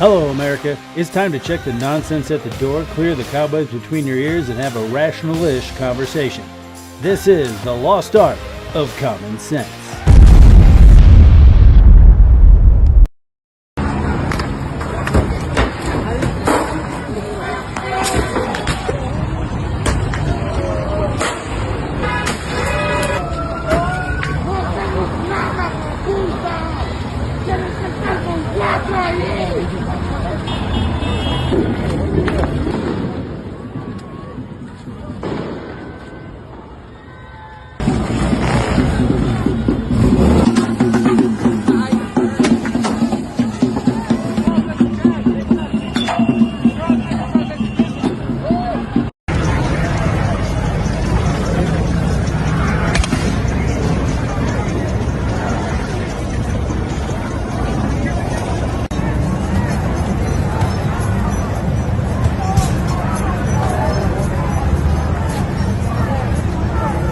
Hello, America. It's time to check the nonsense at the door, clear the cobwebs between your ears, and have a rational-ish conversation. This is the lost art of common sense.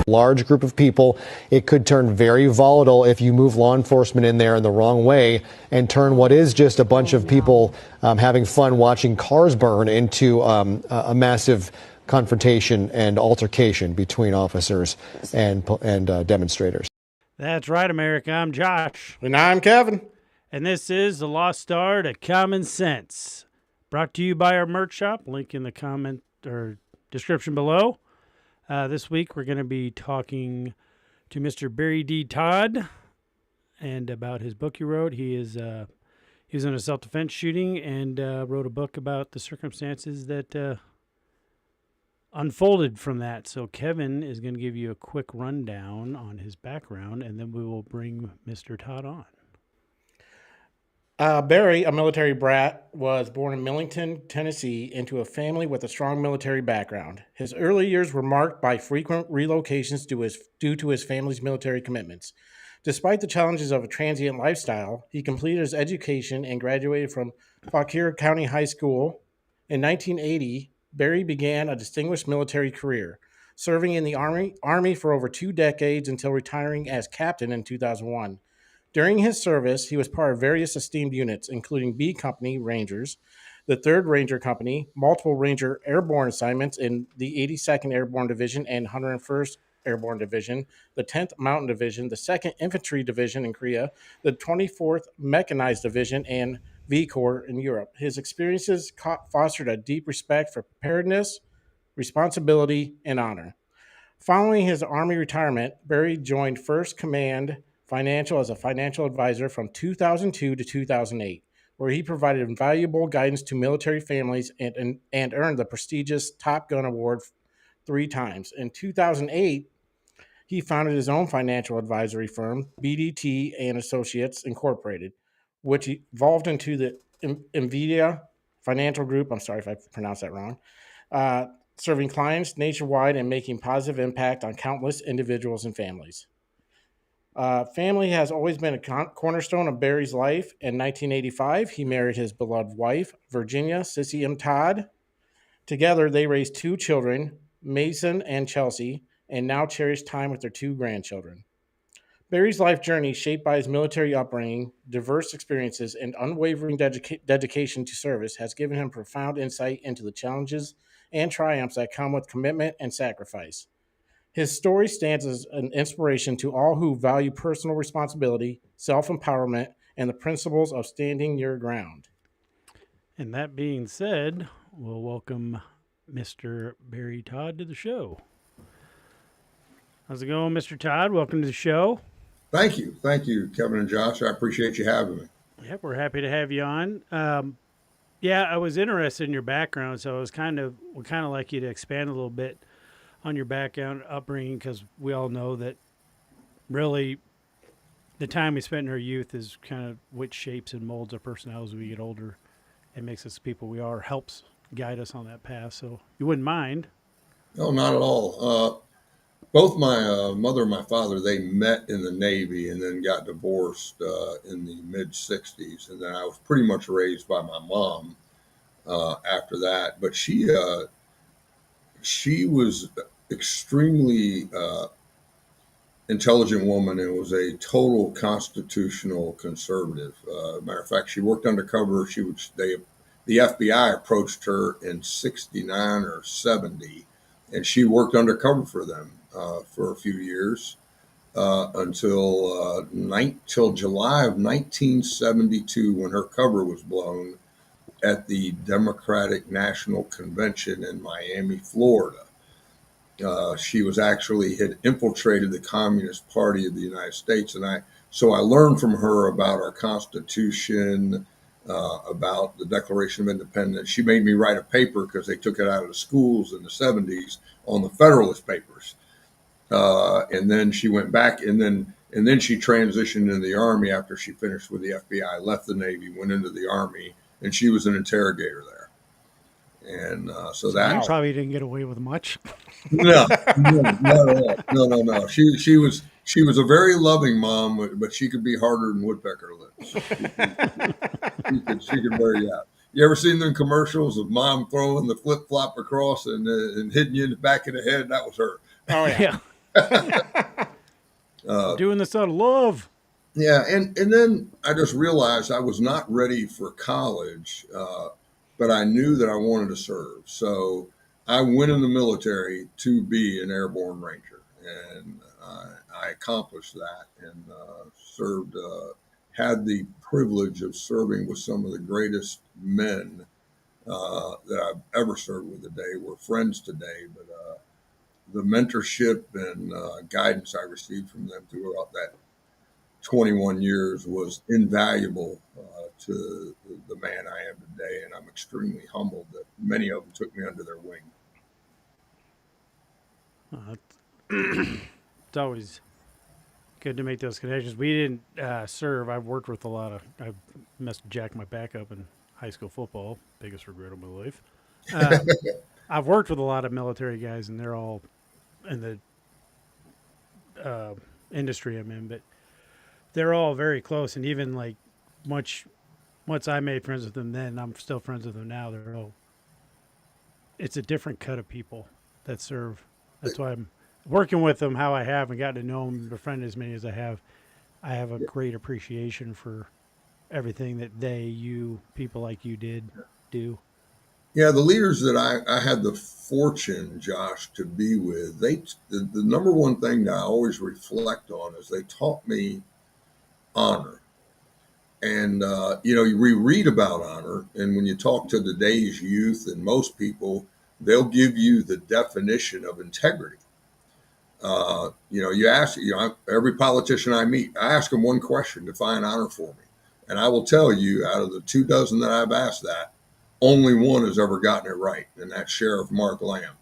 Large group of people. It could turn very volatile if you move law enforcement in there in the wrong way and turn what is just a bunch of people having fun watching cars burn into a massive confrontation and altercation between officers and demonstrators. That's right, America. I'm Josh. And I'm Kevin. And this is the lost art of common sense. Brought to you by our merch shop. Link in the comment or description below. This week we're going to be talking to Mr. Barry D. Todd and about his book he wrote. He was in a self-defense shooting and wrote a book about the circumstances that unfolded from that. So Kevin is going to give you a quick rundown on his background, and then we will bring Mr. Todd on. Barry, a military brat, was born in Millington, Tennessee, into a family with a strong military background. His early years were marked by frequent relocations due to his family's military commitments. Despite the challenges of a transient lifestyle, he completed his education and graduated from Fauquier County High School. In 1980, Barry began a distinguished military career, serving in the Army for over 2 decades until retiring as captain in 2001. During his service, he was part of various esteemed units, including B Company Rangers, the 3rd Ranger Company, multiple Ranger airborne assignments in the 82nd Airborne Division and 101st Airborne Division, the 10th Mountain Division, the 2nd Infantry Division in Korea, the 24th Mechanized Division, and V Corps in Europe. His experiences fostered a deep respect for preparedness, responsibility, and honor. Following his Army retirement, Barry joined 1st Command Financial as a financial advisor from 2002 to 2008, where he provided invaluable guidance to military families and earned the prestigious Top Gun Award 3 times. In 2008, he founded his own financial advisory firm, BDT and Associates Incorporated, which evolved into the NVIDIA Financial Group. I'm sorry if I pronounced that wrong. Serving clients nationwide and making positive impact on countless individuals and families. Family has always been a cornerstone of Barry's life. In 1985, he married his beloved wife, Virginia Sissy M. Todd. Together, they raised 2 children, Mason and Chelsea, and now cherish time with their 2 grandchildren. Barry's life journey, shaped by his military upbringing, diverse experiences, and unwavering dedication to service, has given him profound insight into the challenges and triumphs that come with commitment and sacrifice. His story stands as an inspiration to all who value personal responsibility, self-empowerment, and the principles of standing your ground. And that being said, we'll welcome Mr. Barry Todd to the show. How's it going, Mr. Todd? Welcome to the show. Thank you, Kevin and Josh. I appreciate you having me. Yep, we're happy to have you on. I was interested in your background, so I would kind of like you to expand a little bit on your background, upbringing, because we all know that really the time we spent in our youth is kind of what shapes and molds our personalities as we get older and makes us the people we are, helps guide us on that path. So you wouldn't mind? No, not at all. Both my mother and my father, they met in the Navy and then got divorced in the mid-'60s. And then I was pretty much raised by my mom after that. But she was extremely intelligent woman and was a total constitutional conservative. Matter of fact, she worked undercover. The FBI approached her in '69 or '70, and she worked undercover for them for a few years till July of 1972, when her cover was blown at the Democratic National Convention in Miami, Florida. She was actually had infiltrated the Communist Party of the United States, and I learned from her about our Constitution, about the Declaration of Independence. She made me write a paper because they took it out of the schools in the '70s on the Federalist Papers, and then she went back, and then she transitioned into the Army after she finished with the FBI, left the Navy, went into the Army, and she was an interrogator there. And so You that probably didn't get away with much. no, no. She was a very loving mom, but she could be harder than woodpecker lips. She could wear you out. You ever seen them commercials of mom throwing the flip flop across and hitting you in the back of the head? That was her. Oh yeah. Doing this out of love. Yeah, and then I just realized I was not ready for college, but I knew that I wanted to serve. So I went in the military to be an airborne ranger, and I accomplished that and served. Had the privilege of serving with some of the greatest men that I've ever served with today. We're friends today, but the mentorship and guidance I received from them throughout that 21 years was invaluable to the man I am today, and I'm extremely humbled that many of them took me under their wing. It's always good to make those connections. We didn't serve. I've worked with a lot of. I messed jacked my back up in high school football. Biggest regret of my life. I've worked with a lot of military guys, and they're all in the industry I'm in, but they're all very close. And even like once I made friends with them, then I'm still friends with them now. They're all. It's a different cut of people that serve. That's why I'm working with them how I have and gotten to know them, befriend as many as I have. I have a great appreciation for everything that people like you did do. Yeah, the leaders that I had the fortune, Josh, to be with, the number one thing that I always reflect on is they taught me honor. And, we read about honor, and when you talk to today's youth and most people, they'll give you the definition of integrity. You ask, every politician I meet, I ask them one question: define honor for me. And I will tell you, out of the 24 that I've asked that, only one has ever gotten it right, and that's Sheriff Mark Lamb.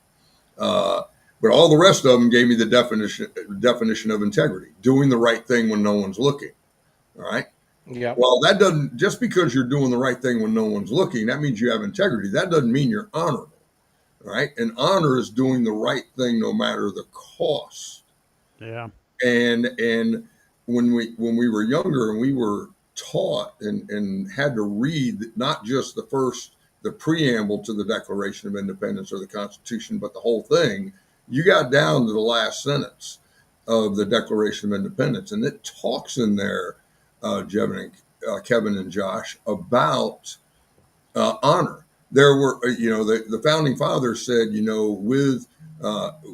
But all the rest of them gave me the definition of integrity: doing the right thing when no one's looking. All right. Yeah. Well, that doesn't, just because you're doing the right thing when no one's looking, that means you have integrity. That doesn't mean you're honorable. All right. And honor is doing the right thing no matter the cost. Yeah. And when we were younger and we were taught and had to read not just the preamble to the Declaration of Independence or the Constitution, but the whole thing, you got down to the last sentence of the Declaration of Independence, and it talks in there, Kevin and Josh, about honor. There were, the founding fathers said,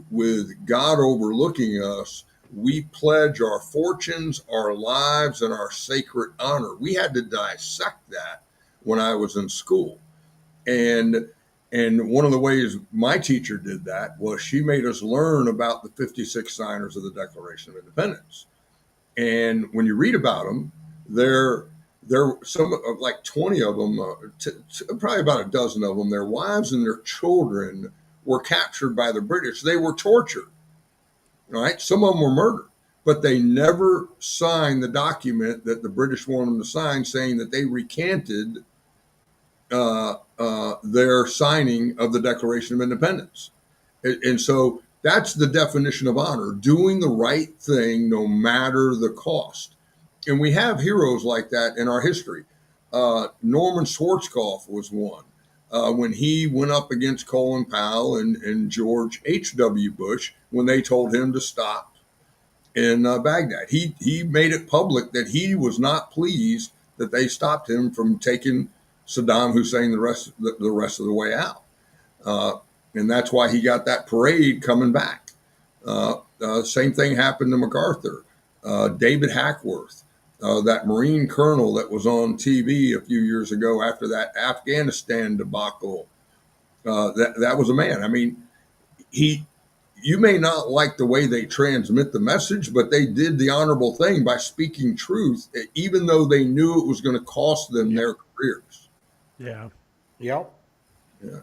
with God overlooking us, we pledge our fortunes, our lives, and our sacred honor. We had to dissect that when I was in school. And one of the ways my teacher did that was she made us learn about the 56 signers of the Declaration of Independence. And when you read about them, there some of like 20 of them, probably about a dozen of them, their wives and their children were captured by the British. They were tortured. Right? Some of them were murdered, but they never signed the document that the British wanted them to sign, saying that they recanted their signing of the Declaration of Independence. And so that's the definition of honor: doing the right thing no matter the cost. And we have heroes like that in our history. Norman Schwarzkopf was one. When he went up against Colin Powell and George H.W. Bush, when they told him to stop in Baghdad. He made it public that he was not pleased that they stopped him from taking Saddam Hussein the rest of the way out, and that's why he got that parade coming back. Same thing happened to MacArthur. David Hackworth, that Marine colonel that was on TV a few years ago after that Afghanistan debacle. That was a man. I mean, he. You may not like the way they transmit the message, but they did the honorable thing by speaking truth, even though they knew it was going to cost them their careers. Yeah. Yep. Yeah.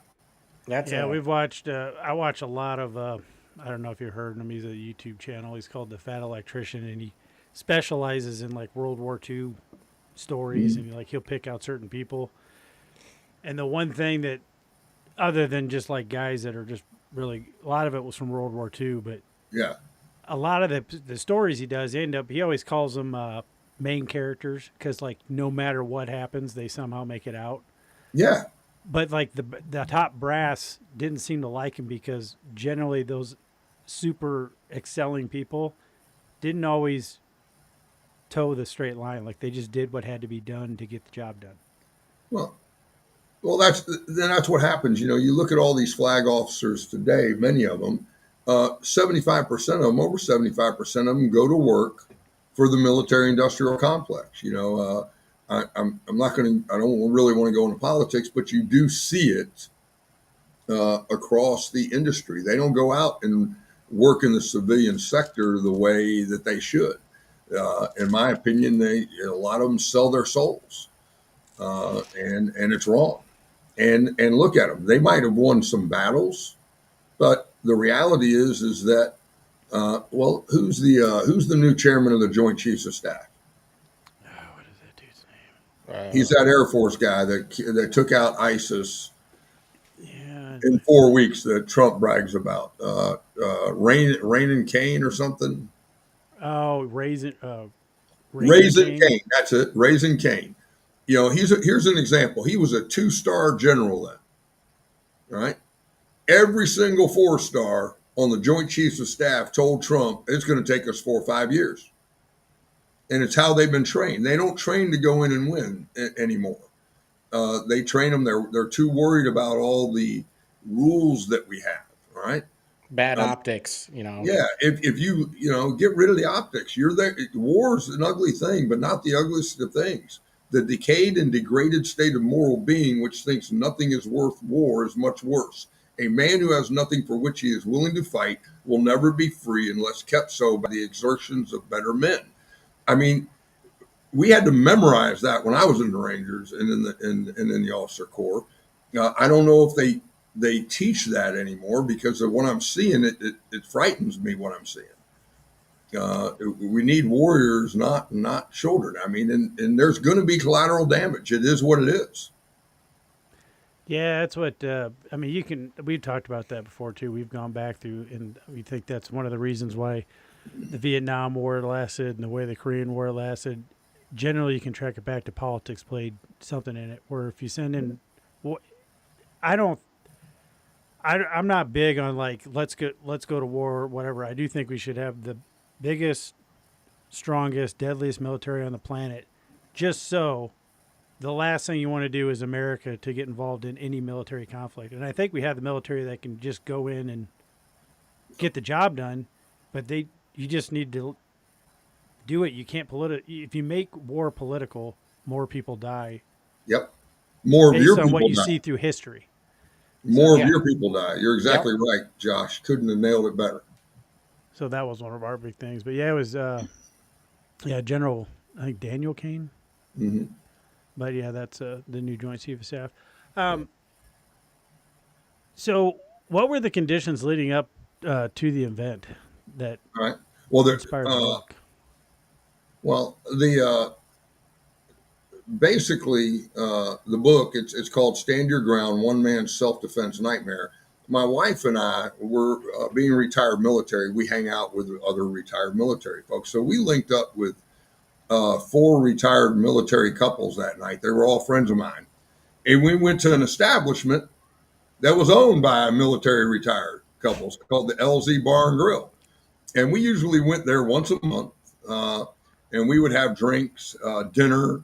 That's Yeah, we've watched. I watch a lot of. I don't know if you've heard him. He's a YouTube channel. He's called the Fat Electrician, and he specializes in like World War II stories, and like he'll pick out certain people. And the one thing that, other than just like guys that are just really, a lot of it was from World War II, but Yeah. a lot of the stories he does end up. He always calls them main characters because like no matter what happens, they somehow make it out. Yeah. But like the top brass didn't seem to like him because generally those super excelling people didn't always toe the straight line. Like they just did what had to be done to get the job done. Well, that's what happens. You know, you look at all these flag officers today. Many of them, 75% of them, over 75% of them, go to work for the military-industrial complex. You know, I'm not going to. I don't really want to go into politics, but you do see it across the industry. They don't go out and work in the civilian sector the way that they should. In my opinion, a lot of them sell their souls, and it's wrong. And look at them; they might have won some battles, but the reality is that who's the new chairman of the Joint Chiefs of Staff? Oh, what is that dude's name? He's that Air Force guy that took out ISIS Yeah. in 4 weeks that Trump brags about. Rain Kane or something. Oh, Raisin. Raisin Cane. Kane. That's it. Raisin Kane. You know, here's an example. He was a 2-star general then, right? Every single 4-star on the Joint Chiefs of Staff told Trump it's going to take us 4 or 5 years. And it's how they've been trained. They don't train to go in and win anymore. They train them. They're too worried about all the rules that we have, right? bad optics, you know. Yeah, if you get rid of the optics, you're there. War's an ugly thing, but not the ugliest of things. The decayed and degraded state of moral being, which thinks nothing is worth war, is much worse. A man who has nothing for which he is willing to fight will never be free unless kept so by the exertions of better men. I mean, we had to memorize that when I was in the Rangers and in the Officer Corps. I don't know if they teach that anymore because of what I'm seeing. It frightens me what I'm seeing. We need warriors, not children. I mean, and there's going to be collateral damage. It is what it is. Yeah, that's what I mean. You can. We've talked about that before too. We've gone back through, and we think that's one of the reasons why the Vietnam War lasted and the way the Korean War lasted. Generally, you can track it back to politics played something in it. Where if you send in, well, I don't. I'm not big on like let's go to war or whatever. I do think we should have the biggest, strongest, deadliest military on the planet, just so the last thing you want to do is America to get involved in any military conflict. And I think we have the military that can just go in and get the job done, but you just need to do it. You can't if you make war political, more people die. Yep. More of your based on people what you die. see through history. More Yeah. of your people die. You're exactly right, Josh. Couldn't have nailed it better. So that was one of our big things. But yeah, it was General I think Daniel Kane. Hmm. But yeah, that's the new Joint Chief of Staff. So what were the conditions leading up to the event that All right. Well, inspired the book? well, the basically the book it's called Stand Your Ground: One Man's Self-Defense Nightmare. My wife and I were being retired military. We hang out with other retired military folks, so we linked up with 4 retired military couples that night. They were all friends of mine, and we went to an establishment that was owned by military retired couples called the LZ Bar and Grill. And we usually went there once a month, and we would have drinks, dinner,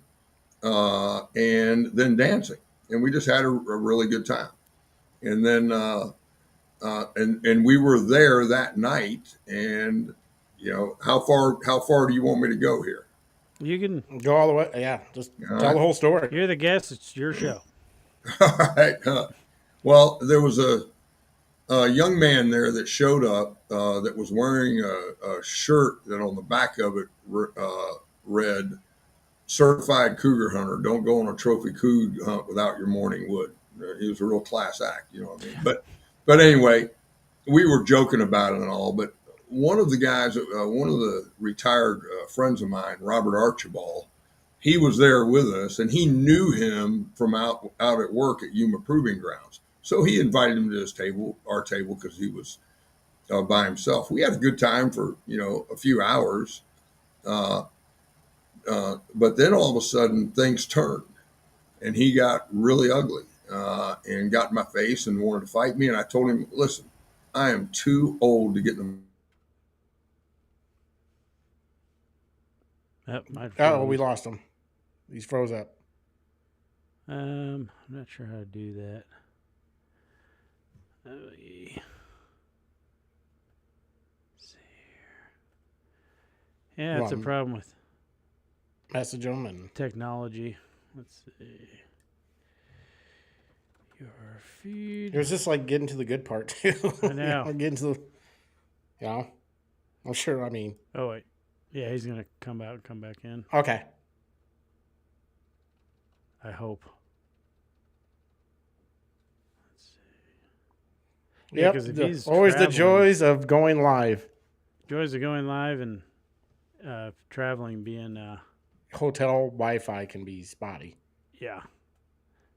and then dancing, and we just had a really good time. And then and we were there that night. And how far do you want me to go here? You can. Go all the way. Yeah, just All tell the right. whole story. You're the guest. It's your show. All right. Well, there was a young man there that showed up that was wearing a shirt that on the back of it read "Certified Cougar Hunter. Don't go on a trophy coog hunt without your morning wood." He was a real class act, you know what I mean? But anyway, we were joking about it and all. But one of the guys, one of the retired friends of mine, Robert Archibald, he was there with us, and he knew him from out at work at Yuma Proving Grounds. So he invited him to his table, our table, because he was by himself. We had a good time for a few hours, uh, but then all of a sudden things turned, and he got really ugly and got in my face and wanted to fight me. And I told him, "Listen, I am too old to get in That might Oh, we froze. lost him. He's froze up. I'm not sure how to do that. Oh, yeah. See here. Yeah, it's a Well, problem with message him and technology. Let's see. Your feed. it was just like getting to the good part too. I know. Getting to the, I'm sure. I mean, Oh wait. Yeah, he's gonna come out and come back in. okay. I hope. Let's see. Yeah, Yep. because if the- he's always the traveling- joys of going live. joys of going live and traveling being Hotel Wi-Fi can be spotty. yeah,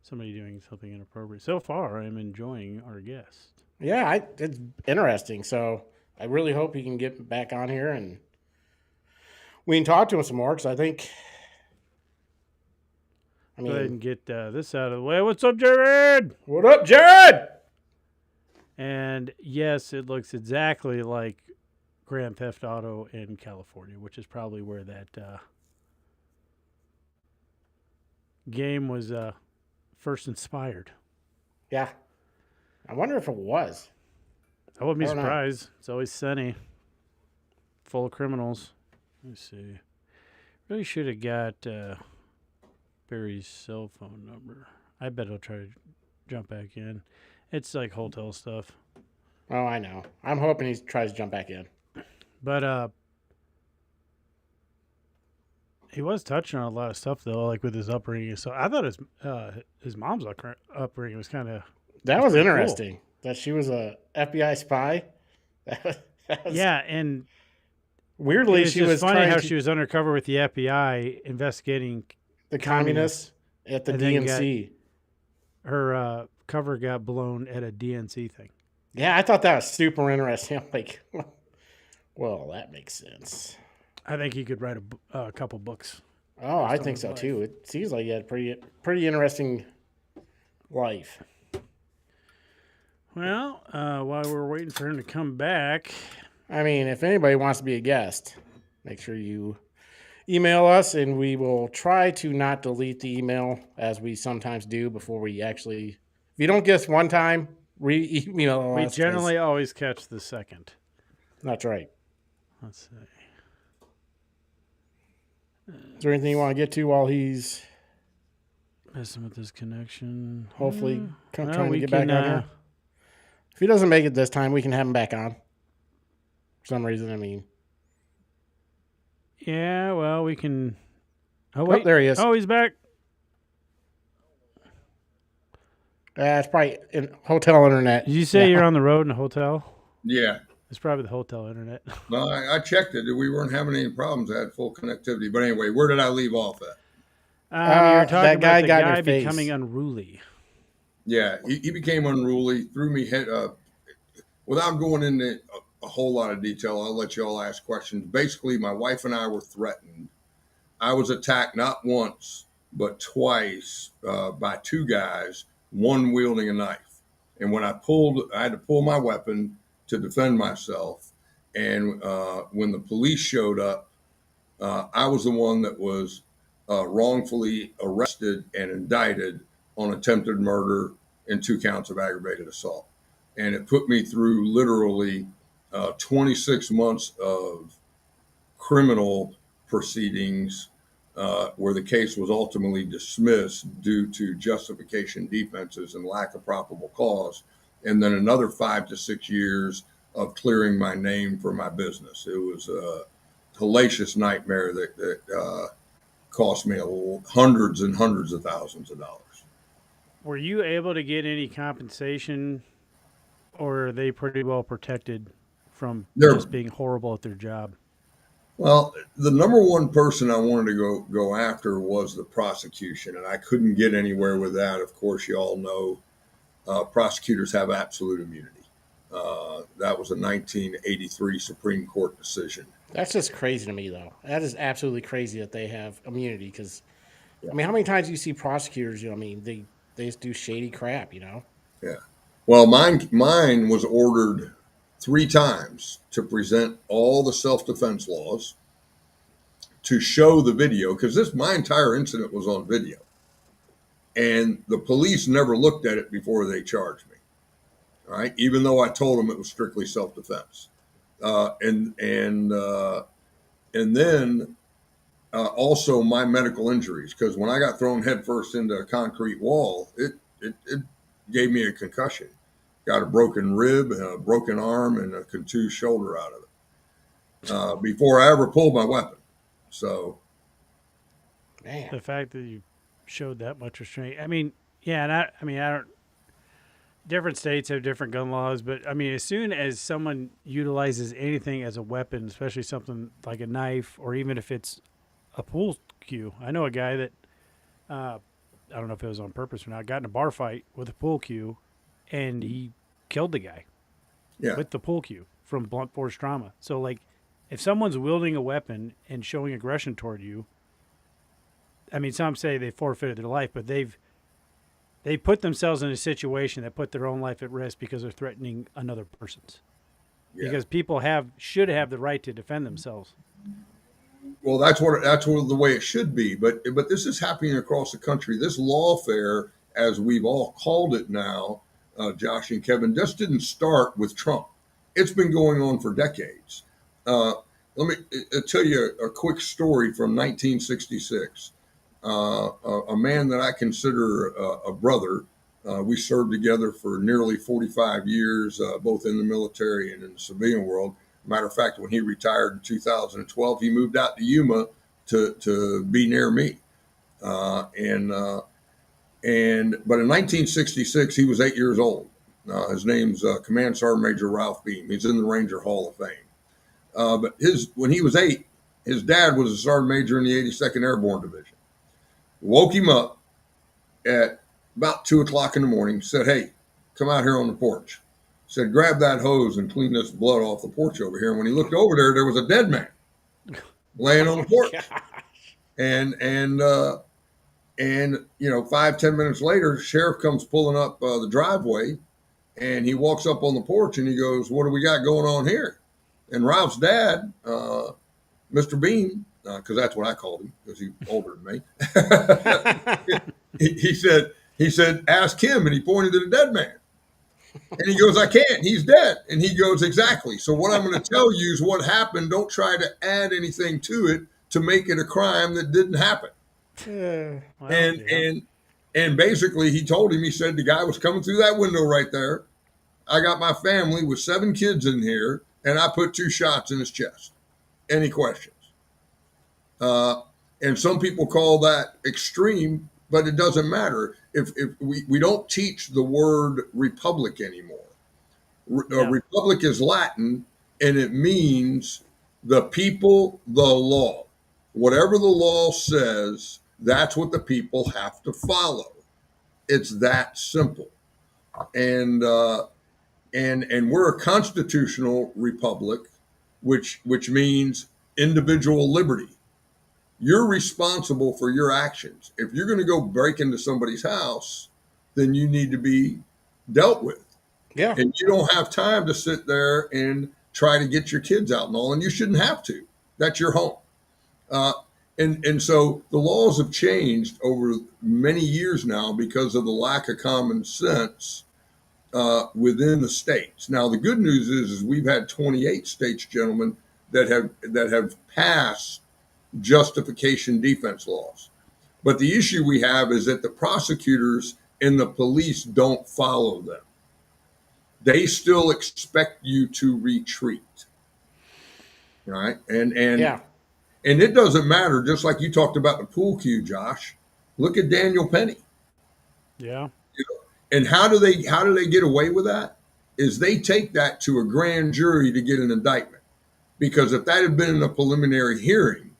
somebody doing something inappropriate. So far, I'm enjoying our guest. Yeah, it's interesting. So I really hope he can get back on here and we can talk to him some more because I think. I Go ahead mean, and get this out of the way. What's up, Jared? what up, Jared? And yes, it looks exactly like Grand Theft Auto in California, which is probably where that game was first inspired. Yeah, I wonder if it was. I wouldn't be I don't know. surprised. It's always sunny, full of criminals. Let me see. Really should have got Barry's cell phone number. I bet he'll try to jump back in. It's like hotel stuff. Oh, I know. I'm hoping he tries to jump back in. But he was touching on a lot of stuff though, like with his upbringing. So I thought his mom's upbringing was kind of That was pretty cool. interesting. That she was a FBI spy. That was- yeah, and Weirdly, it's she just was funny trying how to, she was undercover with the FBI investigating the communists at the and then DNC. her cover got blown at a DNC thing. Yeah, I thought that was super interesting. I'm like, well, that makes sense. I think he could write a couple books. Oh, I Based on think his so life. too. It seems like he had a pretty interesting life. Well, while we're waiting for him to come back, I mean, if anybody wants to be a guest, make sure you email us, and we will try to not delete the email as we sometimes do before we actually. If you don't guess one time, re-email we us. 'cause generally always catch the second. That's right. Let's see. Is there anything you want to get to while he's Messing with this connection. hopefully Well, trying to we get can, back on here? If he doesn't make it this time, we can have him back on. For some reason, I mean. Yeah, well, we can. Oh, Oh, wait. there he is. Oh, he's back. It's probably in hotel internet. Did you say Yeah. you're on the road in a hotel? Yeah. It's probably the hotel internet. No, I checked it. We weren't having any problems. I had full connectivity. But anyway, where did I leave off at? You were talking that guy about the got in your guy face. becoming unruly. Yeah, he became unruly, threw me head up. Without going into a whole lot of detail, I'll let you all ask questions. Basically, my wife and I were threatened. I was attacked not once, but twice by two guys, one wielding a knife. And when I had to pull my weapon to defend myself. And when the police showed up, I was the one that was wrongfully arrested and indicted on attempted murder and 2 counts of aggravated assault. And it put me through literally 26 months of criminal proceedings where the case was ultimately dismissed due to justification defenses and lack of probable cause. And then another 5 to 6 years of clearing my name for my business. It was a hellacious nightmare that cost me hundreds and hundreds of thousands of dollars. Were you able to get any compensation, or are they pretty well protected from They're just being horrible at their job? Well, the number one person I wanted to go after was the prosecution, and I couldn't get anywhere with that. Of course, you all know prosecutors have absolute immunity. That was a 1983 Supreme Court decision. That's just crazy to me, though. That is absolutely crazy that they have immunity. Because Yeah. I mean, how many times do you see prosecutors? I mean, they just do shady crap. Yeah. Well, mine was ordered 3 times to present all the self-defense laws, to show the video, because my entire incident was on video, and the police never looked at it before they charged me. All right, even though I told them it was strictly self-defense, and then also my medical injuries, because when I got thrown headfirst into a concrete wall, it gave me a concussion, got a broken rib, a broken arm, and a contused shoulder out of it before I ever pulled my weapon. So, Man, The fact that you showed that much restraint. I mean, yeah, and I mean, I don't. Different states have different gun laws, but I mean, as soon as someone utilizes anything as a weapon, especially something like a knife, or even if it's a pool cue, I know a guy that I don't know if it was on purpose or not, got in a bar fight with a pool cue, and he killed the guy yeah, with the pool cue from blunt force trauma. So, like, if someone's wielding a weapon and showing aggression toward you, I mean, some say they forfeited their life, but they put themselves in a situation that put their own life at risk because they're threatening another person's. yeah. Because people should have the right to defend themselves. Well, that's what the way it should be. But this is happening across the country. This lawfare, as we've all called it now, Josh and Kevin, just didn't start with Trump. It's been going on for decades. Uh, Let me tell you a quick story from 1966. A man that I consider a brother. We served together for nearly 45 years, both in the military and in the civilian world. Matter of fact, when he retired in 2012, he moved out to Yuma to be near me. But in 1966, he was 8 years old. His name's Command Sergeant Major Ralph Beam. He's in the Ranger Hall of Fame. But when he was 8, his dad was a sergeant major in the 82nd Airborne Division. Woke him up at about 2 o'clock in the morning. Said, "Hey, come out here on the porch." Said, "Grab that hose and clean this blood off the porch over here." And when he looked over there was a dead man laying on the porch. God. And 5-10 minutes later, sheriff comes pulling up the driveway, and he walks up on the porch and he goes, "What do we got going on here?" And Ralph's dad, Mr. Bean, because that's what I called him because he's older than me, he said, "Ask him," and he pointed to the dead man. And he goes, "I can't. He's dead." And he goes, "Exactly. So what I'm going to tell you is what happened. Don't try to add anything to it to make it a crime that didn't happen." Well, And yeah. and basically he told him, he said, "The guy was coming through that window right there. I got my family with 7 kids in here, and I put 2 shots in his chest. Any questions?" Uh, and some people call that extreme, but it doesn't matter. If we don't teach the word republic anymore. No. Republic is Latin, and it means the people, the law. Whatever the law says, that's what the people have to follow. It's that simple. And we're a constitutional republic, which means individual liberty. You're responsible for your actions. If you're going to go break into somebody's house, then you need to be dealt with. Yeah. And you don't have time to sit there and try to get your kids out and all, and you shouldn't have to. That's your home. Uh, and so the laws have changed over many years now because of the lack of common sense within the states. Now, the good news is we've had 28 states, gentlemen, that have passed justification defense laws. But the issue we have is that the prosecutors and the police don't follow them. They still expect you to retreat, right? Yeah. And it doesn't matter. Just like you talked about the pool cue, Josh. Look at Daniel Penny. Yeah. And how do they get away with that? Is they take that to a grand jury to get an indictment. Because if that had been in a preliminary hearing,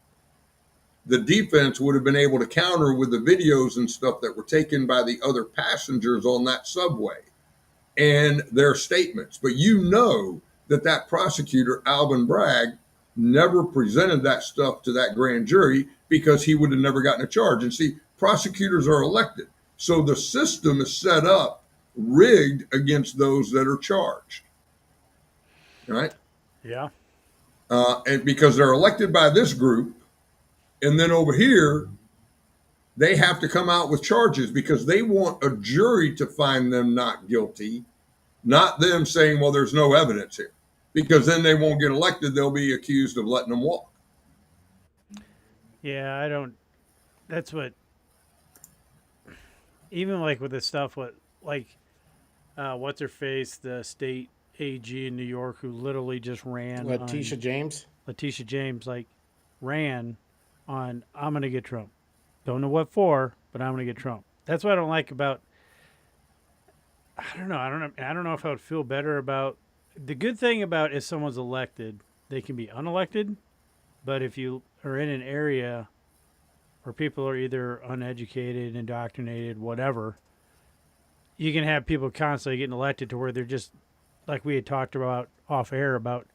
the defense would have been able to counter with the videos and stuff that were taken by the other passengers on that subway and their statements. But you know that prosecutor, Alvin Bragg, never presented that stuff to that grand jury because he would have never gotten a charge. And see, prosecutors are elected. So the system is set up, rigged against those that are charged, right? Yeah. And because they're elected by this group, and then over here, they have to come out with charges because they want a jury to find them not guilty, not them saying, well, there's no evidence here. Because then they won't get elected. They'll be accused of letting them walk. Yeah, I don't. That's what. Even like with the stuff, what's her face, the state AG in New York, who literally just ran. Letitia James. Letitia James, like, ran on, I'm going to get Trump. Don't know what for, but I'm going to get Trump. That's what I don't like about. I don't know. I don't know if I would feel better about. The good thing about if someone's elected, they can be unelected. But if you are in an area where people are either uneducated, indoctrinated, whatever, you can have people constantly getting elected to where they're just, like we had talked about off air about,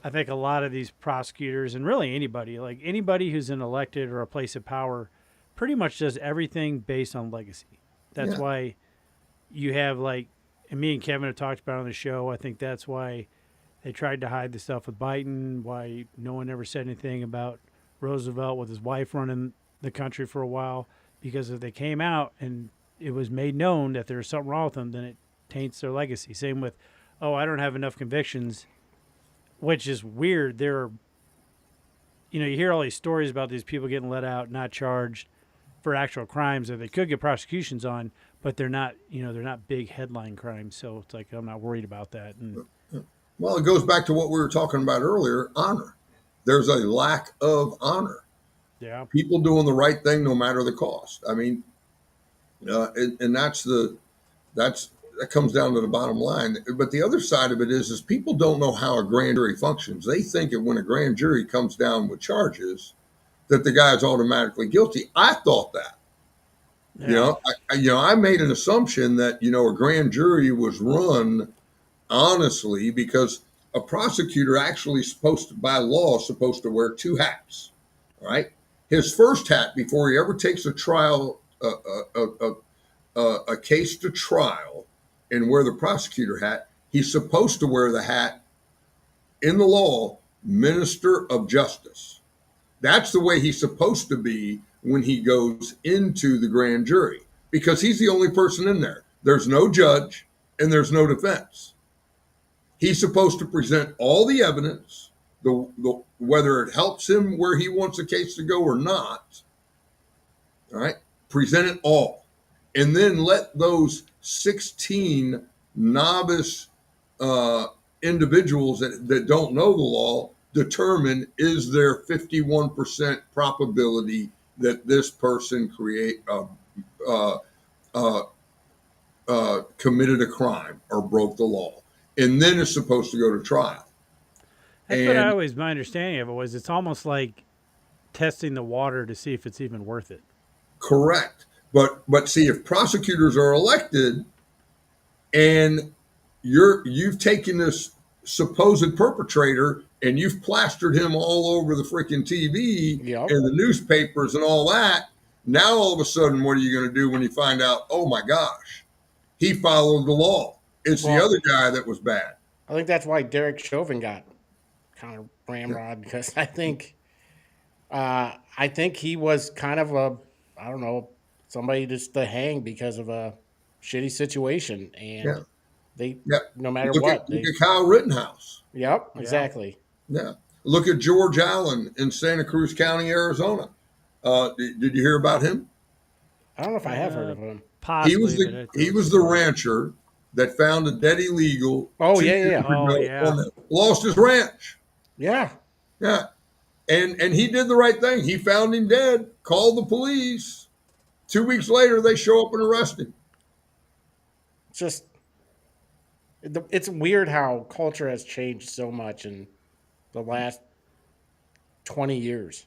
I think a lot of these prosecutors and really anybody, like anybody who's in elected or a place of power, pretty much does everything based on legacy. That's why you have and me and Kevin have talked about on the show, I think that's why they tried to hide the stuff with Biden, why no one ever said anything about Roosevelt with his wife running the country for a while, because if they came out and it was made known that there was something wrong with them, then it taints their legacy. Same with, I don't have enough convictions, which is weird. You hear all these stories about these people getting let out, not charged for actual crimes that they could get prosecutions on, but they're not, they're not big headline crimes. So it's like, I'm not worried about that. And Well, it goes back to what we were talking about earlier, honor. There's a lack of honor. yeah, People doing the right thing no matter the cost. I mean, and that comes down to the bottom line. But the other side of it is people don't know how a grand jury functions. They think that when a grand jury comes down with charges, that the guy is automatically guilty. I thought that. yeah. I made an assumption that a grand jury was run honestly because a prosecutor actually by law supposed to wear two hats, right? His first hat before he ever takes a trial, a case to trial, and wear the prosecutor hat. He's supposed to wear the hat in the law, minister of justice. That's the way he's supposed to be when he goes into the grand jury because he's the only person in there. There's no judge and there's no defense. He's supposed to present all the evidence, whether it helps him where he wants a case to go or not. All right, present it all, and then let those 16 novice individuals that don't know the law determine is there 51% probability that this person committed a crime or broke the law, and then it's supposed to go to trial. That's what my understanding of it was. It's almost like testing the water to see if it's even worth it. Correct. But see, if prosecutors are elected and you've taken this supposed perpetrator and you've plastered him all over the freaking TV and the newspapers and all that, now all of a sudden, what are you going to do when you find out, oh my gosh, he followed the law? It's the other guy that was bad. I think that's why Derek Chauvin got kind of Yeah. ramrod because I think he was kind of a, I don't know, somebody just to hang because of a shitty situation, Yeah. and they, Yeah. no matter Look at what, look they, at Kyle Rittenhouse. yep, Yeah. exactly. Yeah. Look at George Allen in Santa Cruz County, Arizona. Did you hear about him? I don't know if I have heard Uh, of him. Possibly, but I He don't was the see. rancher that found a dead illegal Oh two yeah, years yeah, Oh ago yeah. lost his ranch. yeah. Yeah. And he did the right thing. He found him dead, called the police. 2 weeks later, they show up and arrest him. It's just, it's weird how culture has changed so much in the last 20 years,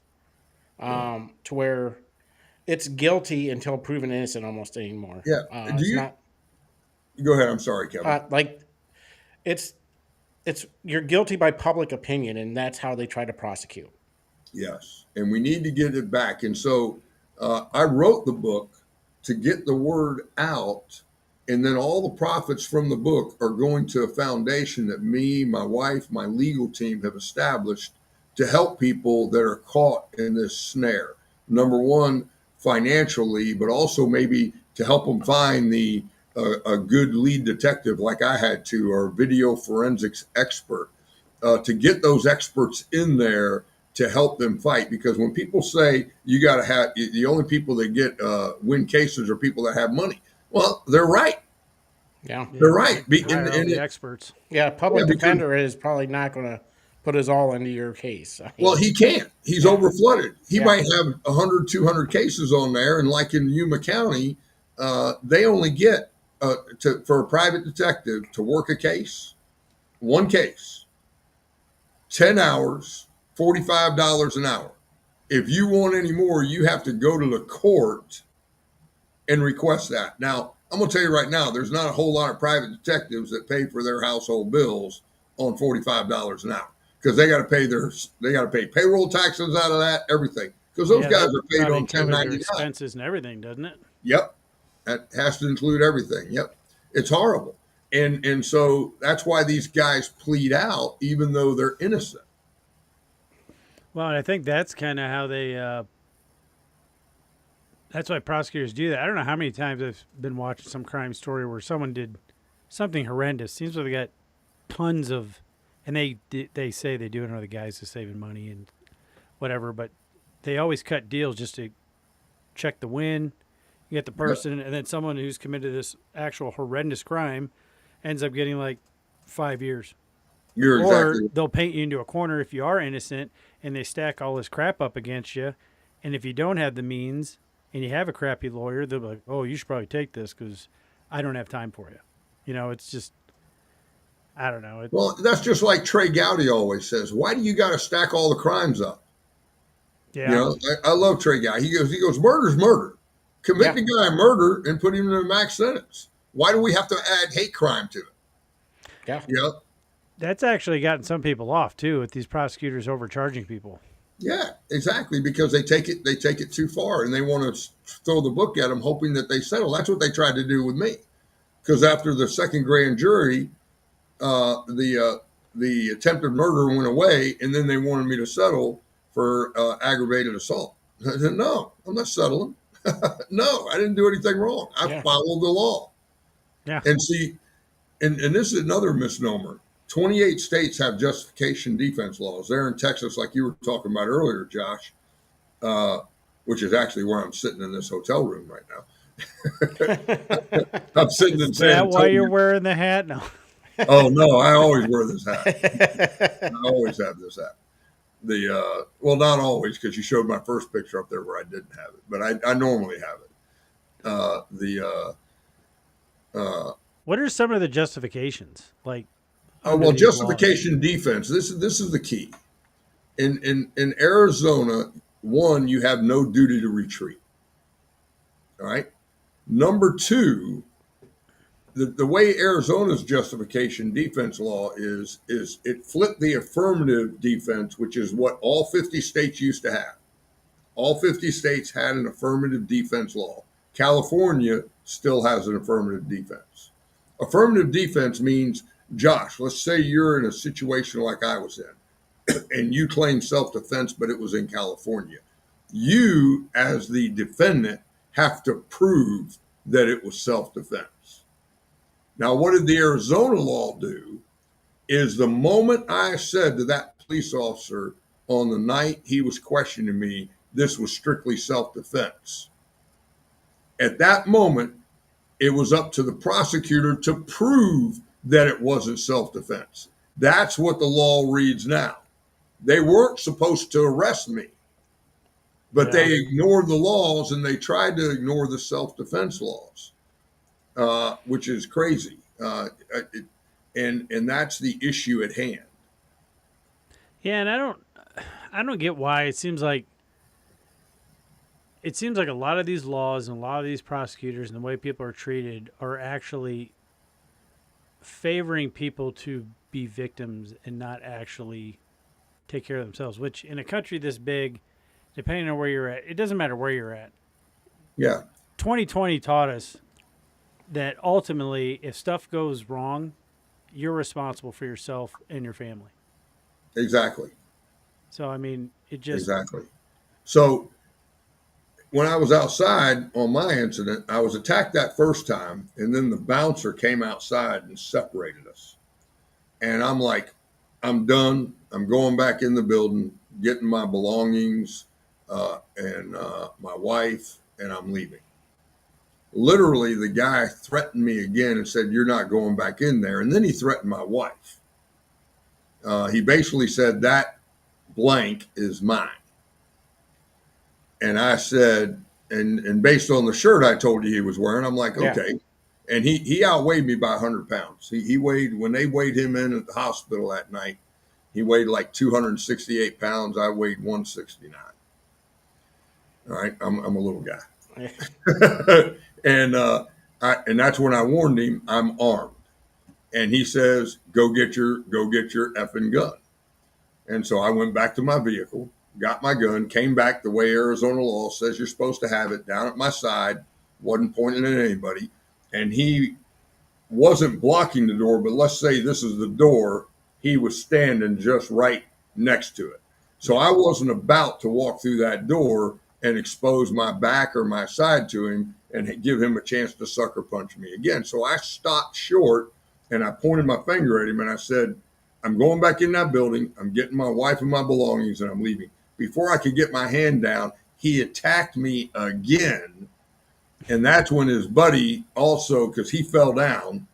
Yeah. to where it's guilty until proven innocent almost anymore. Yeah. Do It's you not go ahead? I'm sorry, Kevin. like it's you're guilty by public opinion, and that's how they try to prosecute. Yes, and we need to get it back. And so I wrote the book to get the word out, and then all the profits from the book are going to a foundation that me, my wife, my legal team have established to help people that are caught in this snare. Number one, financially, but also maybe to help them find a good lead detective like I had to, or video forensics expert, to get those experts in there to help them fight. Because when people say you got to have the only people that get win cases are people that have money, well, they're right. Yeah, Yeah, They're right. hire all the experts. yeah. Yeah, Public because defender is probably not going to put his all into your case. I well, mean, he can't. He's yeah, overflooded. He yeah, might have 100, 200 cases on there, and like in Yuma County, they only get for a private detective to work a case, one case, 10 hours, $45 an hour. If you want any more, you have to go to the court and request that. Now, I'm going to tell you right now, there's not a whole lot of private detectives that pay for their household bills on $45 an hour because they got to pay payroll taxes out of that, everything, because those Yeah, guys that are paid probably on covers their 1099. expenses and everything, doesn't it? Yep, that has to include everything. Yep, it's horrible, and so that's why these guys plead out even though they're innocent. Well, and I think that's kind of how they. That's why prosecutors do that. I don't know how many times I've been watching some crime story where someone did something horrendous. Seems like they got tons of, and they say they do it under the guise of saving money and whatever, but they always cut deals just to check the win. You get the Yep. person, and then someone who's committed this actual horrendous crime ends up getting like 5 years. You're Or exactly they'll paint you into a corner if you are innocent, and they stack all this crap up against you. And if you don't have the means and you have a crappy lawyer, they'll be like, "Oh, you should probably take this because I don't have time for you." It's just, I don't know. well. That's just like Trey Gowdy always says. Why do you got to stack all the crimes up? You Yeah, know, I love Trey Guy. He goes, murder's murder. Convict yeah. the guy of murder and put him in a max sentence. Why do we have to add hate crime to it? Yeah. You know? that's actually gotten some people off too with these prosecutors overcharging people. Yeah, exactly. Because they take it too far, and they want to throw the book at them, hoping that they settle. That's what they tried to do with me. Because after the second grand jury, the attempted murder went away, and then they wanted me to settle for aggravated assault. I said, no, I'm not settling. No, I didn't do anything wrong. I Yeah. followed the law. Yeah, And see, and this is another misnomer. 28 states have justification defense laws. They're in Texas, like you were talking about earlier, Josh, uh, which is actually where I'm sitting in this hotel room right now. I'm sitting is in San that why you're Antonio. wearing the hat? No. Oh no, I always wear this hat. I always have this hat. Well, not always, because you showed my first picture up there where I didn't have it, but I normally have it. What are some of the justifications like under Well, these laws? justification defense. This is the key. In Arizona, one, you have no duty to retreat. All right. Number two, the way Arizona's justification defense law is it flipped the affirmative defense, which is what all 50 states used to have. All 50 states had an affirmative defense law. California still has an affirmative defense. Affirmative defense means Josh, let's say you're in a situation like I was in, and you claim self-defense, but it was in California. You, as the defendant, have to prove that it was self-defense. Now, what did the Arizona law do? Is the moment I said to that police officer on the night he was questioning me, this was strictly self-defense. At that moment, it was up to the prosecutor to prove that it wasn't self-defense. That's what the law reads now. They weren't supposed to arrest me, but Yeah. they ignored the laws and they tried to ignore the self-defense laws, which is crazy. And that's the issue at hand. Yeah, and I don't get why it seems like a lot of these laws and a lot of these prosecutors and the way people are treated are actually favoring people to be victims and not actually take care of themselves, which in a country this big, depending on where you're at, it doesn't matter where you're at. Yeah, 2020 taught us that ultimately, if stuff goes wrong, you're responsible for yourself and your family. exactly. So, I mean, it just, Exactly. So when I was outside on my incident, I was attacked that first time, and then the bouncer came outside and separated us. And I'm like, I'm done. I'm going back in the building, getting my belongings and my wife, and I'm leaving. Literally, the guy threatened me again and said, "You're not going back in there." And then he threatened my wife. He basically said, "That blank is mine." And I said, and based on the shirt I told you he was wearing, I'm like, Yeah. okay. And he outweighed me by 100 pounds. He weighed, when they weighed him in at the hospital that night, he weighed like 268 pounds. I weighed 169. All right. I'm a little guy. and and that's when I warned him I'm armed. And he says, go get your effing gun. And so I went back to my vehicle, got my gun, came back the way Arizona law says you're supposed to have it, down at my side, wasn't pointing at anybody. And he wasn't blocking the door, but let's say this is the door. He was standing just right next to it. So I wasn't about to walk through that door and expose my back or my side to him and give him a chance to sucker punch me again. So I stopped short and I pointed my finger at him and I said, I'm going back in that building. I'm getting my wife and my belongings and I'm leaving. Before I could get my hand down, he attacked me again. And that's when his buddy also, because he fell down,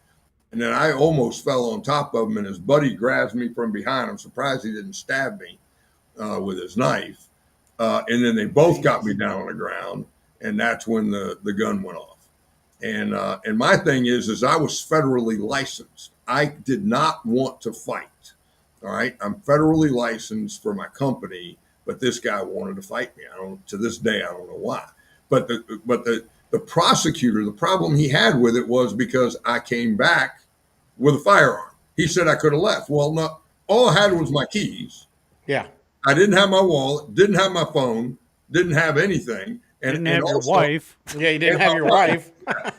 and then I almost fell on top of him, and his buddy grabs me from behind. I'm surprised he didn't stab me with his knife. And then they both got me down on the ground, and that's when the gun went off. And my thing is I was federally licensed. I did not want to fight. All right, I'm federally licensed for my company, but this guy wanted to fight me. I don't. To this day, I don't know why. But the prosecutor, the problem he had with it was because I came back with a firearm. He said I could have left. Well, no, all I had was my keys. Yeah. I didn't have my wallet, didn't have my phone, didn't have anything, didn't and have your also, wife. Yeah, you didn't and have my your wife. wife.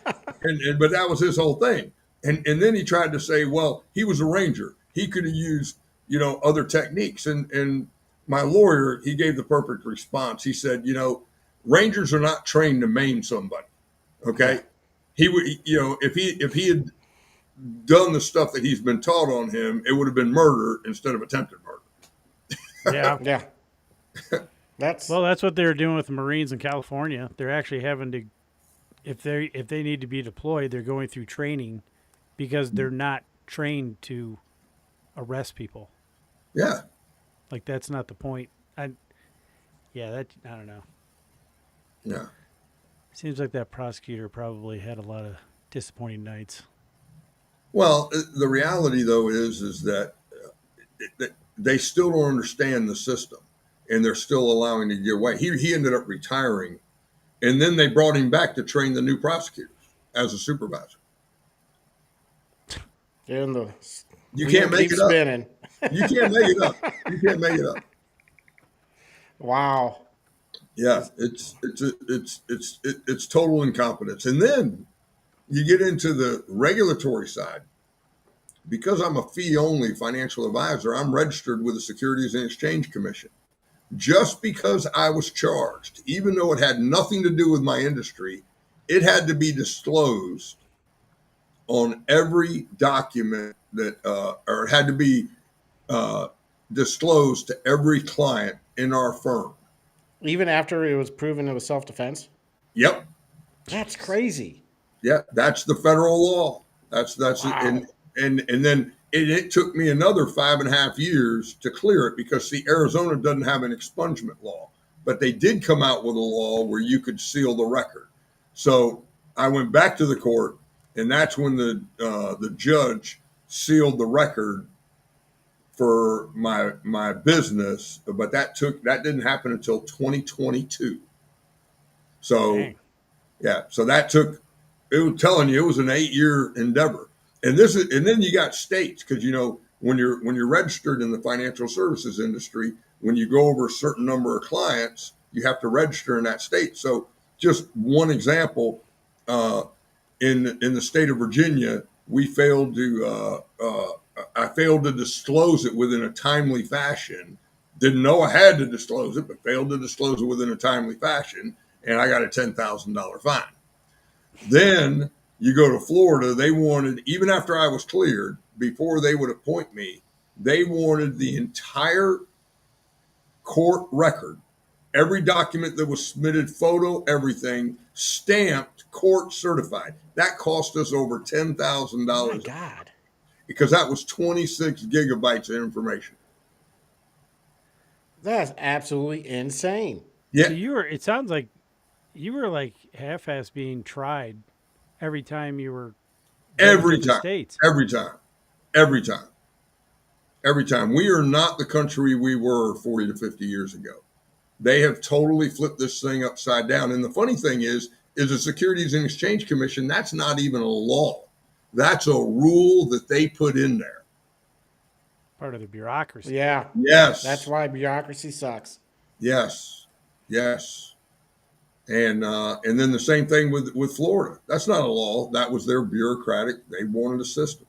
But that was his whole thing. And then he tried to say, well, he was a ranger. He could have used, other techniques. And my lawyer, he gave the perfect response. He said, rangers are not trained to maim somebody. Okay. He would, if he had done the stuff that he's been taught on him, it would have been murder instead of attempted murder. Yeah. Yeah. That's Well, that's what they were doing with the Marines in California. They're actually having to, if they need to be deployed, they're going through training because they're not trained to arrest people. Yeah. Like that's not the point. I don't know. Yeah. Seems like that prosecutor probably had a lot of disappointing nights. Well, the reality though is that they still don't understand the system, and they're still allowing it to get away. He ended up retiring, and then they brought him back to train the new prosecutors as a supervisor. in the You wheel can't make keeps it up. spinning. You can't make it up. You can't make it up. Wow. Yeah, it's total incompetence. And then you get into the regulatory side. because I'm a fee only financial advisor, I'm registered with the Securities and Exchange Commission. Just because I was charged, even though it had nothing to do with my industry, it had to be disclosed on every document that, or it had to be uh, disclosed to every client in our firm. Even after it was proven it was self-defense? Yep. That's crazy. Yeah, that's the federal law. That's Wow. and then it took me another 5.5 years to clear it because see, Arizona doesn't have an expungement law, but they did come out with a law where you could seal the record. So I went back to the court, and that's when the judge sealed the record for my business. But that didn't happen until 2022. So Dang. yeah, so that took. It was telling you it was an 8-year endeavor, and then you got states because when you're registered in the financial services industry, when you go over a certain number of clients, you have to register in that state. So just one example, uh, in the state of Virginia, we failed to I failed to disclose it within a timely fashion. Didn't know I had to disclose it, but failed to disclose it within a timely fashion, and I got a $10,000 fine. Then you go to Florida, they wanted, even after I was cleared, before they would appoint me, they wanted the entire court record, every document that was submitted, photo, everything, stamped, court certified. That cost us over My $10,000 God. because that was 26 gigabytes of information. That's absolutely insane. So Yeah, it sounds like you were like half-ass being tried every time you were going to every different time, states. every time, every time, every time. We are not the country we were 40 to 50 years ago. They have totally flipped this thing upside down. And the funny thing is the Securities and Exchange Commission, that's not even a law. That's a rule that they put in there. Part of the bureaucracy. Yeah. That's Yes, why bureaucracy sucks. yes, yes. And then the same thing with Florida. That's not a law. That was their bureaucratic. They wanted a system.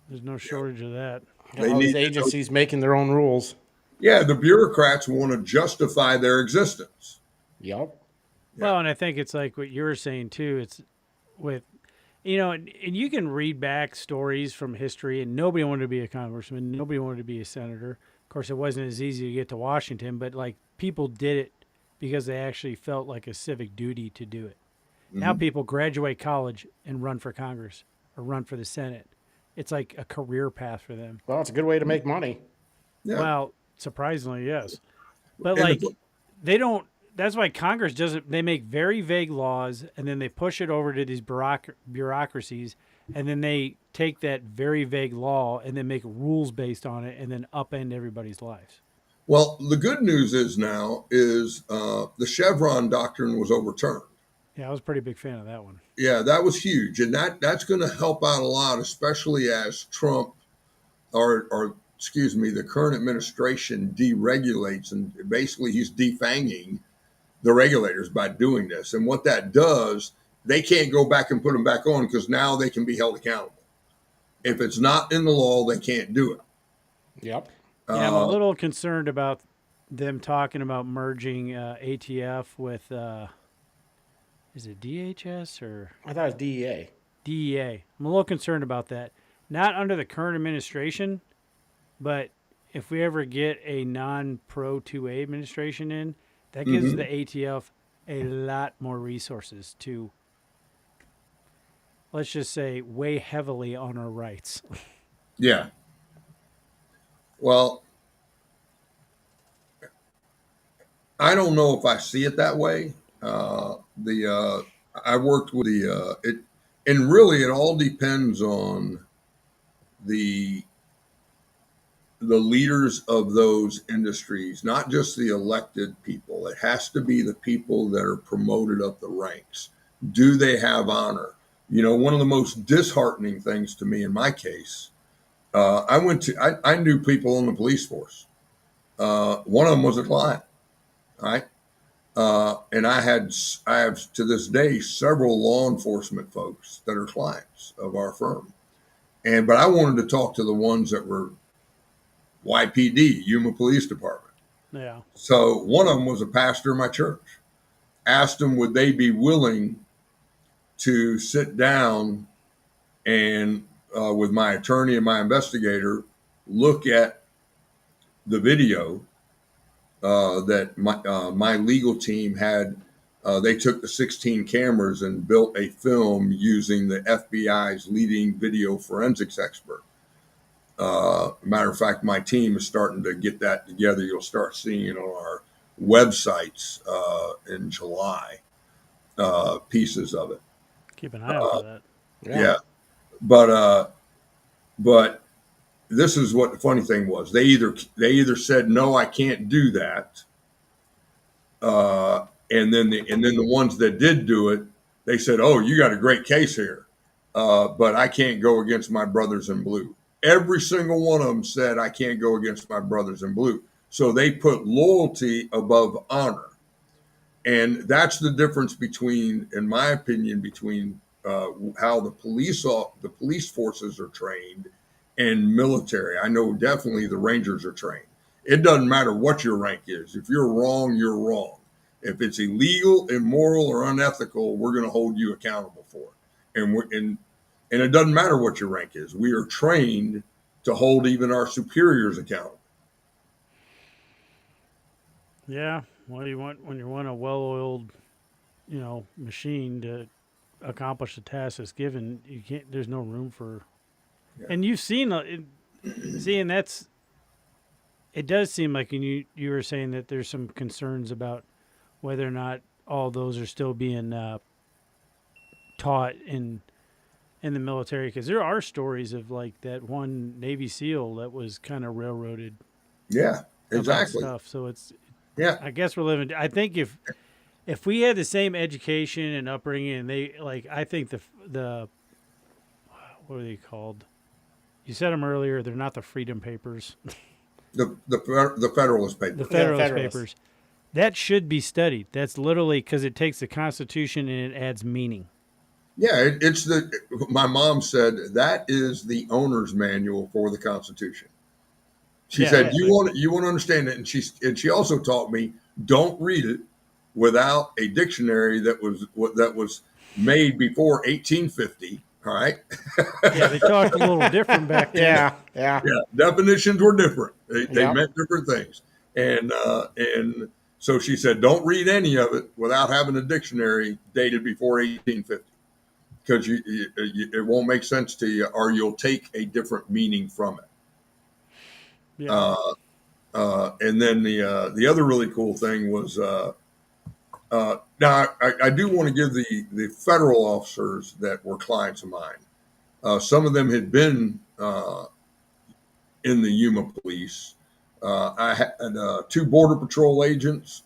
There's no shortage of that. They All these need, agencies making their own rules. yeah. The bureaucrats want to justify their existence. Yep. Yeah. Well, and I think it's like what you were saying too. It's with, and you can read back stories from history, and nobody wanted to be a congressman, nobody wanted to be a senator. Of course, it wasn't as easy to get to Washington, but like people did it because they actually felt like a civic duty to do it. Now Mm-hmm. people graduate college and run for Congress or run for the Senate. It's like a career path for them. Well, it's a good way to make money. Yeah. Well, surprisingly, yes. But And like they don't that's why Congress doesn't they make very vague laws and then they push it over to these bureaucracies and then they take that very vague law and then make rules based on it and then upend everybody's lives. well, the good news is now is the Chevron doctrine was overturned. Yeah, I was a pretty big fan of that one. Yeah, that was huge, and that's going to help out a lot, especially as Trump or excuse me, the current administration deregulates, and basically he's defanging the regulators by doing this. And what that does, they can't go back and put them back on because now they can be held accountable. If it's not in the law, they can't do it. Yep. Yeah, I'm a Uh, little concerned about them talking about merging ATF with is it DHS or I thought it was DEA. DEA. I'm a little concerned about that. Not under the current administration, but if we ever get a non-pro 2A administration in, that gives mhm. the ATF a lot more resources to, let's just say, weigh heavily on our rights. Yeah. Well, I don't know if I see it that way. The I worked with it, and really it all depends on the the leaders of those industries, not just the elected people. It has to be the people that are promoted up the ranks. Do they have honor? One of the most disheartening things to me in my case, I knew people on the police force. One of them was a client, right? And I have to this day several law enforcement folks that are clients of our firm. But I wanted to talk to the ones that were YPD, Yuma Police Department. Yeah. So one of them was a pastor in my church. Asked them would they be willing to sit down and with my attorney and my investigator look at the video that my legal team had. They took the 16 cameras and built a film using the FBI's leading video forensics expert. Matter of fact, my team is starting to get that together. You'll start seeing it on our websites in July, pieces of it. Keep an eye out for that. Yeah. But this is what the funny thing was. They either said no, I can't do that, and then the ones that did do it, they said, oh, you got a great case here, but I can't go against my brothers in blue. Every single one of them said I can't go against my brothers in blue. So they put loyalty above honor. And that's the difference between, in my opinion, between how the police forces are trained and military. I know definitely the Rangers are trained. It doesn't matter what your rank is. If you're wrong, you're wrong. If it's illegal, immoral, or unethical, we're going to hold you accountable for it. And it doesn't matter what your rank is. We are trained to hold even our superiors accountable. Yeah. Well, you want when you want a well-oiled, machine to accomplish the task that's given. You can't. There's no room for. Yeah. And you've seen seeing that's. It does seem like, and you were saying that there's some concerns about whether or not all those are still being taught in the military, because there are stories of like that one Navy SEAL that was kind of railroaded. Yeah, exactly. Stuff. So it's. Yeah. I guess we're living. I think if we had the same education and upbringing, and they I think the what are they called? You said them earlier. They're not the Freedom Papers. The Federalist Papers. The Federalist Papers. That should be studied. That's literally because it takes the Constitution and it adds meaning. Yeah, my mom said that is the owner's manual for the Constitution. She said, you want to understand it. And she also taught me, don't read it without a dictionary that was made before 1850. All right. Yeah, they talked a little different back then. Yeah. Definitions were different. They meant different things. And so she said, don't read any of it without having a dictionary dated before 1850, because it won't make sense to you, or you'll take a different meaning from it. Yeah. And then the other really cool thing was, now I do want to give the federal officers that were clients of mine. Some of them had been in the Yuma police. I had 2 border patrol agents,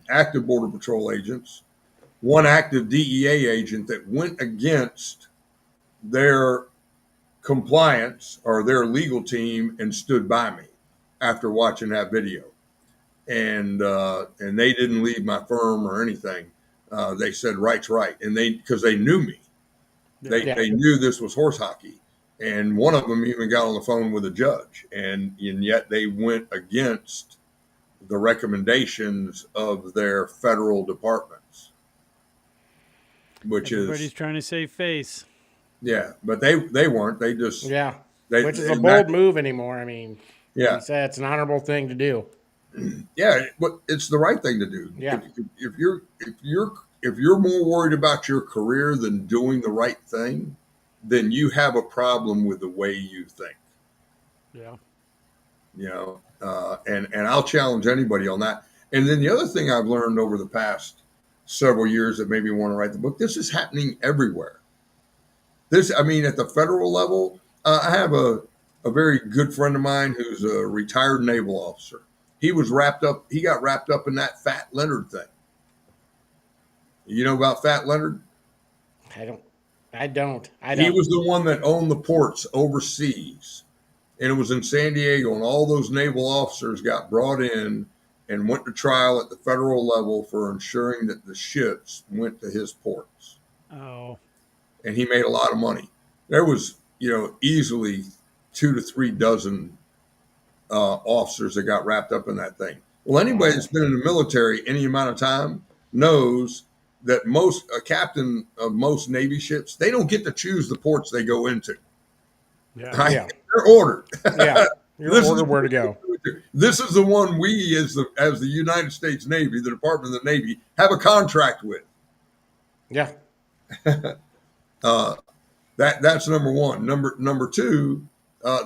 active border patrol agents, 1 active DEA agent that went against their compliance or their legal team and stood by me after watching that video. And they didn't leave my firm or anything. They said right's right, and because they knew me, they knew this was horse hockey. And one of them even got on the phone with a judge, and yet they went against the recommendations of their federal departments, which everybody's trying to save face. Yeah, but they weren't. They just which is a bold move anymore. I mean, yeah, say it's an honorable thing to do. Yeah, but it's the right thing to do. Yeah. If you're more worried about your career than doing the right thing, then you have a problem with the way you think. Yeah. And I'll challenge anybody on that. And then the other thing I've learned over the past several years that made me want to write the book, this is happening everywhere. At the federal level, I have a very good friend of mine who's a retired naval officer. He got wrapped up in that Fat Leonard thing. You know about Fat Leonard? I don't. He was the one that owned the ports overseas. And it was in San Diego, and all those naval officers got brought in and went to trial at the federal level for ensuring that the ships went to his ports. Oh. And he made a lot of money. There was easily 2 to 3 dozen officers that got wrapped up in that thing. Well, anybody that's been in the military any amount of time knows that a captain of most Navy ships, they don't get to choose the ports they go into. Yeah. Right? Yeah. They're ordered. Yeah. You're This ordered is where to go. This is the one we, as the United States Navy, the Department of the Navy, have a contract with. Yeah. That's number one. Number two.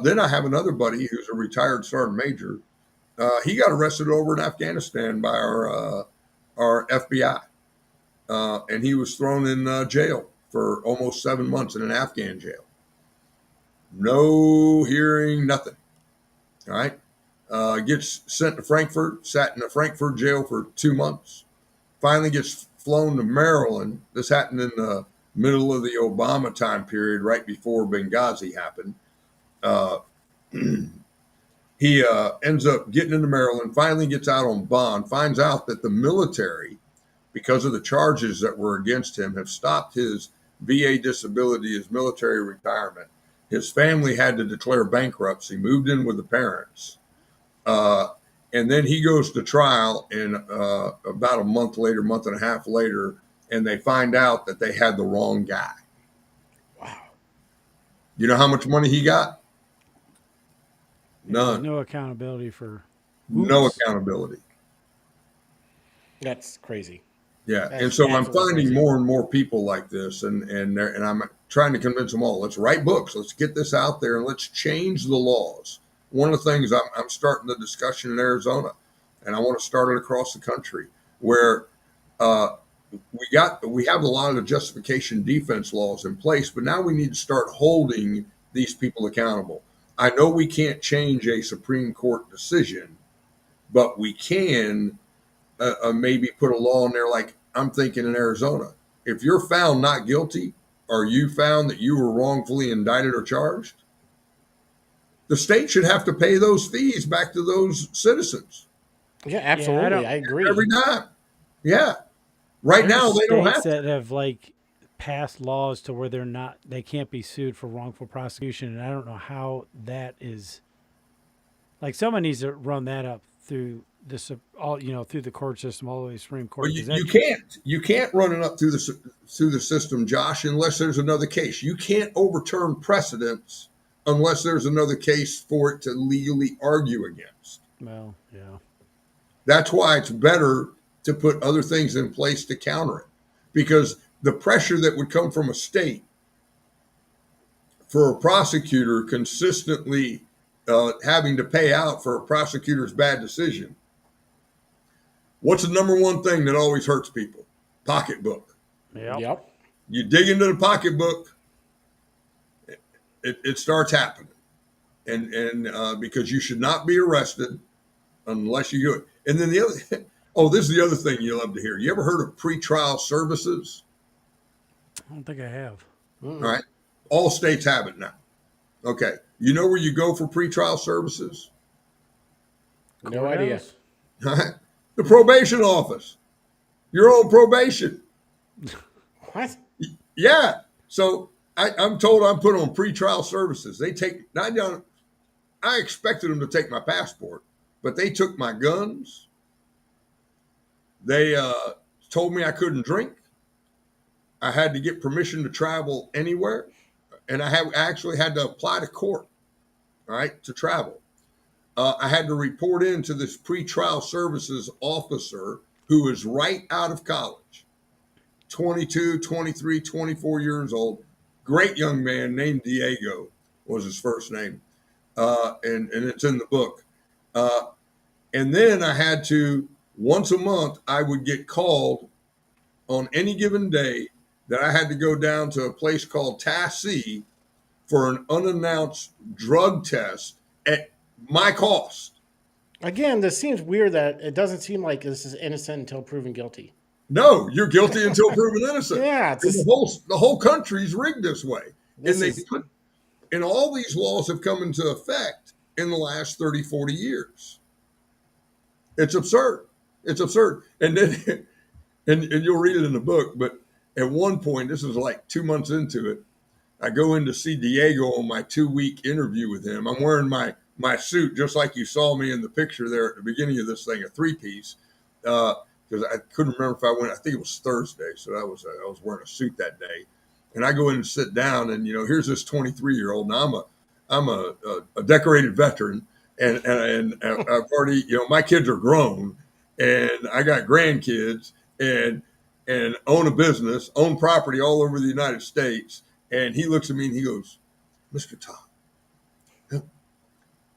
Then I have another buddy who's a retired sergeant major. He got arrested over in Afghanistan by our FBI, and he was thrown in jail for almost 7 months in an Afghan jail. No hearing, nothing. All right. Gets sent to Frankfurt, sat in a Frankfurt jail for 2 months. Finally gets flown to Maryland. This happened in the middle of the Obama time period, right before Benghazi happened. He ends up getting into Maryland, finally gets out on bond, finds out that the military, because of the charges that were against him, have stopped his VA disability, his military retirement. His family had to declare bankruptcy, moved in with the parents. And then he goes to trial, and about a month and a half later, and they find out that they had the wrong guy. Wow. You know how much money he got? There's None. no accountability for No Oops. accountability. That's crazy. Yeah. That's And so I'm absolutely finding crazy. more and more people like this, and I'm trying to convince them all. Let's write books. Let's get this out there, and let's change the laws. One of the things I'm starting the discussion in Arizona, and I want to start it across the country, where we have a lot of the justification defense laws in place, but now we need to start holding these people accountable. I know we can't change a Supreme Court decision, but we can maybe put a law in there. Like I'm thinking in Arizona, if you're found not guilty, or you found that you were wrongfully indicted or charged, the state should have to pay those fees back to those citizens Yeah, absolutely. I agree. every time. Yeah. Right There's now, they don't states have to. that have like passed laws to where they can't be sued for wrongful prosecution, and I don't know how that is. Like someone needs to run that up through this all through the court system all the way to the Supreme Court. But 'Cause you can't run it up through the system, Josh, unless there's another case. You can't overturn precedents unless there's another case for it to legally argue against. well, yeah. That's why it's better to put other things in place to counter it, because the pressure that would come from a state for a prosecutor consistently having to pay out for a prosecutor's bad decision. What's the number one thing that always hurts people? Pocketbook. Yep. You dig into the pocketbook, it starts happening, and because you should not be arrested unless you do it. And then the other, this is the other thing you love to hear. You ever heard of pretrial services? I don't think I have. All right, all states have it now. Okay, you know where you go for pretrial services? No idea. All right, the probation office. You're on probation. What? Yeah. So I'm told I'm put on pretrial services. They take not down. I expected them to take my passport, but they took my guns. They told me I couldn't drink. I had to get permission to travel anywhere, and I actually had to apply to court, all right, to travel. I had to report in to this pretrial services officer who is right out of college, 22, 23, 24 years old. Great young man named Diego was his first name. And it's in the book. And then I had to, once a month, I would get called on any given day that I had to go down to a place called Tassee for an unannounced drug test at my cost. Again, this seems weird that it doesn't seem like this is innocent until proven guilty. No, you're guilty until proven innocent. Yeah, And the whole country's rigged this way. And all these laws have come into effect in the last 30, 40 years. It's absurd. It's absurd. And then, and you'll read it in the book, but at one point, this was like 2 months into it, I go in to see Diego on my 2-week interview with him. I'm wearing my suit just like you saw me in the picture there at the beginning of this thing, a 3-piece. Because I couldn't remember if I went. I think it was Thursday, so I was wearing a suit that day. And I go in and sit down, and here's this 23-year-old. Now I'm a decorated veteran, and I've already, my kids are grown, and I got grandkids, and own a business, own property all over the United States. And he looks at me and he goes, "Mr. Todd,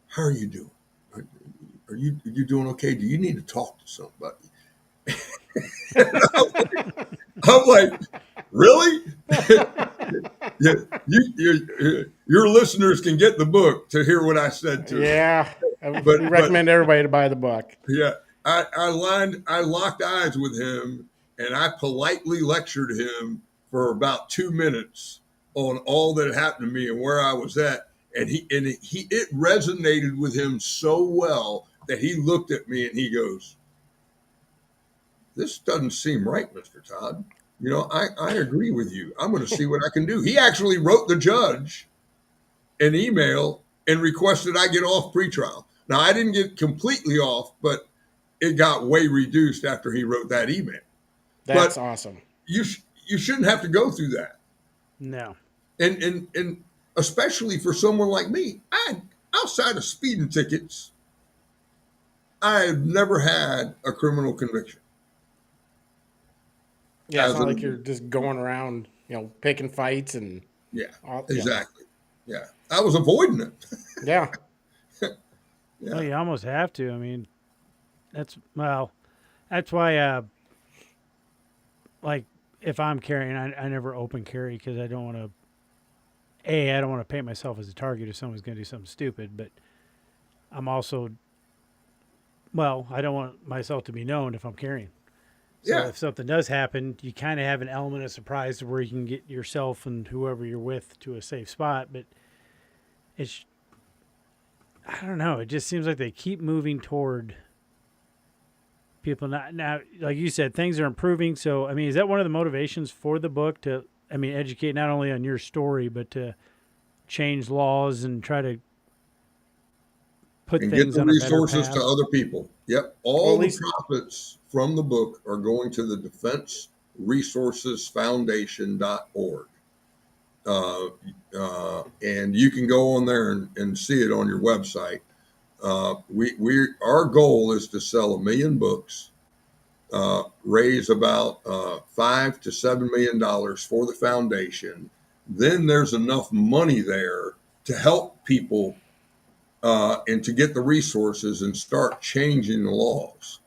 how are you doing? Are you doing okay? Do you need to talk to somebody?" I'm like, really? Your listeners can get the book to hear what I said to him. Yeah, But we recommend everybody to buy the book. yeah, I locked eyes with him, and I politely lectured him for about 2 minutes on all that happened to me and where I was at, and it resonated with him so well that he looked at me and he goes, "This doesn't seem right, Mr. Todd. I agree with you. I'm going to see what I can do." He actually wrote the judge an email and requested I get off pretrial. Now, I didn't get completely off, but it got way reduced after he wrote that email. That's But awesome. you shouldn't have to go through that. No. And especially for someone like me, outside of speeding tickets, I've never had a criminal conviction. Yeah, it's As not an like you're just going around, picking fights and Yeah, all. exactly. Yeah, I was avoiding it. Yeah. Well, Yeah, you almost have to. I mean, that's why. Like, if I'm carrying, I never open carry because I don't want to. I don't want to paint myself as a target if someone's going to do something stupid. But I'm also, I don't want myself to be known if I'm carrying. So yeah. if something does happen, you kind of have an element of surprise to where you can get yourself and whoever you're with to a safe spot. But I don't know. It just seems like they keep moving toward people not now. Like you said, things are improving. So I mean, is that one of the motivations for the book to? I mean, educate not only on your story, but to change laws and try to put And get things the on a better resources to path. other people. Yep. Well, at All the least profits from the book are going to the Defense Resources Foundation.org. And you can go on there and see it on your website. Our goal is to sell 1 million books, raise about $5 to $7 million for the foundation. Then there's enough money there to help people and to get the resources and start changing the laws.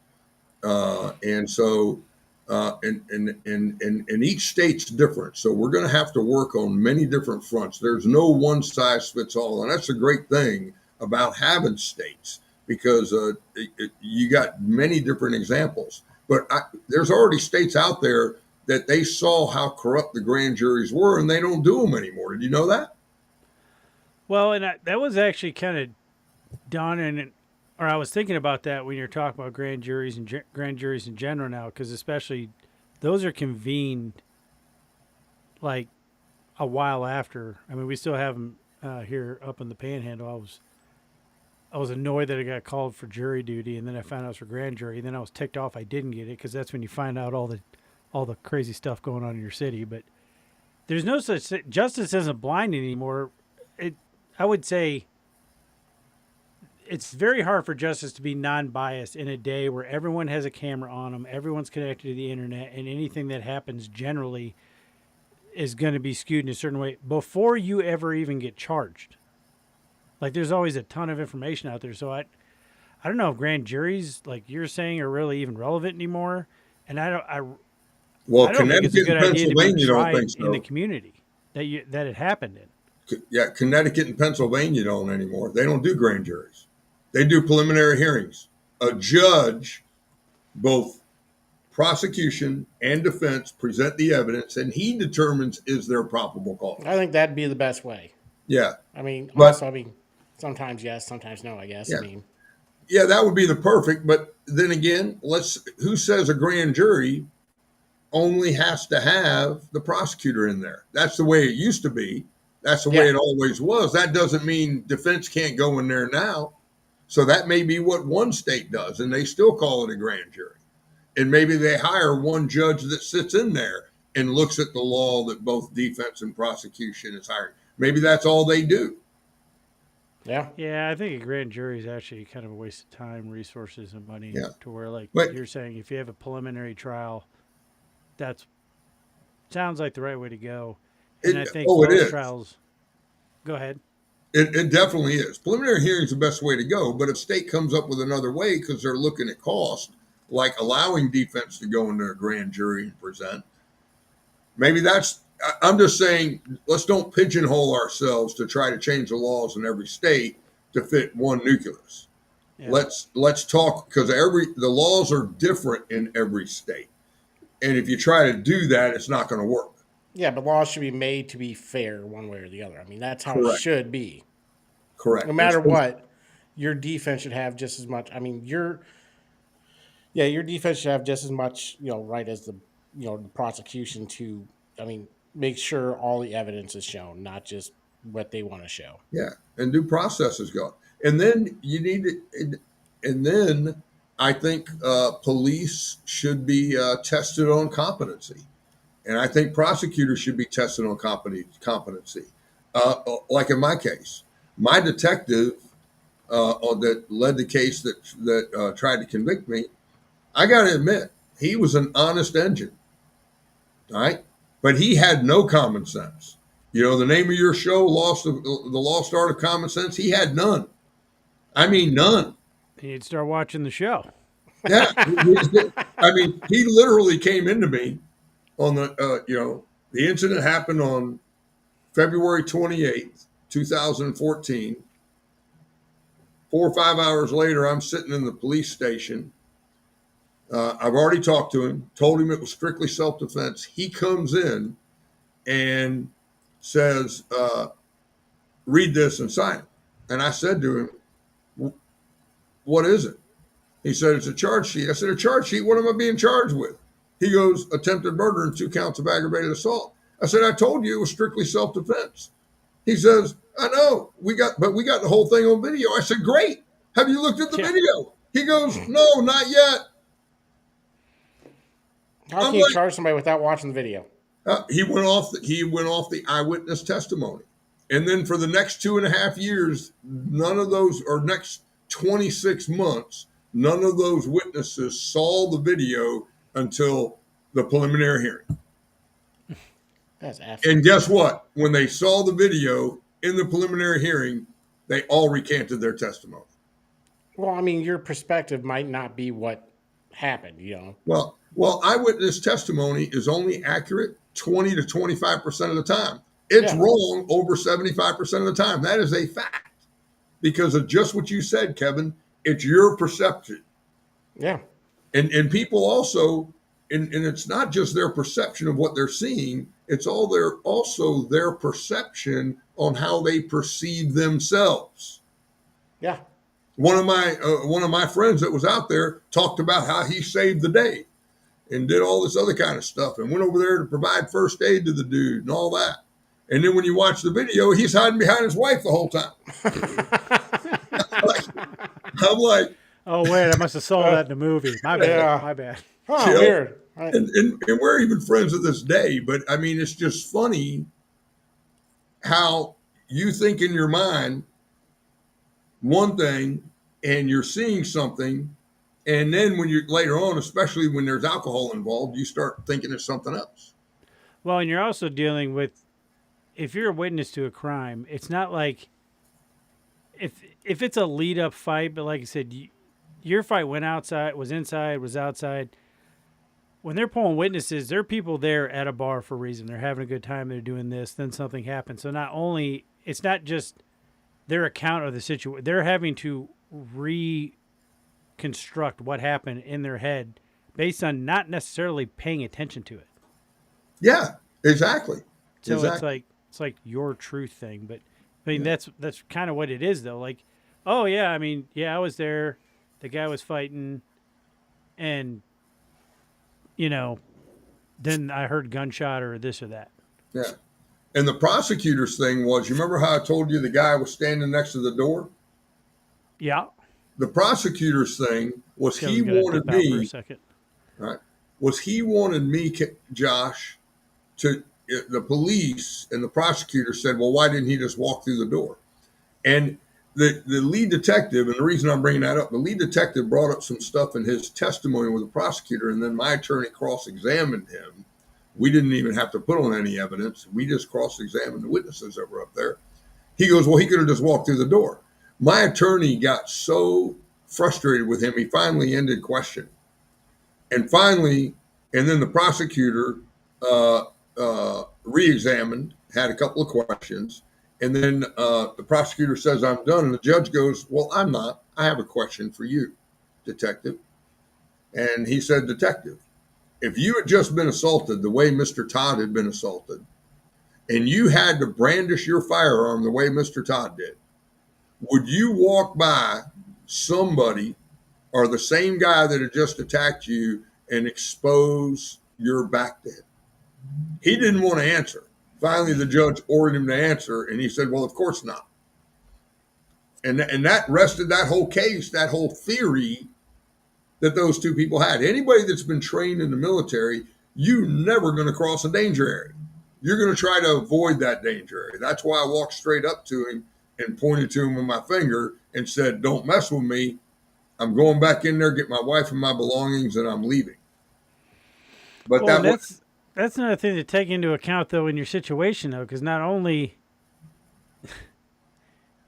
And so, and each state's different. So we're going to have to work on many different fronts. There's no one size fits all. And that's a great thing about having states because you got many different examples. But there's already states out there that they saw how corrupt the grand juries were and they don't do them anymore. Did you know that? Well, and that was actually kind of dawning, or I was thinking about that when you're talking about grand juries and grand juries in general now, because especially those are convened like a while after. I mean, we still have them here up in the Panhandle. I was annoyed that I got called for jury duty, and then I found out it was for grand jury. And then I was ticked off I didn't get it because that's when you find out all the crazy stuff going on in your city. But there's no such justice isn't blind anymore. I would say it's very hard for justice to be non-biased in a day where everyone has a camera on them, everyone's connected to the internet, and anything that happens generally is going to be skewed in a certain way before you ever even get charged. Like there's always a ton of information out there, so I don't know if grand juries, like you're saying, are really even relevant anymore. And I Well, don't think it's a Connecticut good and idea to be Pennsylvania don't tried think in the so. community that it happened in. Yeah, Connecticut and Pennsylvania don't anymore. They don't do grand juries. They do preliminary hearings. A judge, both prosecution and defense, present the evidence, and he determines is there probable cause. I think that'd be the best way. Yeah, I mean, but also, sometimes yes, sometimes no. I guess. yeah, yeah, that would be the perfect. But then again, who says a grand jury only has to have the prosecutor in there? That's the way it used to be. That's the way Yeah. it always was. That doesn't mean defense can't go in there now. So that may be what one state does, and they still call it a grand jury. And maybe they hire one judge that sits in there and looks at the law that both defense and prosecution is hiring. Maybe that's all they do. Yeah. Yeah, I think a grand jury is actually kind of a waste of time, resources, and money. Yeah. To where, like But you're saying, if you have a preliminary trial, that's sounds like the right way to go. And I think it most is. trials. Go ahead. It definitely is. Preliminary hearing is the best way to go. But if state comes up with another way because they're looking at cost, like allowing defense to go into a grand jury and present, maybe that's. I'm just saying, let's don't pigeonhole ourselves to try to change the laws in every state to fit one nucleus. Yeah. Let's talk because the laws are different in every state, and if you try to do that, it's not going to work. Yeah, but laws should be made to be fair one way or the other. I mean, that's how it Correct. should be. No Correct. matter what, your defense should have just as much. I mean, your defense should have just as much, right as the prosecution to, I mean, make sure all the evidence is shown, not just what they want to show. Yeah, and due process is gone. And then you need to, and then I think police should be tested on competency, and I think prosecutors should be tested on competency. Like in my case, my detective that led the case that tried to convict me, I got to admit, he was an honest engine, all right, but he had no common sense. You know, the name of your show, the Lost Art of Common Sense. He had none. I mean, none. You'd start watching the show. Yeah, I mean, he literally came into me on the incident happened on February 28th, 2014. 4 or 5 hours later, I'm sitting in the police station. I've already talked to him, told him it was strictly self-defense. He comes in and says, read this and sign it. And I said to him, what is it? He said, it's a charge sheet. I said, a charge sheet? What am I being charged with? He goes, attempted murder and 2 counts of aggravated assault. I said, I told you it was strictly self-defense. He says, I know, we got the whole thing on video. I said, great. Have you looked at the video? He goes, no, not yet. How can you charge somebody without watching the video? He went off the eyewitness testimony. And then for the next 2.5 years, none of those, or next 26 months, none of those witnesses saw the video until the preliminary hearing. That's absolutely. And guess what? When they saw the video in the preliminary hearing, they all recanted their testimony. Well, I mean, your perspective might not be what happened, Well, eyewitness testimony is only accurate 20 to 25% of the time. It's wrong over 75% of the time. That is a fact because of just what you said, Kevin. It's your perception. Yeah. And people also, and it's not just their perception of what they're seeing, it's also their perception on how they perceive themselves. Yeah. One of my friends that was out there talked about how he saved the day and did all this other kind of stuff and went over there to provide first aid to the dude and all that. And then when you watch the video, he's hiding behind his wife the whole time. I'm like, oh wait, I must have saw that in the movie. My bad. Yeah. My bad. Oh, weird. And we're even friends to this day. But I mean, it's just funny how you think in your mind one thing and you're seeing something. And then when you're later on, especially when there's alcohol involved, you start thinking it's something else. Well, and you're also dealing with, if you're a witness to a crime, it's not like if it's a lead up fight, but like I said, your fight went outside, was inside, was outside. When they're pulling witnesses, there are people there at a bar for a reason. They're having a good time. They're doing this. Then something happens. So it's not just their account of the situation. They're having to reconstruct what happened in their head based on not necessarily paying attention to it. Yeah, exactly. So exactly. it's like your truth thing, but I mean that's kind of what it is though. Like, oh yeah, I mean, yeah, I was there. The guy was fighting, and then I heard gunshot or this or that. Yeah. And the prosecutor's thing was, you remember how I told you the guy was standing next to the door? Yeah. The prosecutor's thing was he Kevin's gonna wanted dip out for a me, second. right? Was he wanted me, Josh, to the police and the prosecutor said, well, why didn't he just walk through the door? And the lead detective, and the reason I'm bringing that up, the lead detective brought up some stuff in his testimony with the prosecutor, and then my attorney cross-examined him. We didn't even have to put on any evidence. We just cross-examined the witnesses that were up there. He goes, well, he could have just walked through the door. My attorney got so frustrated with him, he finally ended questioning. And finally, and then the prosecutor re-examined, had a couple of questions, and then the prosecutor says, I'm done. And the judge goes, well, I'm not. I have a question for you, detective. And he said, detective, if you had just been assaulted the way Mr. Todd had been assaulted, and you had to brandish your firearm the way Mr. Todd did, would you walk by somebody or the same guy that had just attacked you and expose your back to him? He didn't want to answer. Finally, the judge ordered him to answer, and he said, well, of course not. And that rested that whole case, that whole theory that those two people had. Anybody that's been trained in the military, you're never going to cross a danger area. You're going to try to avoid that danger area. That's why I walked straight up to him and pointed to him with my finger and said, don't mess with me. I'm going back in there, get my wife and my belongings, and I'm leaving. But Well, that was that's another thing to take into account though in your situation though, because not only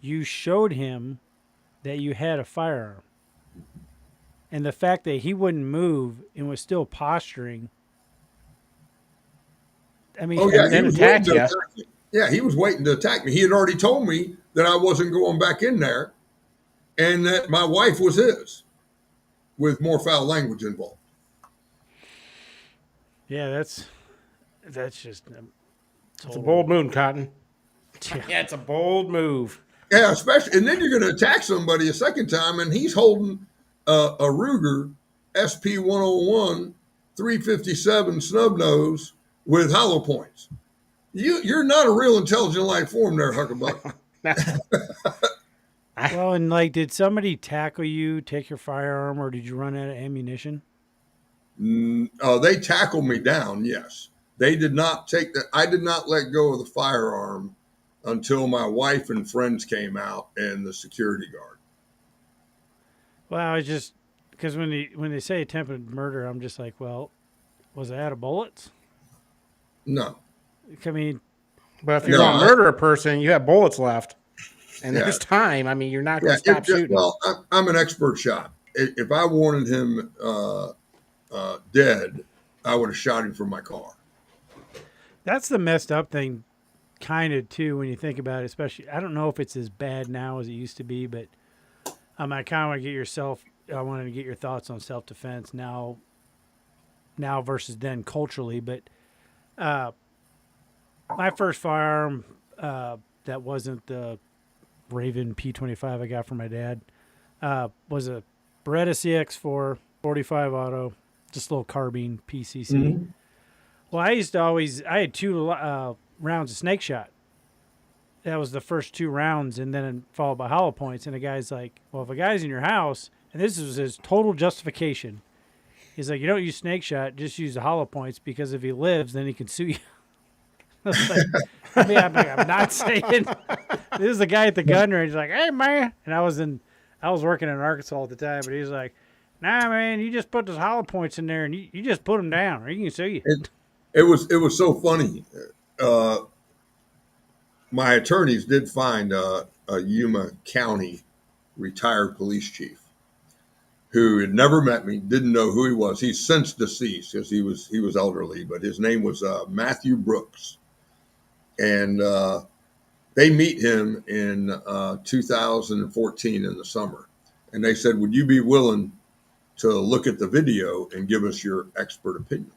you showed him that you had a firearm, and the fact that he wouldn't move and was still posturing. I mean, yeah, he that was attacked waiting you. to attack me. Yeah, he was waiting to attack me. He had already told me that I wasn't going back in there and that my wife was his, with more foul language involved. Yeah, that's just It's a bold move, Cotton. Yeah. Yeah, it's a bold move. Yeah, especially, and then you're going to attack somebody a second time, and he's holding a Ruger SP 101 357 snub nose with hollow points. You're not a real intelligent life form there, Hucklebuck. Well, and like, did somebody tackle you, take your firearm, or did you run out of ammunition? They tackled me down. Yes, they did not take that. I did not let go of the firearm until my wife and friends came out and the security guard. Well, I was just because when they say attempted murder, I'm just like, well, was it out of bullets? No, I mean, But if you're no, going to murder a person, you have bullets left, and Yeah. there's time. I mean, you're not going yeah. to stop shooting. Well, I'm an expert shot. If I wanted him dead, I would have shot him from my car. that's the messed up thing, kind of too, when you think about it. Especially, I don't know if it's as bad now as it used to be, but I kind of want to get yourself. I wanted to get your thoughts on self defense now versus then culturally. But my first firearm that wasn't the Raven P25 I got from my dad was a Beretta CX4 45 auto, just a little carbine PCC. Mm-hmm. Well, I had two rounds of snake shot. That was the first two rounds, and then followed by hollow points. And the guy's like, well, if a guy's in your house, and this was his total justification, he's like, you don't use snake shot, just use the hollow points, because if he lives, then he can sue you. I was like, I'm not saying. This is the guy at the gun range. He's like, hey, man. And I was working in Arkansas at the time, but he's like, nah, man, you just put those hollow points in there, and you just put them down, or you can sue you. It was so funny. My attorneys did find a Yuma County retired police chief who had never met me, didn't know who he was. He's since deceased because he was elderly, but his name was Matthew Brooks, and they meet him in 2014 in the summer, and they said, "Would you be willing to look at the video and give us your expert opinion?"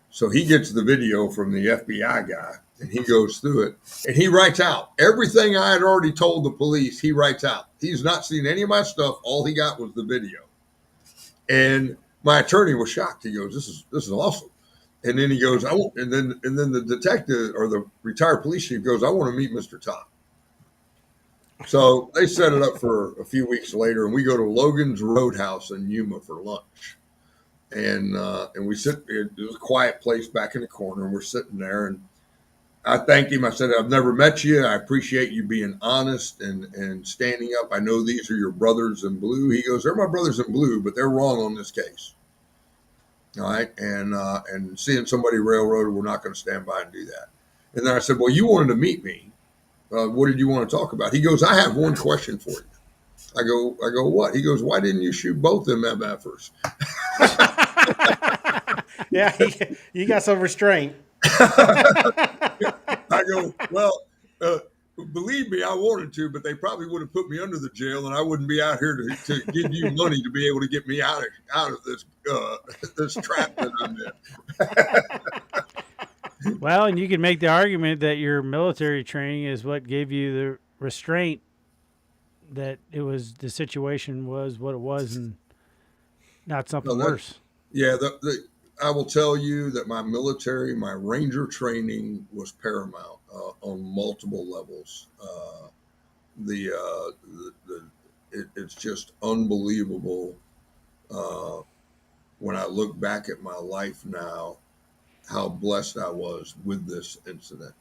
So he gets the video from the FBI guy, and he goes through it, and he writes out everything I had already told the police. He writes out. He's not seen any of my stuff. All he got was the video. And my attorney was shocked. He goes, "This is awesome." And then he goes, and then the detective or the retired police chief goes, I want to meet Mr. Todd. So they set it up for a few weeks later, and we go to Logan's Roadhouse in Yuma for lunch. And we sit. It was a quiet place back in the corner, and we're sitting there. And I thanked him. I said, I've never met you. I appreciate you being honest and standing up. I know these are your brothers in blue. He goes, they're my brothers in blue, but they're wrong on this case. All right. And seeing somebody railroaded, we're not going to stand by and do that. And then I said, well, you wanted to meet me. What did you want to talk about? He goes, I have one question for you. I go, what? He goes, why didn't you shoot both them MFers? Yeah, you got some restraint. I go, well, believe me, I wanted to, but they probably would have put me under the jail, and I wouldn't be out here to give you money to be able to get me out of this this trap that I'm in. Well, and you can make the argument that your military training is what gave you the restraint, that it was the situation was what it was and not something worse. Yeah, I will tell you that my Ranger training was paramount on multiple levels. It's just unbelievable when I look back at my life now, how blessed I was with this incident,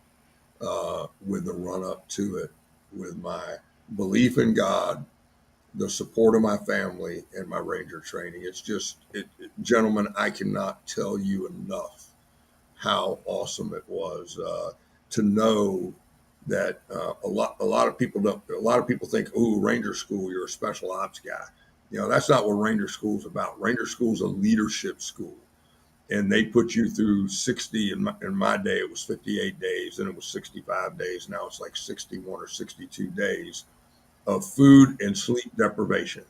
with the run up to it, with my belief in God, the support of my family, and my Ranger training. It's just, gentlemen, I cannot tell you enough how awesome it was to know that a lot of people think, oh, Ranger school, you're a special ops guy. That's not what Ranger school is about. Ranger school is a leadership school, and they put you through 60. In my day, it was 58 days, and it was 65 days. Now it's like 61 or 62 days of food and sleep deprivation.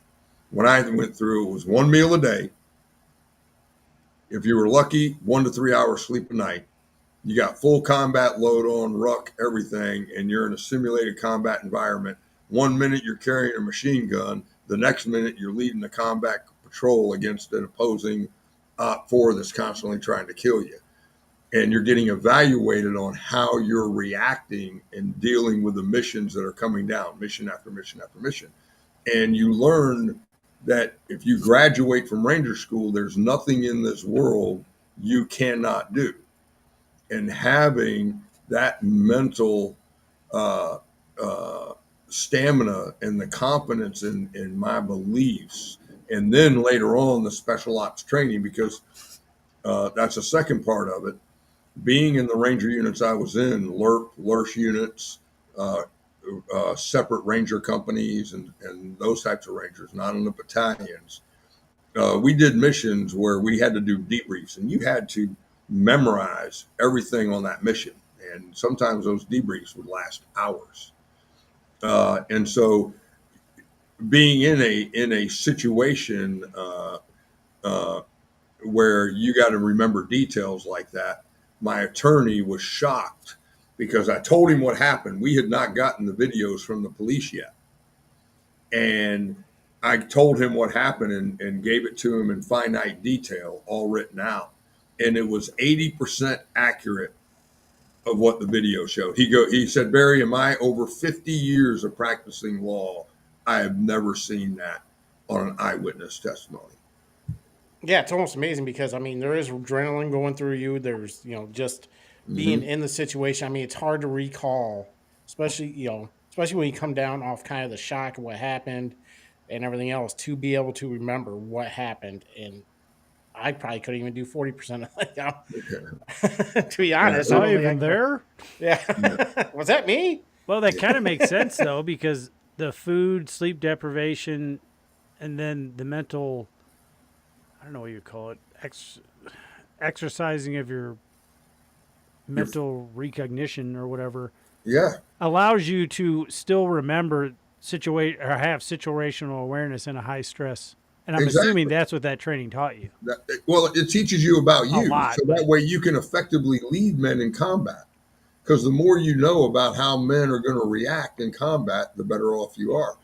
When I went through, it was one meal a day. If you were lucky, 1 to 3 hours sleep a night. You got full combat load on, ruck, everything, and you're in a simulated combat environment. 1 minute you're carrying a machine gun. The next minute you're leading a combat patrol against an opposing OP4 that's constantly trying to kill you. And you're getting evaluated on how you're reacting and dealing with the missions that are coming down, mission after mission after mission. And you learn that if you graduate from Ranger school, there's nothing in this world you cannot do. And having that mental stamina and the confidence in my beliefs, and then later on the special ops training, because that's the second part of it. Being in the Ranger units I was in, LURS units, separate Ranger companies, and those types of Rangers, not in the battalions. We did missions where we had to do debriefs, and you had to memorize everything on that mission. And sometimes those debriefs would last hours. And so being in a situation where you got to remember details like that, my attorney was shocked because I told him what happened. We had not gotten the videos from the police yet. And I told him what happened and gave it to him in finite detail, all written out. And it was 80% accurate of what the video showed. He said, Barry, in my over 50 years of practicing law, I have never seen that on an eyewitness testimony. Yeah, it's almost amazing because there is adrenaline going through you. There's just being in the situation. It's hard to recall, especially when you come down off kind of the shock of what happened and everything else, to be able to remember what happened. And I probably couldn't even do 40% of it. To be honest, Not even there. Yeah, was that me? Well, that kind of makes sense though, because the food, sleep deprivation, and then the mental, I don't know what you call it, exercising of your mental recognition or whatever. Yeah. Allows you to still remember have situational awareness in a high stress. And I'm assuming that's what that training taught you. Well, it teaches you about you. Lot, so that way you can effectively lead men in combat. Because the more you know about how men are going to react in combat, the better off you are.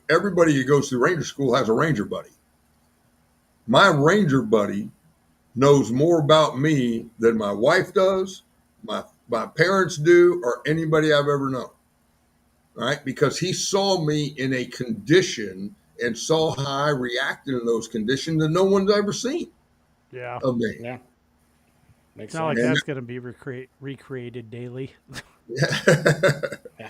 Everybody who goes through Ranger school has a Ranger buddy. My Ranger buddy knows more about me than my wife does, my parents do, or anybody I've ever known. Right? Because he saw me in a condition and saw how I reacted in those conditions that no one's ever seen Yeah. of me. Yeah. Makes It's not like sense. And that's going to be recreated daily. Yeah.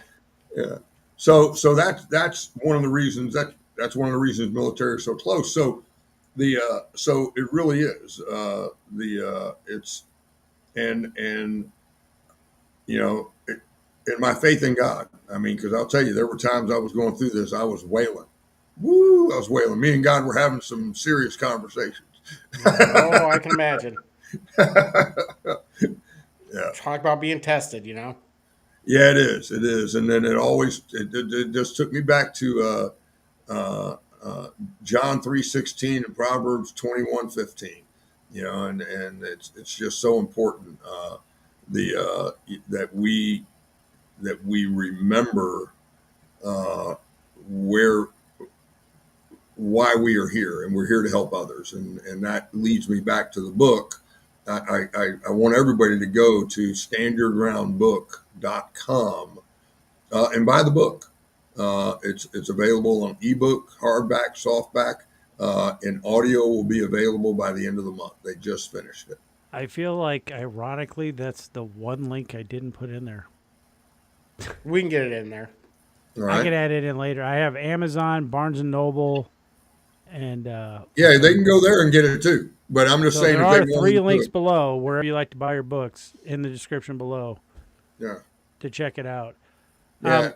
yeah. So that's one of the reasons that's one of the reasons military is so close. So so it really is it's and you know it, and my faith in God. I mean, because I'll tell you, there were times I was going through this, I was wailing. Woo! I was wailing. Me and God were having some serious conversations. Oh, I can imagine. Yeah, Talk about being tested, you know? yeah, it is. It is, and then it just took me back to John 3:16 and Proverbs 21:15. You know, and it's just so important the that we remember uh, where why we are here, and we're here to help others, and that leads me back to the book. I want everybody to go to standyourgroundbook.com and buy the book. It's available on ebook, hardback, softback, and audio will be available by the end of the month. They just finished it. I feel like, ironically, that's the one link I didn't put in there. We can get it in there. All I right. could add it in later. I have Amazon, Barnes and Noble, and Yeah, they can go there and get it too. But I'm just so saying there if they are want 3 to do links it. below wherever you like to buy your books in the description below Yeah. to check it out. Yeah.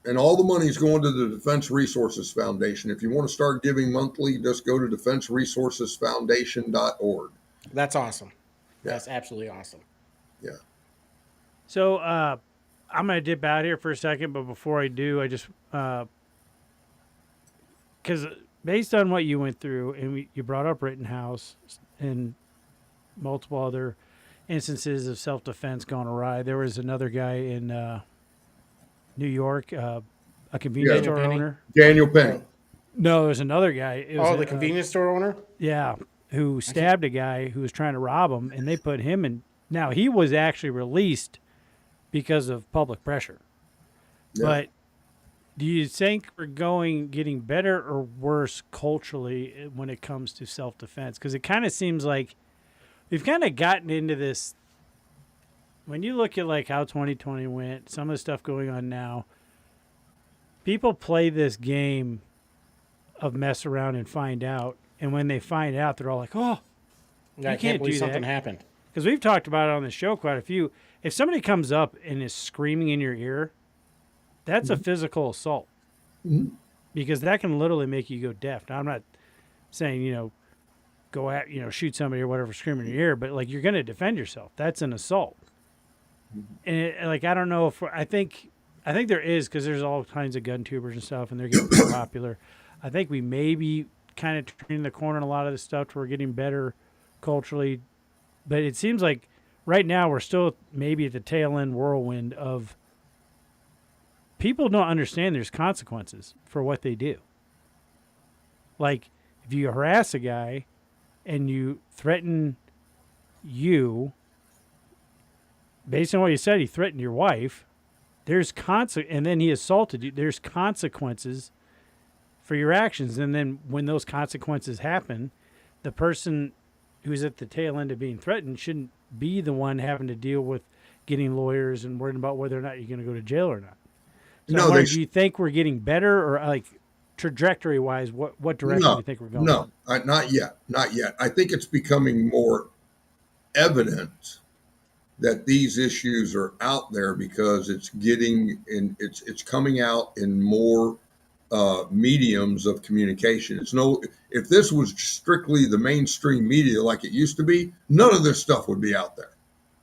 And all the money is going to the Defense Resources Foundation. If you want to start giving monthly, just go to defenseresourcesfoundation.org. That's awesome. Yeah. That's absolutely awesome. Yeah. So I'm going to dip out here for a second, but before I do, I just because based on what you went through, and you brought up Rittenhouse and multiple other instances of self-defense gone awry. There was another guy in New York, a convenience Yeah. Daniel store Penny? owner. Daniel Penny. No, there's another guy. It was Oh, the convenience store owner? yeah, who stabbed a guy who was trying to rob him, and they put him in. Now he was actually released because of public pressure. Yeah. But do you think we're getting better or worse culturally when it comes to self-defense? Because it kind of seems like we've kind of gotten into this. When you look at like how 2020 went, some of the stuff going on now, people play this game of mess around and find out, and when they find out, they're all like, "Oh, Yeah, I can't can't believe do that. something happened. because we've talked about it on the show quite a few. If somebody comes up and is screaming in your ear, that's a physical assault Mhm. because that can literally make you go deaf. Now, I'm not saying, go at, shoot somebody or whatever screaming in your ear, but like you're going to defend yourself. That's an assault. And like, I don't know if I think there is, because there's all kinds of gun tubers and stuff, and they're getting pretty popular. I think we may be kind of turning the corner on a lot of this stuff to we're getting better culturally, but it seems like right now we're still maybe at the tail end whirlwind of people don't understand there's consequences for what they do. Like if you harass a guy and you threaten you, based on what you said, he threatened your wife. There's and then he assaulted you. There's consequences for your actions, and then when those consequences happen, the person who's at the tail end of being threatened shouldn't be the one having to deal with getting lawyers and worrying about whether or not you're going to go to jail or not. So No, I'm wondering, they do you think we're getting better, or like trajectory wise, what direction do you think we're going? No, not yet. Not yet. I think it's becoming more evident that these issues are out there because it's getting in. It's coming out in more mediums of communication. If this was strictly the mainstream media like it used to be, none of this stuff would be out there.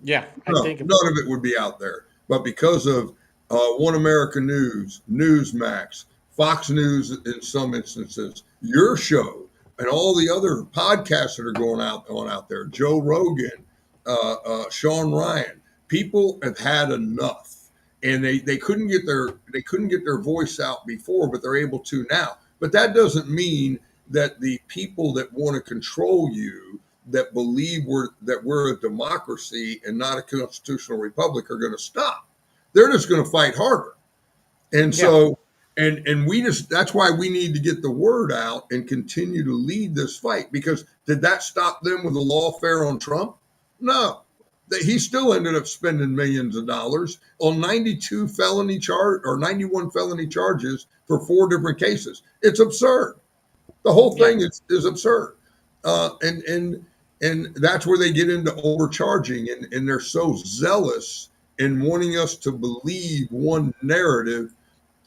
Yeah, I No, think none of it would be out there. But because of One America News, Newsmax, Fox News in some instances, your show, and all the other podcasts that are going out there, Joe Rogan, Sean Ryan, people have had enough, and they couldn't get their voice out before, but they're able to now. But that doesn't mean that the people that want to control you that believe that we're a democracy and not a constitutional republic are going to stop. They're just going to fight harder. And Yeah. so, and we just, that's why we need to get the word out and continue to lead this fight, because did that stop them with the lawfare on Trump? No. He still ended up spending millions of dollars on 92 felony charge or 91 felony charges for 4 different cases. It's absurd. The whole Yeah. thing is absurd. And that's where they get into overcharging, and they're so zealous in wanting us to believe one narrative.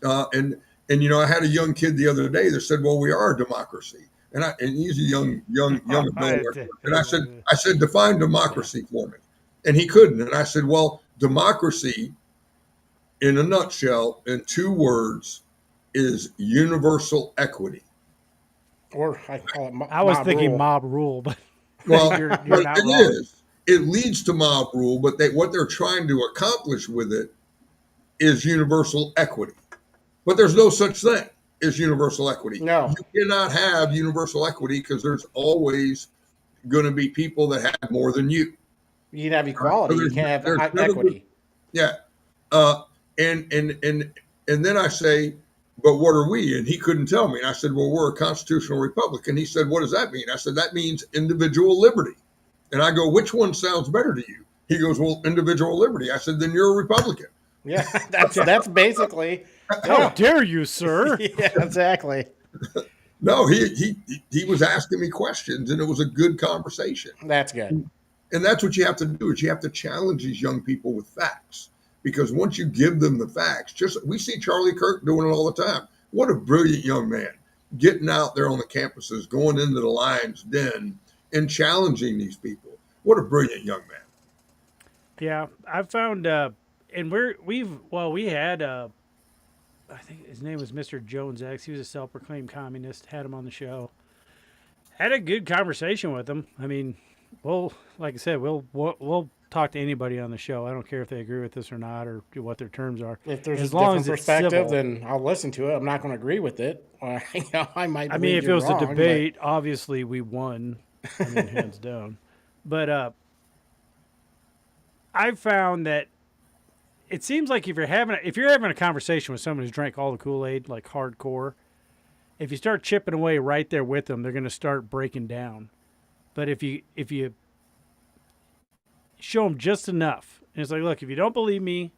And I had a young kid the other day that said, "Well, we are a democracy," and he's a young adult. And I said, "Define Yeah. democracy for me," and he couldn't. And I said, "Well, democracy, in a nutshell, in 2 words, is universal equity." Or I call it I was mob thinking rule. mob rule, but Well, you're but not it wrong. is. It leads to mob rule, but what they're trying to accomplish with it is universal equity. But there's no such thing as universal equity. No, You cannot have universal equity because there's always going to be people that have more than you. you can have Right? So equality. You can't there's have never equity. yeah. Uh, and then I say, but what are we? And he couldn't tell me. And I said, well, we're a constitutional republic. And he said, what does that mean? I said, that means individual liberty. And I go, which one sounds better to you? He goes, well, individual liberty. I said, then you're a Republican. Yeah, that's basically. How Yeah, dare you, sir? yeah, exactly. No, he was asking me questions, and it was a good conversation. That's good. And that's what you have to do, is you have to challenge these young people with facts, because once you give them the facts, just we see Charlie Kirk doing it all the time. What a brilliant young man, getting out there on the campuses, going into the lion's den and challenging these people. What a brilliant young man. Yeah, I found, and we had, I think his name was Mr. Jones X. He was a self-proclaimed communist. Had him on the show. Had a good conversation with him. I mean, well, like I said, we'll talk to anybody on the show. I don't care if they agree with this or not, or what their terms are. If there's As a long different as it's perspective, civil. then I'll listen to it. I'm not going to agree with it. I might. I mean, believe if it you're was wrong, a debate, obviously we won. I mean, hands down. But I found that it seems like if you're having a conversation with someone who's drank all the Kool-Aid, like hardcore, if you start chipping away right there with them, they're going to start breaking down. But if you show them just enough, and it's like, look, if you don't believe me,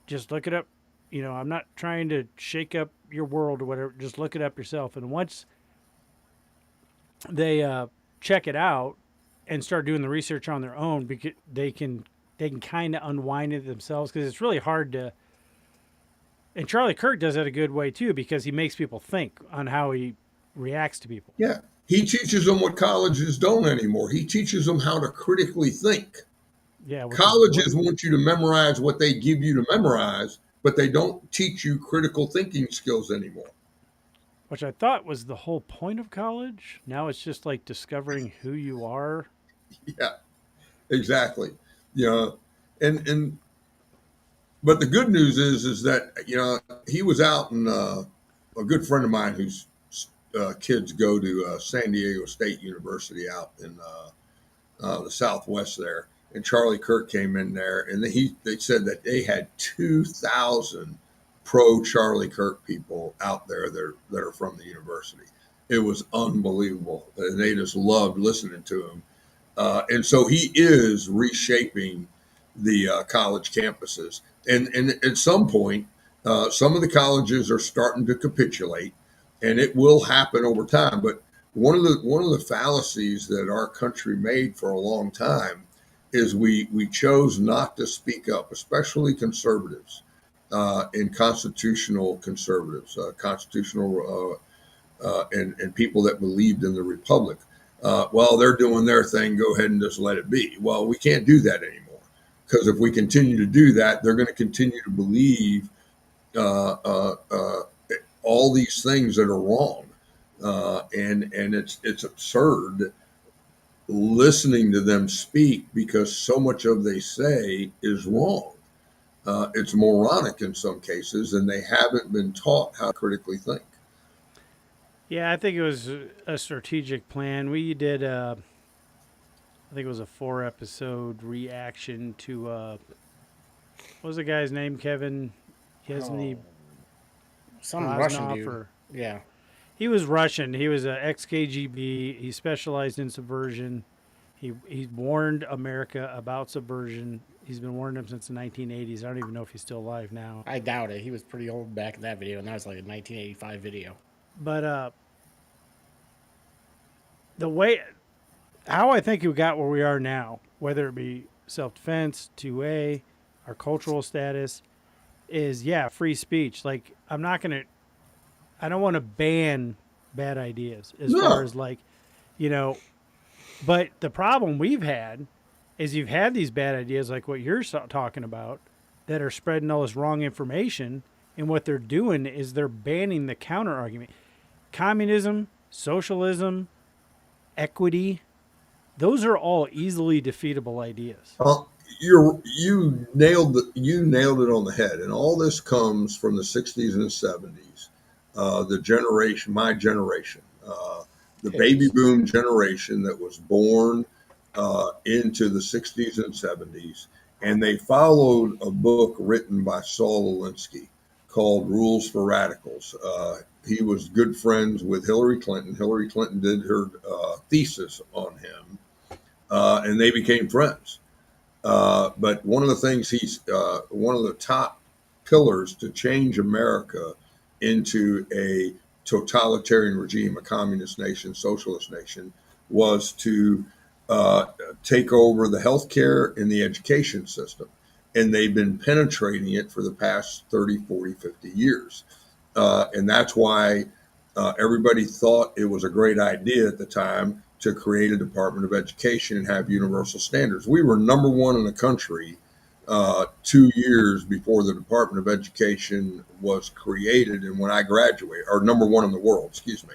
just look it up. I'm not trying to shake up your world or whatever. Just look it up yourself. And once they check it out and start doing the research on their own, because they can kind of unwind it themselves, because it's really hard to. And Charlie Kirk does it a good way too, because he makes people think on how he reacts to people. Yeah. He teaches them what colleges don't anymore. He teaches them how to critically think. Yeah, Colleges want you to memorize what they give you to memorize, but they don't teach you critical thinking skills anymore. which I thought was the whole point of college. Now it's just like discovering who you are. Yeah, exactly. You know, and but the good news is that he was out, and a good friend of mine whose kids go to San Diego State University out in the Southwest there, and Charlie Kirk came in there, and they said that they had 2,000 pro Charlie Kirk people out there that are from the university. It was unbelievable, and they just loved listening to him. And so he is reshaping the college campuses. And at some point, some of the colleges are starting to capitulate, and it will happen over time. But one of the fallacies that our country made for a long time is we chose not to speak up, especially conservatives and constitutional conservatives, constitutional and people that believed in the republic. Well, they're doing their thing. Go ahead and just let it be. Well, we can't do that anymore, because if we continue to do that, they're going to continue to believe uh, uh, uh, all these things that are wrong, and it's absurd listening to them speak, because so much of they say is wrong. It's moronic in some cases, and they haven't been taught how to critically think. Yeah, I think it was a strategic plan. We did I think it was a 4 episode reaction to what was the guy's name? Kevin Oh, Yezny some Russian Brosnov, dude. or Yeah. he was Russian. He was a ex KGB. He specialized in subversion. He warned America about subversion. He's been warning them since the 1980s. I don't even know if he's still alive now. I doubt it. He was pretty old back in that video, and that was like a 1985 video. But the way how I think we got where we are now, whether it be self defense, 2A, our cultural status, is yeah, free speech. Like I don't want to ban bad ideas as far No. as like, you know, but the problem we've had is you've had these bad ideas like what you're talking about that are spreading all this wrong information, and what they're doing is they're banning the counter argument. Communism, socialism, equity, those are all easily defeatable ideas. Uh, you nailed it on the head, and all this comes from the '60s and '70s. The generation, my generation, the baby Hippies. boom generation that was born into the '60s and '70s, and they followed a book written by Saul Alinsky called "Rules for Radicals." He was good friends with Hillary Clinton. Hillary Clinton did her thesis on him, and they became friends. But one of the things one of the top pillars to change America into a totalitarian regime, a communist nation, socialist nation, was to uh, take over the healthcare and the education system. And they've been penetrating it for the past 30, 40, 50 years. And that's why everybody thought it was a great idea at the time to create a Department of Education and have universal standards. We were number one in the country 2 years before the Department of Education was created, and when I graduated, or number one in the world, excuse me.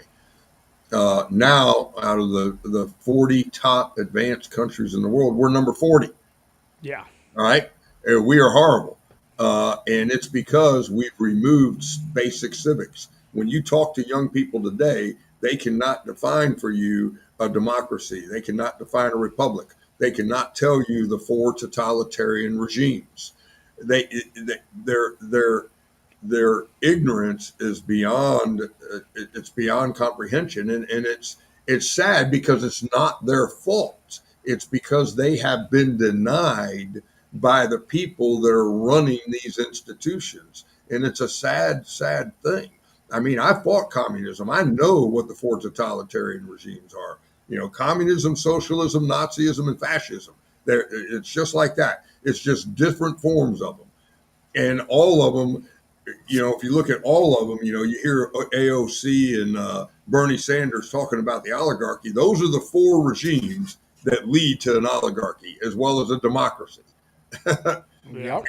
Now, out of the 40 top advanced countries in the world, we're number 40. Yeah. All right. We are horrible. And it's because we've removed basic civics. When you talk to young people today, they cannot define for you a democracy. They cannot define a republic. They cannot tell you the four totalitarian regimes. They, their ignorance is beyond it's beyond comprehension, and it's sad because it's not their fault. It's because they have been denied by the people that are running these institutions. And it's a sad thing. I mean, I fought communism. I know what the four totalitarian regimes are. You know, communism, socialism, Nazism, and fascism. It's just like that. It's just different forms of them. And all of them, you know, if you look at all of them, you know, you hear AOC and Bernie Sanders talking about the oligarchy. Those are the four regimes that lead to an oligarchy as well as a democracy. Yeah. Yep.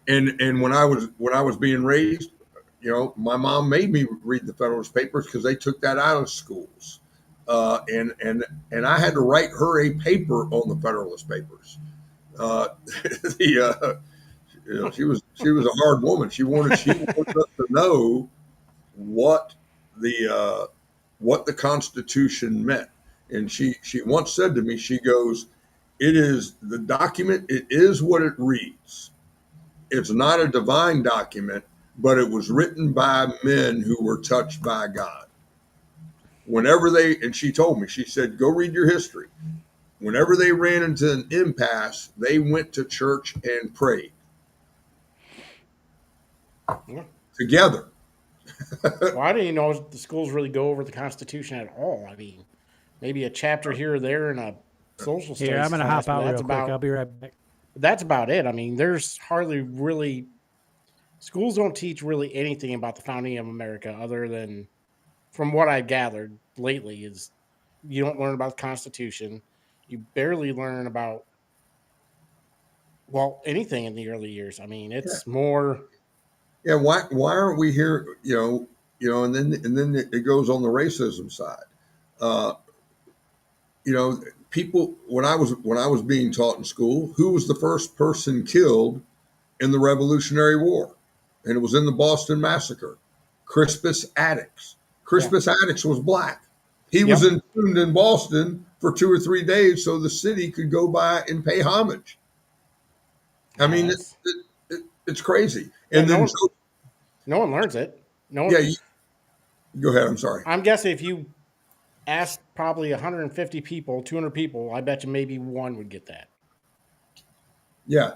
And when I was being raised, you know, my mom made me read the Federalist Papers because they took that out of schools, and I had to write her a paper on the Federalist Papers. The you know, she was a hard woman. She wanted us to know what what the Constitution meant, and she once said to me, she goes, "It is the document. It is what it reads. It's not a divine document, but it was written by men who were touched by God. Whenever they," and she told me, she said, "Go read your history. Whenever they ran into an impasse, they went to church and prayed Yeah. together." Well, I didn't even know the schools really go over the Constitution at all. I mean, maybe a chapter here or there in a social Here, I'm studies gonna class, hop but out real quick. I'll be right back. that's about it. I mean, there's hardly really schools don't teach really anything about the founding of America other than from what I've gathered lately is you don't learn about the Constitution. You barely learn about well anything in the early years. I mean, Yeah, it's more yeah. Why aren't we here? And then it goes on the racism side. Uh, you know, people when I was being taught in school, who was the first person killed in the Revolutionary War? And it was in the Boston Massacre. Crispus Attucks. yeah. Crispus Attucks was black. He was Yep. entombed in Boston for 2 or 3 days so the city could go by and pay homage. I Yeah, mean, that's it's crazy. yeah. And then, No one learns it. No yeah, one. go ahead. I'm sorry. I'm guessing if you asked probably 150 people, 200 people, I bet you maybe one would get that. Yeah.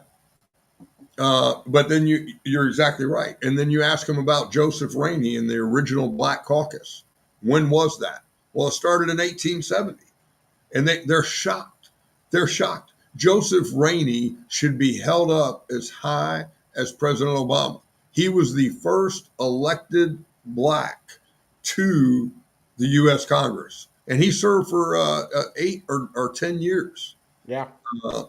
But then you're exactly right. And then you ask them about Joseph Rainey and the original Black Caucus. When was that? Well, it started in 1870, and they're shocked. They're shocked. Joseph Rainey should be held up as high as President Obama. He was the first elected black to the U.S. Congress, and he served for 8 or 10 years. Yeah.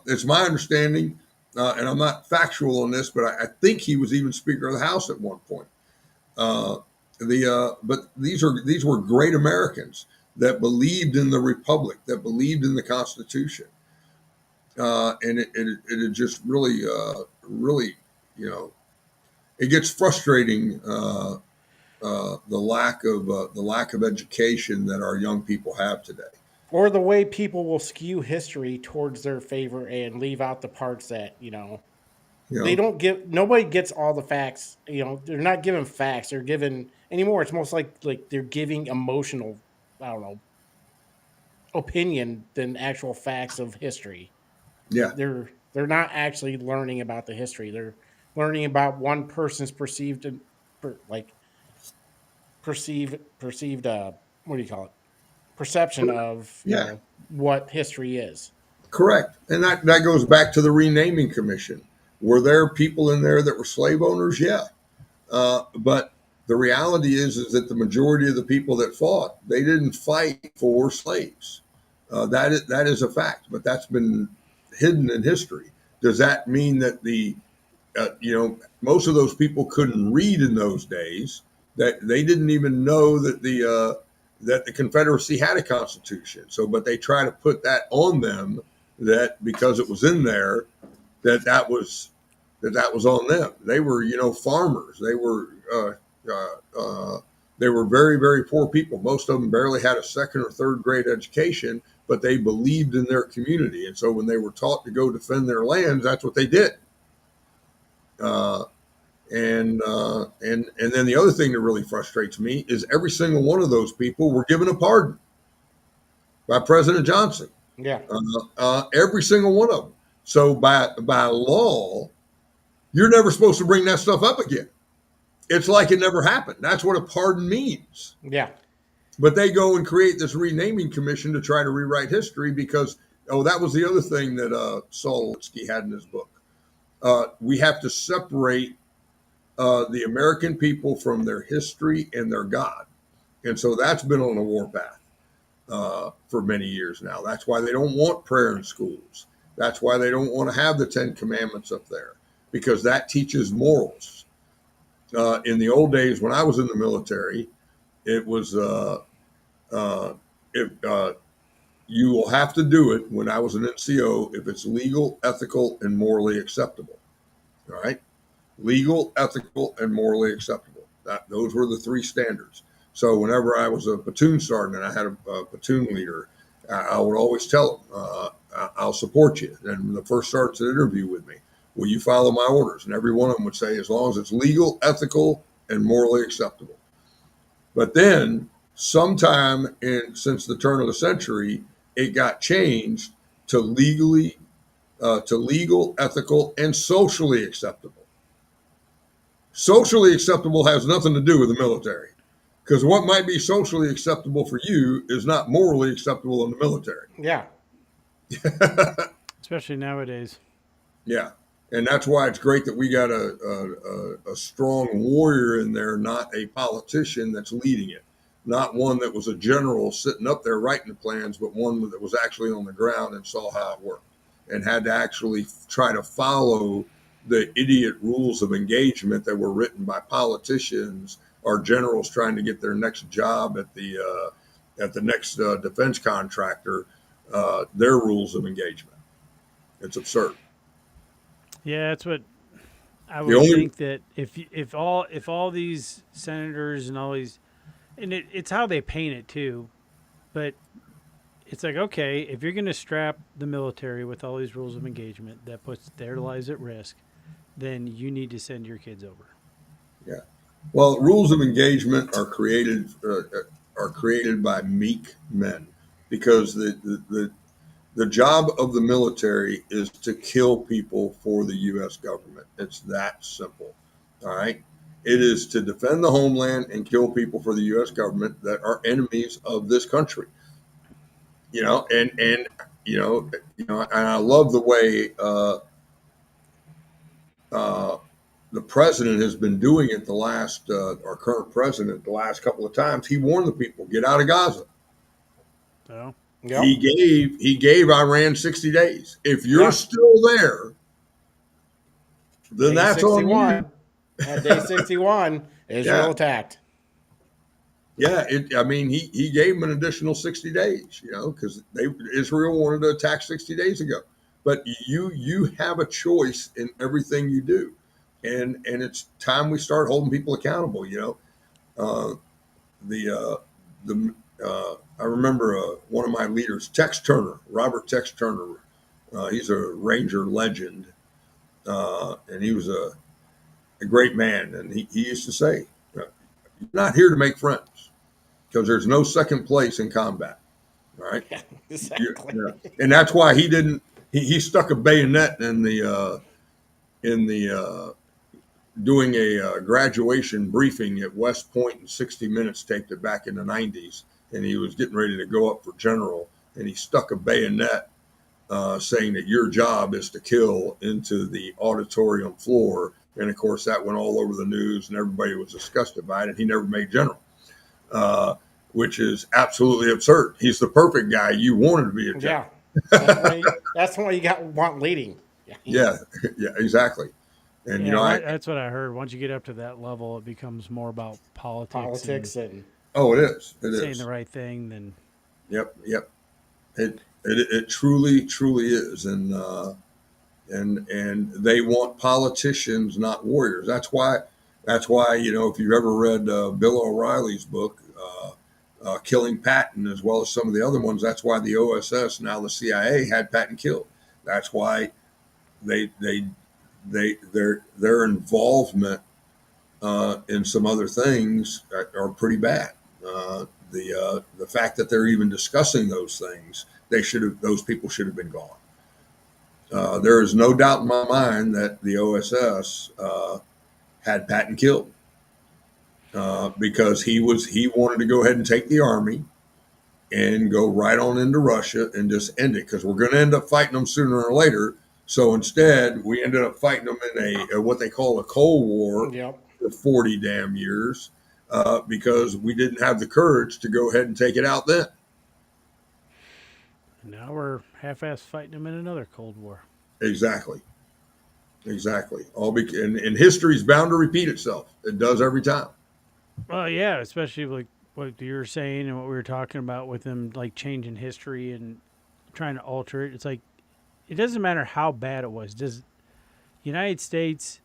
It's my understanding, and I'm not factual on this, but I think he was even Speaker of the House at one point. But these were great Americans that believed in the republic, that believed in the Constitution, and it just really, you know, it gets frustrating, the lack of education that our young people have today. Or the way people will skew history towards their favor and leave out the parts that, You they know, don't give, nobody gets all the facts. They're not given facts. They're given anymore. It's most like they're giving emotional, I don't know, opinion than actual facts of history. yeah, They're not actually learning about the history. They're learning about one person's like perceived what do you call it? Perception of, yeah. what history is. Correct. And that goes back to the renaming commission. Were there people in there that were slave owners? Yeah. But the reality is that the majority of the people that fought, they didn't fight for slaves. That is a fact, but that's been hidden in history. Does that mean that most of those people couldn't read in those days, that they didn't even know that the Confederacy had a constitution. So, but they try to put that on them, that because it was in there, that was on them. They were, farmers. They were very, very poor people. Most of them barely had a second or third grade education, but they believed in their community. And so when they were taught to go defend their lands, that's what they did. Uh, and then the other thing that really frustrates me is every single one of those people were given a pardon by President Johnson. Yeah. Every single one of them. So by law, you're never supposed to bring that stuff up again. It's like it never happened. That's what a pardon means. Yeah. But they go and create this renaming commission to try to rewrite history because, that was the other thing that Saul Alinsky had in his book. We have to separate the American people from their history and their God. And so that's been on a warpath for many years now. That's why they don't want prayer in schools. That's why they don't want to have the 10 Commandments up there, because that teaches morals. In the old days, when I was in the military, it was if you will have to do it when I was an NCO if it's legal, ethical, and morally acceptable. All right, legal, ethical, and morally acceptable. Those were the three standards. So whenever I was a platoon sergeant and I had a platoon leader, I would always tell them, I'll support you. And the first sergeants that interview with me, will you follow my orders? And every one of them would say, as long as it's legal, ethical, and morally acceptable. But then sometime since the turn of the century, it got changed to legal, ethical, and socially acceptable. Socially acceptable has nothing to do with the military, because what might be socially acceptable for you is not morally acceptable in the military. Yeah. especially nowadays. Yeah. And that's why it's great that we got a strong warrior in there, not a politician that's leading it, not one that was a general sitting up there writing the plans, but one that was actually on the ground and saw how it worked and had to actually try to follow the idiot rules of engagement that were written by politicians or generals trying to get their next job at the next defense contractor, their rules of engagement. It's absurd. Yeah, that's what I The would only think, that if all these senators and all these, and it's how they paint it too. but it's like, okay, if you're going to strap the military with all these rules of engagement that puts their lives at risk, then you need to send your kids over. Yeah. Well, rules of engagement are created by meek men because the job of the military is to kill people for the U.S. government. It's that simple. All right. It is to defend the homeland and kill people for the U.S. government that are enemies of this country. And I love the way uh, the president has been doing it our current president, the last couple of times. He warned the people, get out of Gaza. So, Yep. He gave Iran 60 days. If you're Yeah. still there, then Day that's on you. 61. At day 61, Israel Yeah. attacked. Yeah. I mean, he gave them an additional 60 days, because Israel wanted to attack 60 days ago. But you have a choice in everything you do. And it's time we start holding people accountable. Uh, the the I remember one of my leaders, Tex Turner, Robert Tex Turner. He's a Ranger legend, and he was a great man. And he used to say, "You're not here to make friends because there's no second place in combat." All right, Yeah, exactly. and that's why he didn't. He stuck a bayonet in the doing a graduation briefing at West Point in 60 Minutes, taped it back in the 90s, and he was getting ready to go up for general, and he stuck a bayonet saying that your job is to kill into the auditorium floor. And of course, that went all over the news, and everybody was disgusted by it, and he never made general, uh, which is absolutely absurd. He's the perfect guy you wanted to be a general. Yeah. That's why you want leading. Yeah. Yeah, yeah, exactly. And, yeah, I, that's what I heard. Once you get up to that level, it becomes more about politics and Politics and oh, it is. It saying the is. right thing than. Yep, yep. It truly is, and they want politicians, not warriors. That's why if you've ever read Bill O'Reilly's book, Killing Patton, as well as some of the other ones, that's why the OSS, now the CIA, had Patton killed. That's why their involvement in some other things are pretty bad. The fact that they're even discussing those things, those people should have been gone. There is no doubt in my mind that the OSS had Patton killed because he wanted to go ahead and take the army and go right on into Russia and just end it because we're going to end up fighting them sooner or later. So instead, we ended up fighting them in a what they call a Cold War yep. for 40 damn years because we didn't have the courage to go ahead and take it out then. Now we're half-ass fighting them in another Cold War. Exactly. Exactly. And history's bound to repeat itself. It does every time. Well, yeah, especially like what you were saying and what we were talking about with them, like changing history and trying to alter it. It's like it doesn't matter how bad it was. Does United States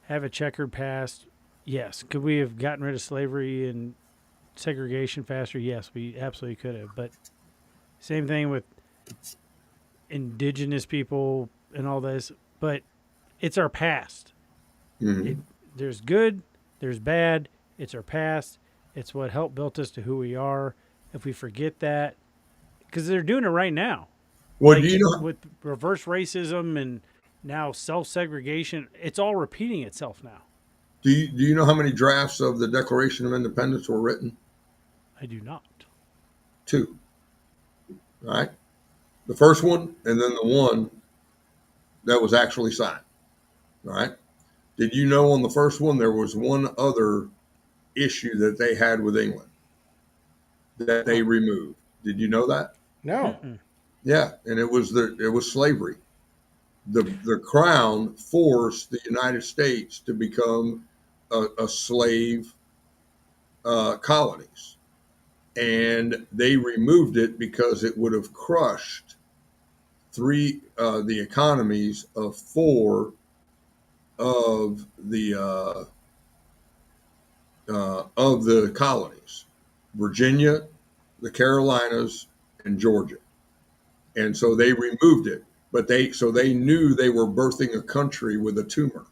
have a checkered past? Yes. Could we have gotten rid of slavery and segregation faster? Yes, we absolutely could have. But same thing with indigenous people and all this. But it's our past. It, Mm-hmm. there's good, there's bad. It's our past. It's what helped build us to who we are. If we forget that, because they're doing it right now, Well, do like you know? with reverse racism and now self segregation, it's all repeating itself now. Do you know how many drafts of the Declaration of Independence were written? I do not. Two. All right. The first one, and then the one that was actually signed. All right. Did you know on the first one there was one other issue that they had with England that they Huh. removed? Did you know that? No. Mm-mm. Yeah, and it was slavery. The crown forced the United States to become a slave colonies, and they removed it because it would have crushed the economies of four of the colonies: Virginia, the Carolinas, and Georgia. And so they removed it. But they knew they were birthing a country with a tumor.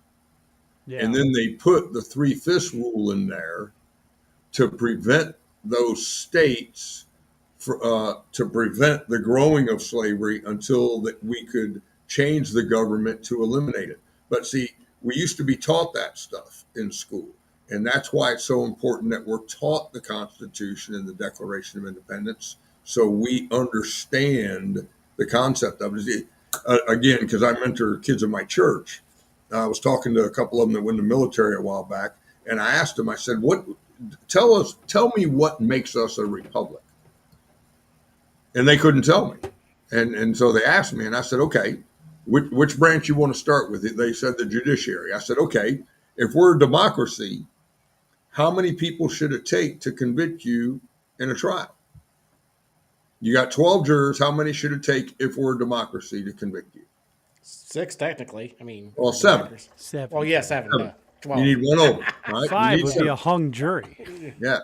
Yeah. And then they put the 3/5 rule in there to prevent those states to prevent the growing of slavery until that we could change the government to eliminate it. But see, we used to be taught that stuff in school. And that's why it's so important that we're taught the Constitution and the Declaration of Independence so we understand the concept of it. Again, because I mentor kids in my church, I was talking to a couple of them that went in the military a while back, and I asked them, I said, tell me what makes us a republic. And they couldn't tell me. And so they asked me, and I said, okay, which branch you want to start with? They said the judiciary. I said, okay, if we're a democracy, how many people should it take to convict you in a trial? You got 12 jurors. How many should it take if we're a democracy to convict you? 6 technically. I mean, Well, for 7. democracy. 7. Well, yeah, 7. 7. 12. You need one over, right? 5 you would need be 7. a hung jury. Yeah.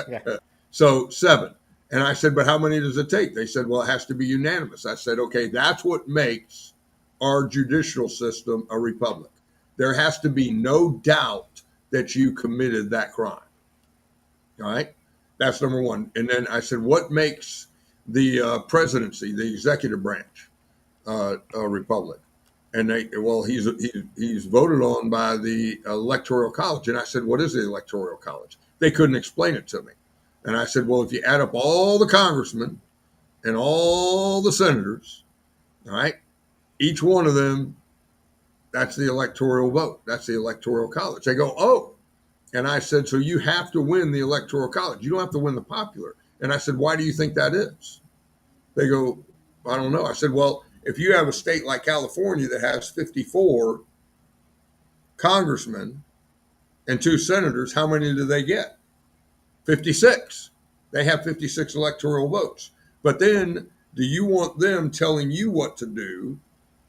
Yeah. So 7. And I said, but how many does it take? They said, well, it has to be unanimous. I said, okay, that's what makes our judicial system a republic. There has to be no doubt that you committed that crime. All right. That's number one. And then I said, what makes the presidency, the executive branch, a republic? And he's voted on by the electoral college. And I said, what is the electoral college? They couldn't explain it to me. And I said, well, if you add up all the congressmen and all the senators, all right, each one of them, that's the electoral vote. That's the electoral college. They go, oh. And I said, so you have to win the electoral college. You don't have to win the popular. And I said, why do you think that is? They go, I don't know. I said, well, if you have a state like California that has 54 congressmen and 2 senators, how many do they get? 56. They have 56 electoral votes. But then do you want them telling you what to do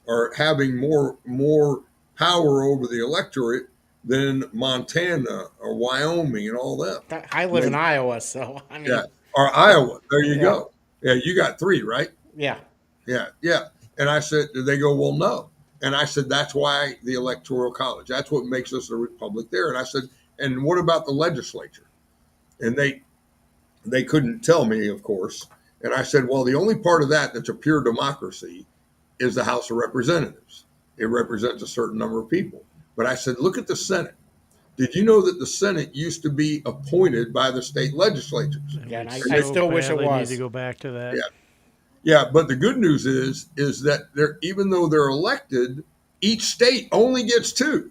or having more power over the electorate than Montana or Wyoming and all that? I live in Iowa, so I mean, Yeah. Or Iowa. There you Yeah. go. Yeah, you got 3, right? yeah. Yeah. And I said, they go, well, no. And I said, that's why the electoral college, that's what makes us a republic there. And I said, and what about the legislature? And they couldn't tell me, of course. And I said, well, the only part of that that's a pure democracy is the House of Representatives. It represents a certain number of people. But I said, look at the Senate. Did you know that the Senate used to be appointed by the state legislatures? Yeah, and I We still wish it badly was. Need to go back to that. Yeah. Yeah, but the good news is that even though they're elected, each state only gets 2.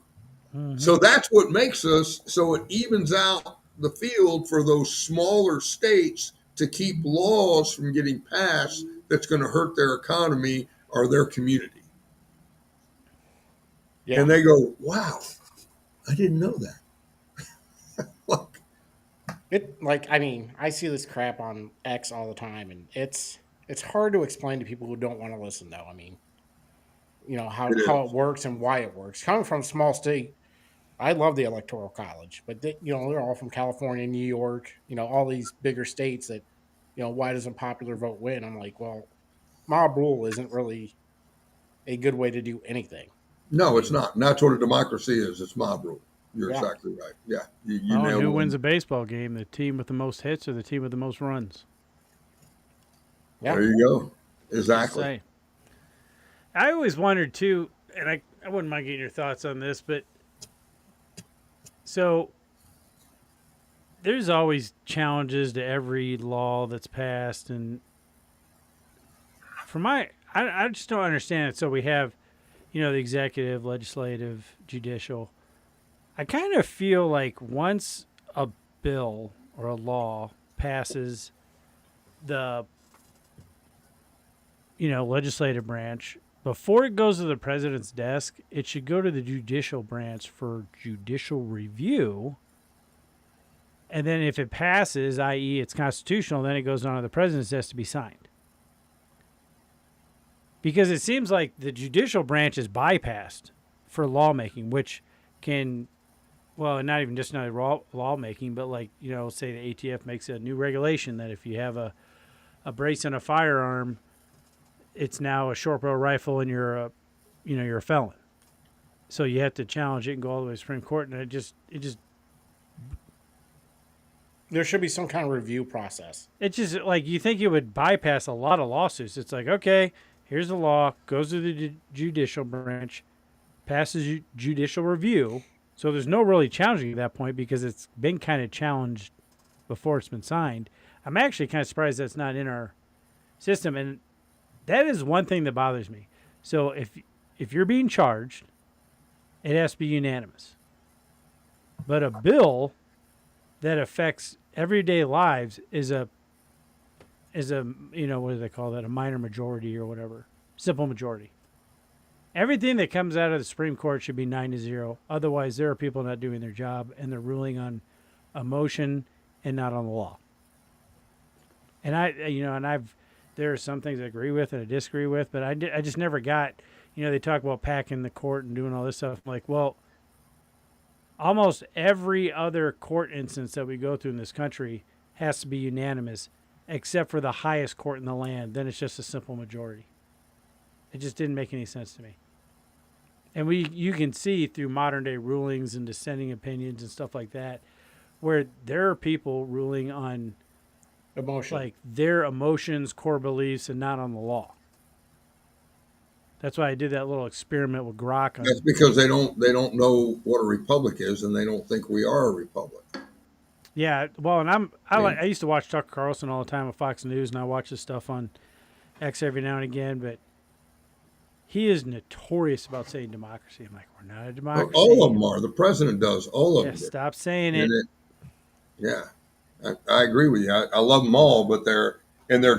Mm-hmm. So that's what makes us, so it evens out the field for those smaller states to keep laws from getting passed that's going to hurt their economy or their community. Yeah. And they go, wow, I didn't know that. Look. I mean, I see this crap on X all the time, and it's hard to explain to people who don't want to listen, though. I mean, how it works and why it works. Coming from a small state, I love the Electoral College, but they're all from California, New York, all these bigger states that, why doesn't popular vote win? I'm like, well, mob rule isn't really a good way to do anything. No, it's not. And that's what a democracy is. It's mob rule. You're Yeah. exactly right. Yeah. You Oh, nailed who it. wins a baseball game? The team with the most hits or the team with the most runs? Yeah. There you go. Just Exactly. saying. I always wondered too, and I wouldn't mind getting your thoughts on this, but so there's always challenges to every law that's passed, and I just don't understand it. So we have, the executive, legislative, judicial. I kind of feel like once a bill or a law passes the legislative branch, before it goes to the president's desk, it should go to the judicial branch for judicial review. And then if it passes, i.e. it's constitutional, then it goes on to the president's desk to be signed. Because it seems like the judicial branch is bypassed for lawmaking, which can well, not even just not lawmaking, but like, say the ATF makes a new regulation that if you have a brace and a firearm, it's now a short barrel rifle and you're a felon. So you have to challenge it and go all the way to the Supreme Court, and it just There should be some kind of review process. it's just like you think it would bypass a lot of lawsuits. It's like, okay, here's the law, goes to the judicial branch, passes judicial review. So there's no really challenging at that point because it's been kind of challenged before it's been signed. I'm actually kind of surprised that's not in our system, and that is one thing that bothers me. So if you're being charged, it has to be unanimous. But a bill that affects everyday lives is a what do they call that, a minor majority or whatever, simple majority. Everything that comes out of the Supreme Court should be 9-0. Otherwise, there are people not doing their job and they're ruling on emotion and not on the law. And there are some things I agree with and I disagree with, but I just never got, they talk about packing the court and doing all this stuff. I'm like, well, almost every other court instance that we go through in this country has to be unanimous, except for the highest court in the land. Then it's just a simple majority. It just didn't make any sense to me. And you can see through modern day rulings and dissenting opinions and stuff like that, where there are people ruling on Emotion. like their emotions, core beliefs, and not on the law. That's why I did that little experiment with Grok. That's because they don't know what a republic is, and they don't think we are a republic. Yeah, well, and I used to watch Tucker Carlson all the time on Fox News, and I watch his stuff on X every now and again, but he is notorious about saying democracy. I'm like, we're not a democracy. All of them are. The president does. All of them. Stop saying it. Yeah, I agree with you. I love them all, but they're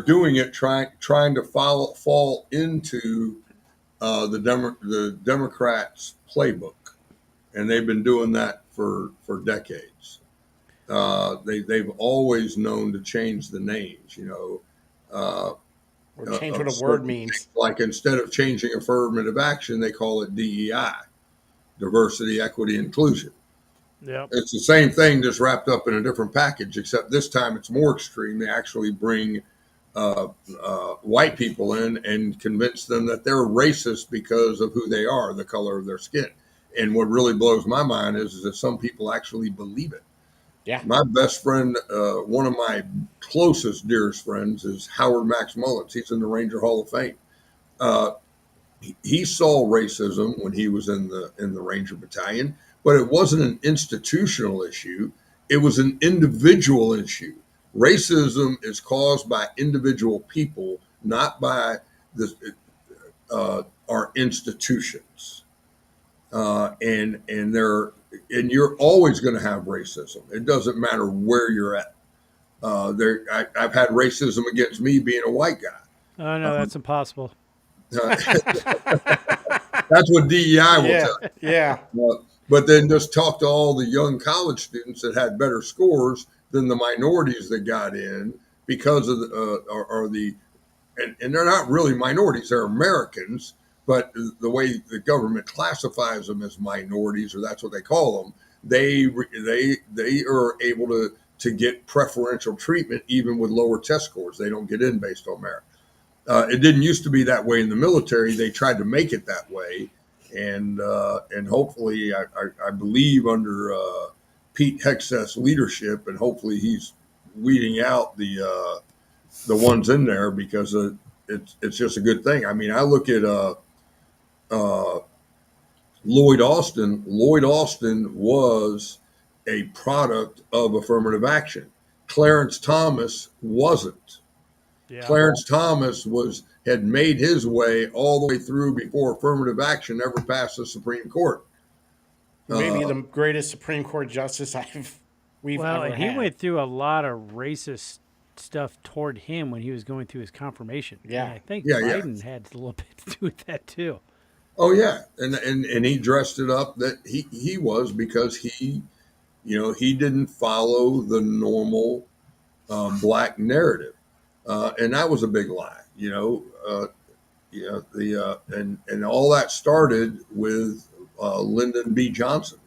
doing it trying to fall into the Democrats' playbook, and they've been doing that for decades. They've always known to change the names. Or change what a word means. Like instead of changing affirmative action, they call it DEI, diversity, equity, inclusion. Yep. It's the same thing, just wrapped up in a different package, except this time it's more extreme. They actually bring white people in and convince them that they're racist because of who they are, the color of their skin. And what really blows my mind is that some people actually believe it. Yeah. My best friend, one of my closest, dearest friends, is Howard Max Mullins. He's in the Ranger Hall of Fame. He saw racism when he was in the Ranger Battalion, but it wasn't an institutional issue. It was an individual issue. Racism is caused by individual people, not by our institutions. And you're always going to have racism. It doesn't matter where you're at. I've had racism against me being a white guy. Oh no, that's impossible. That's what DEI will tell you. Yeah. But then just talk to all the young college students that had better scores than the minorities that got in because of and they're not really minorities, they're Americans, but the way the government classifies them as minorities, or that's what they call them, they are able to get preferential treatment even with lower test scores. They don't get in based on merit. It didn't used to be that way in the military. They tried to make it that way, and hopefully, I believe under Pete Hegseth's leadership, and hopefully he's weeding out the ones in there because it's just a good thing. I mean, I look at Lloyd Austin. Lloyd Austin was a product of affirmative action. Clarence Thomas wasn't. Yeah. Clarence Thomas had made his way all the way through before affirmative action ever passed the Supreme Court. Maybe the greatest Supreme Court justice we've ever had. He went through a lot of racist stuff toward him when he was going through his confirmation. Yeah. And I think Biden had a little bit to do with that too. Oh yeah, and he dressed it up that he was because he didn't follow the normal black narrative, and that was a big lie. And all that started with Lyndon B. Johnson.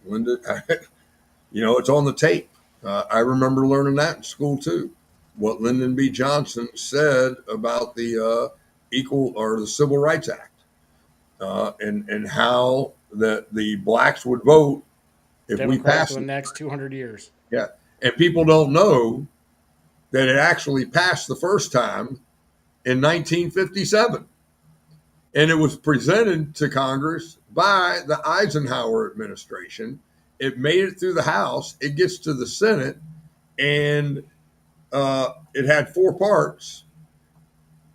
It's on the tape. I remember learning that in school too. What Lyndon B. Johnson said about the equal or the Civil Rights Act, and how the blacks would vote if we Democrat for passed the it. next 200 years. Yeah, and people don't know that it actually passed the first time in 1957. And it was presented to Congress by the Eisenhower administration. It made it through the House. It gets to the Senate, and it had four parts.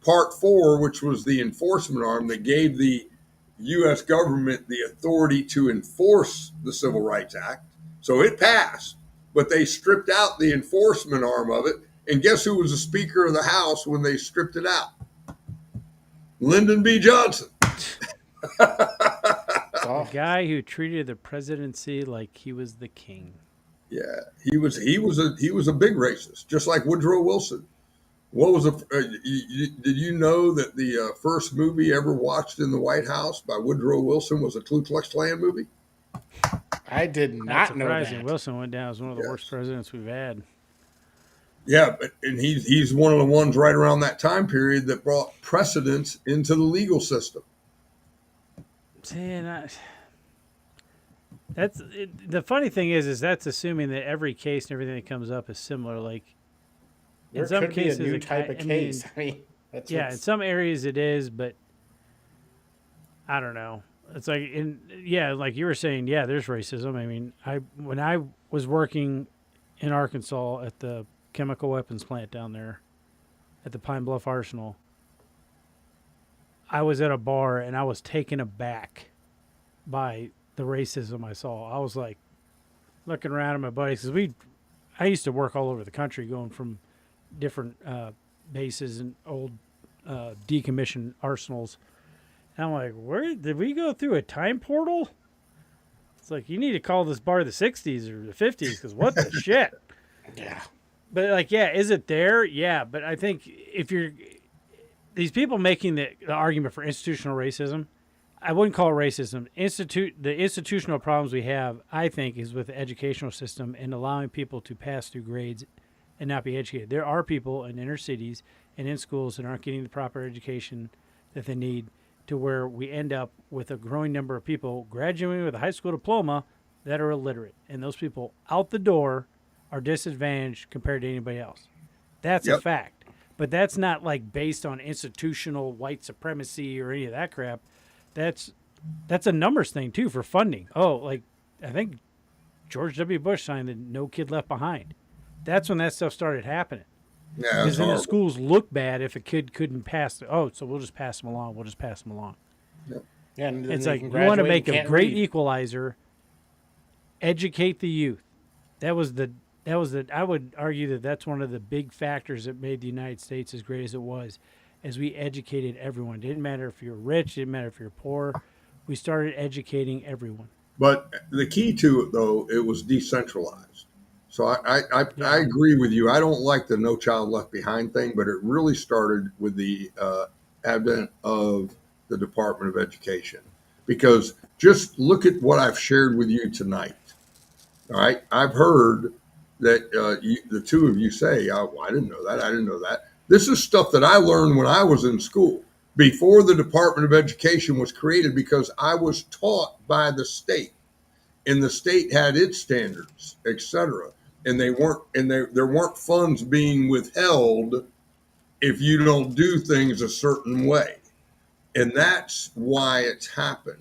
Part four, which was the enforcement arm that gave the U.S. government the authority to enforce the Civil Rights Act. So it passed, but they stripped out the enforcement arm of it. And guess who was the Speaker of the House when they stripped it out? Lyndon B. Johnson. The guy who treated the presidency like he was the king. Yeah, he was a big racist, just like Woodrow Wilson. What was did you know that the first movie ever watched in the White House by Woodrow Wilson was a Ku Klux Klan movie? I did Not not know surprising. that. Wilson went down as one of the Yes. worst presidents we've had. Yeah, and he's one of the ones right around that time period that brought precedence into the legal system. See, the funny thing is that's assuming that every case and everything that comes up is similar. Like There in some could cases, be a new it type of I mean, case. I mean, that's yeah, in what's- some areas it is, but I don't know. It's like like you were saying, yeah, there's racism. I mean, when I was working in Arkansas at the chemical weapons plant down there at the Pine Bluff Arsenal, I was at a bar and I was taken aback by the racism I saw. I was like looking around at my buddies because I used to work all over the country, going from different bases and old decommissioned arsenals. And I'm like, where did we go through a time portal? It's like, you need to call this bar the 60s or the 50s because what the shit? yeah. But like, yeah, is it there? Yeah, but I think if you're these people making the argument for institutional racism, I wouldn't call it racism. The institutional problems we have, I think, is with the educational system and allowing people to pass through grades and not be educated. There are people in inner cities and in schools that aren't getting the proper education that they need, to where we end up with a growing number of people graduating with a high school diploma that are illiterate. And those people out the door are disadvantaged compared to anybody else. That's a Yep. fact. But that's not like based on institutional white supremacy or any of that crap. That's a numbers thing too for funding. Oh, like I think George W. Bush signed the No Kid Left Behind. That's when that stuff started happening. Yeah, it's Because then the horrible. schools look bad if a kid couldn't pass. So we'll just pass them along. We'll just pass them along. Yeah, and then It's they like can you want to graduate make and a can't great read. equalizer. Educate the youth. That was the. I would argue that that's one of the big factors that made the United States as great as it was, as we educated everyone. It didn't matter if you're rich. It didn't matter if you're poor. We started educating everyone. But the key to it, though, it was decentralized. So I Yeah. agree with you. I don't like the No Child Left Behind thing, but it really started with the advent of the Department of Education. Because just look at what I've shared with you tonight. All right. I've heard that the two of you say, oh, I didn't know that. I didn't know that. This is stuff that I learned when I was in school before the Department of Education was created, because I was taught by the state, and the state had its standards, etc. And there weren't funds being withheld if you don't do things a certain way. And that's why it's happened.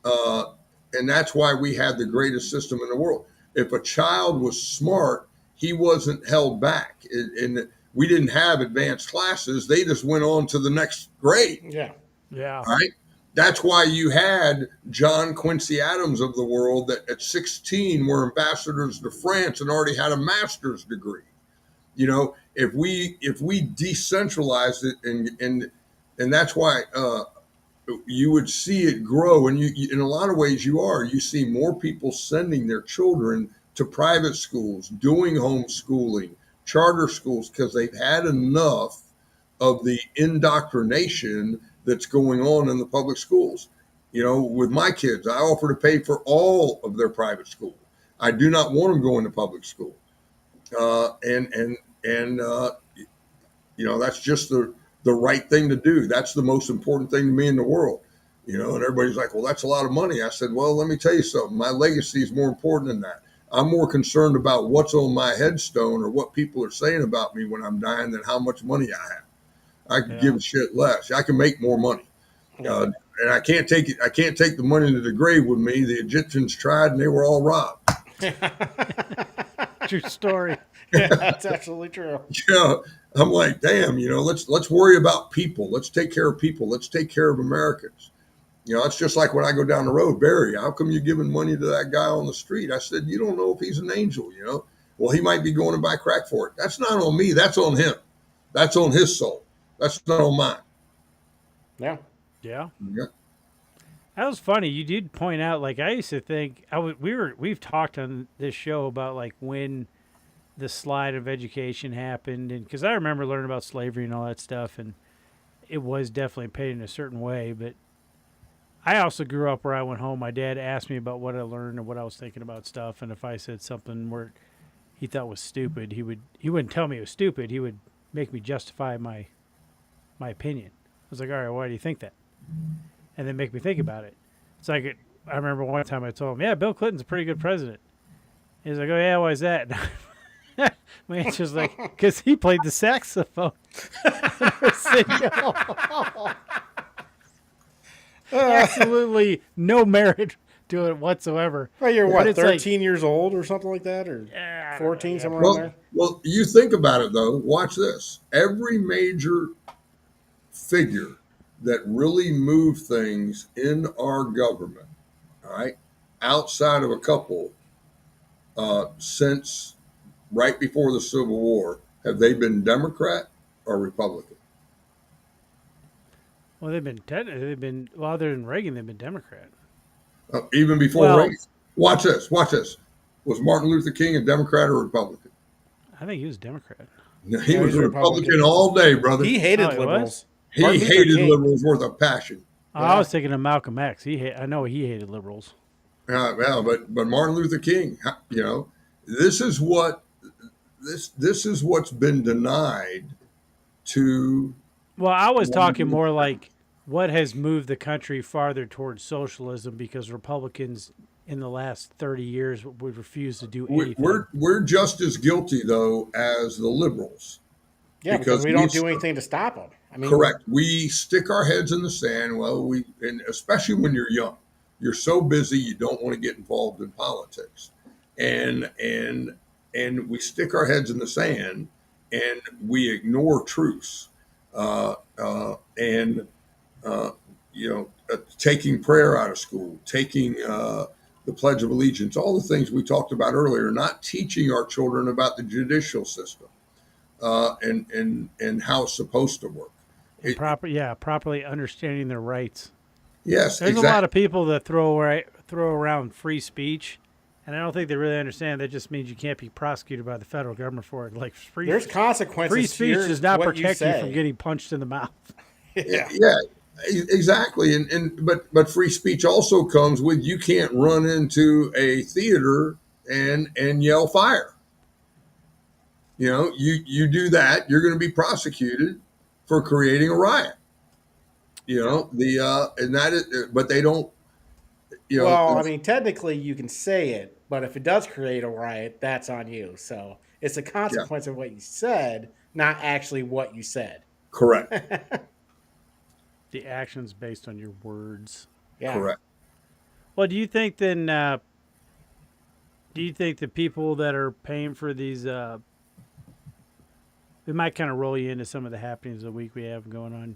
Uh, and that's why we had the greatest system in the world. If a child was smart, he wasn't held back. And we didn't have advanced classes. They just went on to the next grade. Yeah. Yeah. Right? That's why you had John Quincy Adams of the world that at 16 were ambassadors to France and already had a master's degree. If we decentralized it, and that's why you would see it grow. And you in a lot of ways you see more people sending their children to private schools, doing homeschooling, charter schools, because they've had enough of the indoctrination that's going on in the public schools. With my kids, I offer to pay for all of their private school. I do not want them going to public school. And that's just the right thing to do. That's the most important thing to me in the world. And everybody's like, well, that's a lot of money. I said, well, let me tell you something. My legacy is more important than that. I'm more concerned about what's on my headstone or what people are saying about me when I'm dying than how much money I have. I could give a shit less. I can make more money. And I can't take it. I can't take the money to the grave with me. The Egyptians tried and they were all robbed. True story. Yeah, that's absolutely true. I'm like, damn, let's worry about people. Let's take care of people. Let's take care of Americans. It's just like when I go down the road, Barry, how come you're giving money to that guy on the street? I said, you don't know if he's an angel, Well, he might be going to buy crack for it. That's not on me. That's on him. That's on his soul. That's not on mine. Yeah. Yeah. Yeah. That was funny. You did point out, like, I used to think we've talked on this show about like when the slide of education happened, and because I remember learning about slavery and all that stuff, and it was definitely paid in a certain way. But I also grew up where I went home. My dad asked me about what I learned and what I was thinking about stuff, and if I said something where he thought was stupid, he wouldn't tell me it was stupid. He would make me justify my opinion. I was like, all right, why do you think that? And then make me think about it. It's like I remember one time I told him, yeah, Bill Clinton's a pretty good president. He's like, oh yeah, why is that? My answer was like, because he played the saxophone. Absolutely no merit to it whatsoever. Well, you're But what, it's like- 13 years old or something like that? Or Yeah, 14, somewhere around there? Well, you think about it though. Watch this. Every major figure that really moved things in our government, all right, outside of a couple, since right before the Civil War, have they been Democrat or Republican? Well, they've been well, other than Reagan, they've been Democrat. Even before Well- Reagan. Watch this. Watch this. Was Martin Luther King a Democrat or Republican? I think he was Democrat. No, he No, was he's a a Republican Republican. all day, brother. He hated Oh, he liberals. He Martin Luther hated King. liberals with a passion. I was thinking of Malcolm X. I know he hated liberals. But Martin Luther King, this is what's been denied to. Well, I was talking more like what has moved the country farther towards socialism, because Republicans in the last 30 years would refuse to do anything. We're just as guilty though as the liberals. Yeah, because we don't do anything to stop them. I mean, Correct. We stick our heads in the sand. Well, and especially when you're young, you're so busy you don't want to get involved in politics, and we stick our heads in the sand and we ignore truths, taking prayer out of school, taking the Pledge of Allegiance, all the things we talked about earlier, not teaching our children about the judicial system and how it's supposed to work. Properly understanding their rights. Yes, There's exactly. a lot of people that throw around free speech, and I don't think they really understand that just means you can't be prosecuted by the federal government for it. Like there's consequences. free speech to does not what protect you say. from getting punched in the mouth. Yeah. Exactly. But free speech also comes with you can't run into a theater and yell fire. You do that, you're going to be prosecuted for creating a riot. And that is, but they don't. Well, I mean, technically you can say it, but if it does create a riot, that's on you. So it's a consequence of what you said, not actually what you said. Correct. The actions based on your words. Yeah. Correct. Well, do you think then? Do you think the people that are paying for these? We might kind of roll you into some of the happenings of the week we have going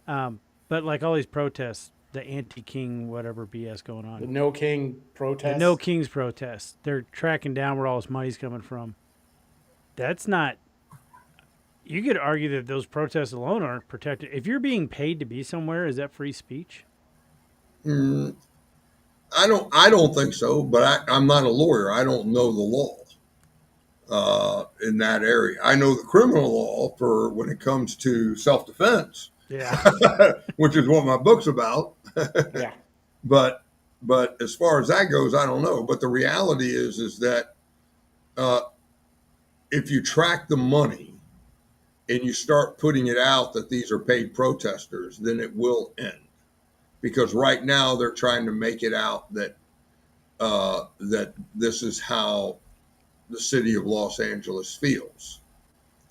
on, but like all these protests, the anti-king whatever BS going on, The No King protest. the No Kings protests, they're tracking down where all this money's coming from. That's not. You could argue that those protests alone aren't protected. If you're being paid to be somewhere, is that free speech? I don't think so, but I'm not a lawyer. I don't know the law in that area. I know the criminal law for when it comes to self-defense, Yeah. which is what my book's about. Yeah. But But as far as that goes, I don't know. But the reality is that uh, if you track the money and you start putting it out that these are paid protesters, then it will end. Because right now they're trying to make it out that that this is how the city of Los Angeles feels,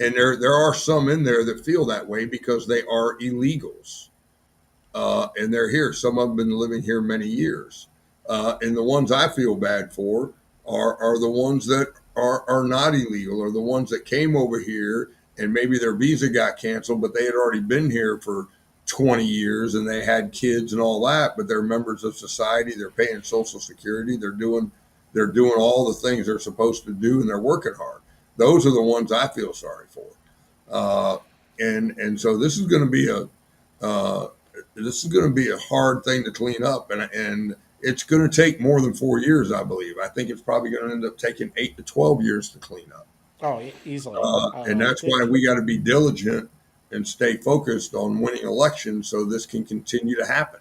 and there are some in there that feel that way because they are illegals, and they're here. Some of them have been living here many years, and the ones I feel bad for are the ones that are not illegal, or the ones that came over here and maybe their visa got canceled, but they had already been here for 20 years and they had kids and all that, but they're members of society. They're paying Social Security. They're doing all the things they're supposed to do, and they're working hard. Those are the ones I feel sorry for. Uh, and so uh, this is going to be a hard thing to clean up, and it's going to take more than 4 years, I believe. I think it's probably going to end up taking 8 to 12 years to clean up, Oh, easily. and I that's think why we got to be diligent and stay focused on winning elections so this can continue to happen.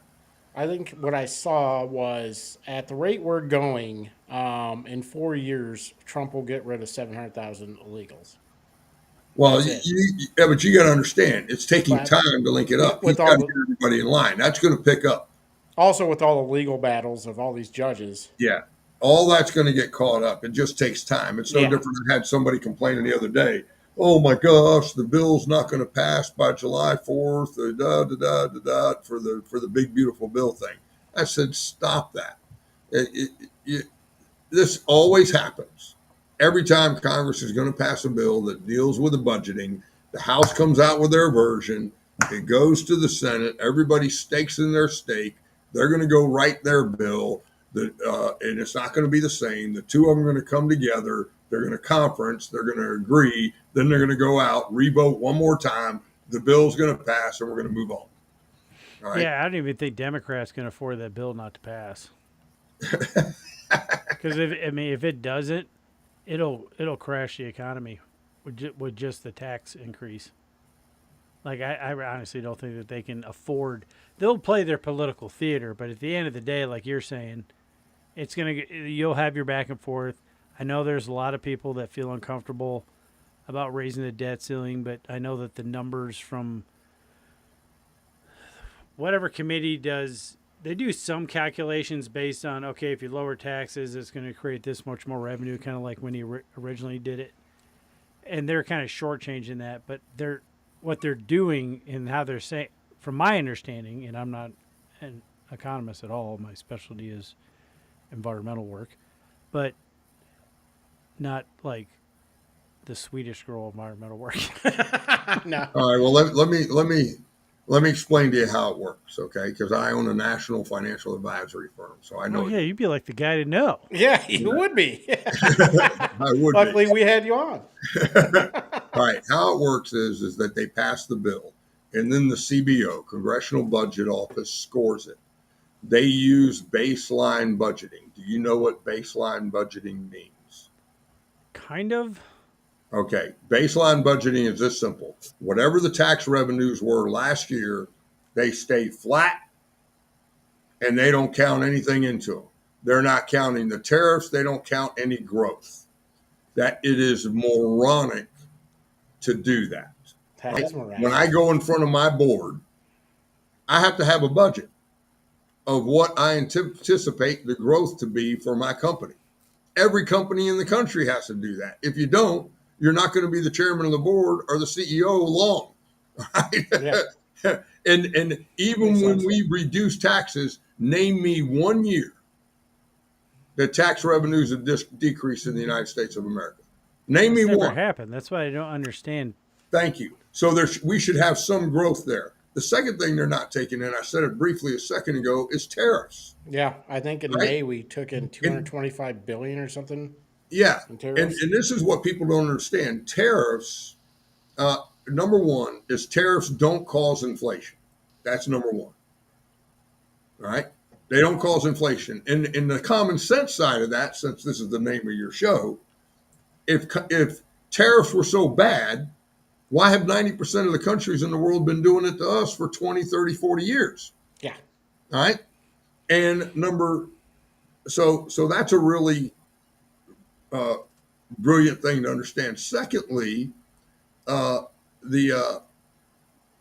what I saw was at the rate we're going, in 4 years, Trump will get rid of 700,000 illegals. Well, That's it. yeah, but you got to understand, it's taking But time to link it up. He's with got all to the get everybody in line. That's going to pick up. also with all the legal battles of all these judges. Yeah. All that's going to get caught up. It just takes time. It's no Yeah. different. I had somebody complaining the other day, oh my gosh, the bill's not going to pass by July 4th, da, da, da, da, da, for the big, beautiful bill thing. I said, stop that. It, this always happens. Every time Congress is going to pass a bill that deals with the budgeting, the House comes out with their version. It goes to the Senate. Everybody stakes in their stake. They're going to go write their bill, and it's not going to be the same. The two of them are going to come together. They're going to conference. They're going to agree. Then they're going to go out, revote one more time. The bill's going to pass, and we're going to move on. All right. Yeah, I don't even think Democrats can afford that bill not to pass. Because if it doesn't, it'll crash the economy with just the tax increase. Like I honestly don't think that they can afford. They'll play their political theater, but at the end of the day, like you're saying, you'll have your back and forth. I know there's a lot of people that feel uncomfortable about raising the debt ceiling, but I know that the numbers from whatever committee does, they do some calculations based on, okay, if you lower taxes, it's going to create this much more revenue, kind of like when he originally did it. And they're kind of shortchanging that, but what they're doing and how they're saying, from my understanding, and I'm not an economist at all, my specialty is environmental work, but not like the Swedish girl environmental work. No. All right. Well, let me explain to you how it works, okay? Because I own a national financial advisory firm, so I know. Oh yeah, you'd be like the guy to know. Yeah, you would be. I would be. Luckily, we had you on. All right. How it works is that they pass the bill, and then the CBO, Congressional Budget Office, scores it. They use baseline budgeting. Do you know what baseline budgeting means? Kind of. Okay. Baseline budgeting is this simple. Whatever the tax revenues were last year, they stay flat and they don't count anything into them. They're not counting the tariffs. They don't count any growth. That it is moronic to do that. That is miraculous. When I go in front of my board, I have to have a budget of what I anticipate the growth to be for my company. Every company in the country has to do that. If you don't, you're not going to be the chairman of the board or the CEO long. Right? Yeah. And even Makes when sense. we reduce taxes, name me 1 year that tax revenues have decreased in the United States of America. Name me It's never one. happened. That's why I don't understand. Thank you. So we should have some growth there. The second thing they're not taking in, I said it briefly a second ago, is tariffs. Yeah, I think in Right. May we took in 225 billion or something. Yeah. In And tariffs. this is what people don't understand. Tariffs, number one, is tariffs don't cause inflation. That's number one. All right. They don't cause inflation. And in the common sense side of that, since this is the name of your show, if tariffs were so bad, why have 90% of the countries in the world been doing it to us for 20, 30, 40 years? Yeah. All right. And number so that's a really uh, brilliant thing to understand. Secondly, uh, the uh,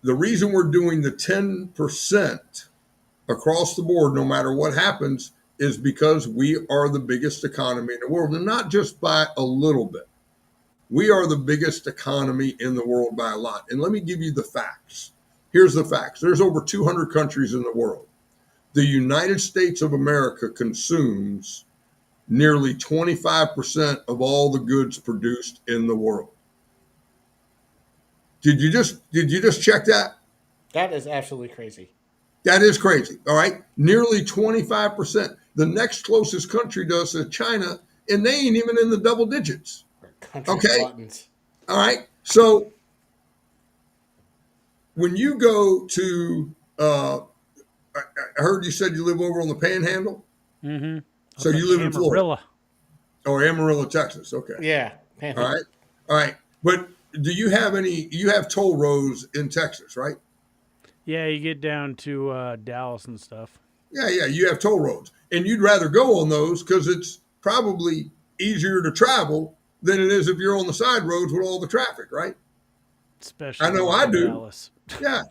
the reason we're doing the 10% across the board, no matter what happens, is because we are the biggest economy in the world, and not just by a little bit. We are the biggest economy in the world by a lot. And let me give you the facts. Here's the facts. There's over 200 countries in the world. The United States of America consumes nearly 25% of all the goods produced in the world. Did you just check that? That is absolutely crazy. That is crazy. All right. Nearly 25%. The next closest country to us is China, and they ain't even in the double digits. We're a country of Okay. gluttons. All right. So when you go to, I heard you said you live over on the Panhandle. Mm-hmm. So Up in you live in Florida Amarillo. or Amarillo, Texas. Okay. Yeah. All right. All right. But do you have you have toll roads in Texas, right? Yeah, you get down to Dallas and stuff. Yeah. Yeah. You have toll roads. And you'd rather go on those because it's probably easier to travel than it is if you're on the side roads with all the traffic, right? I Especially know going I through do. Dallas. Yeah.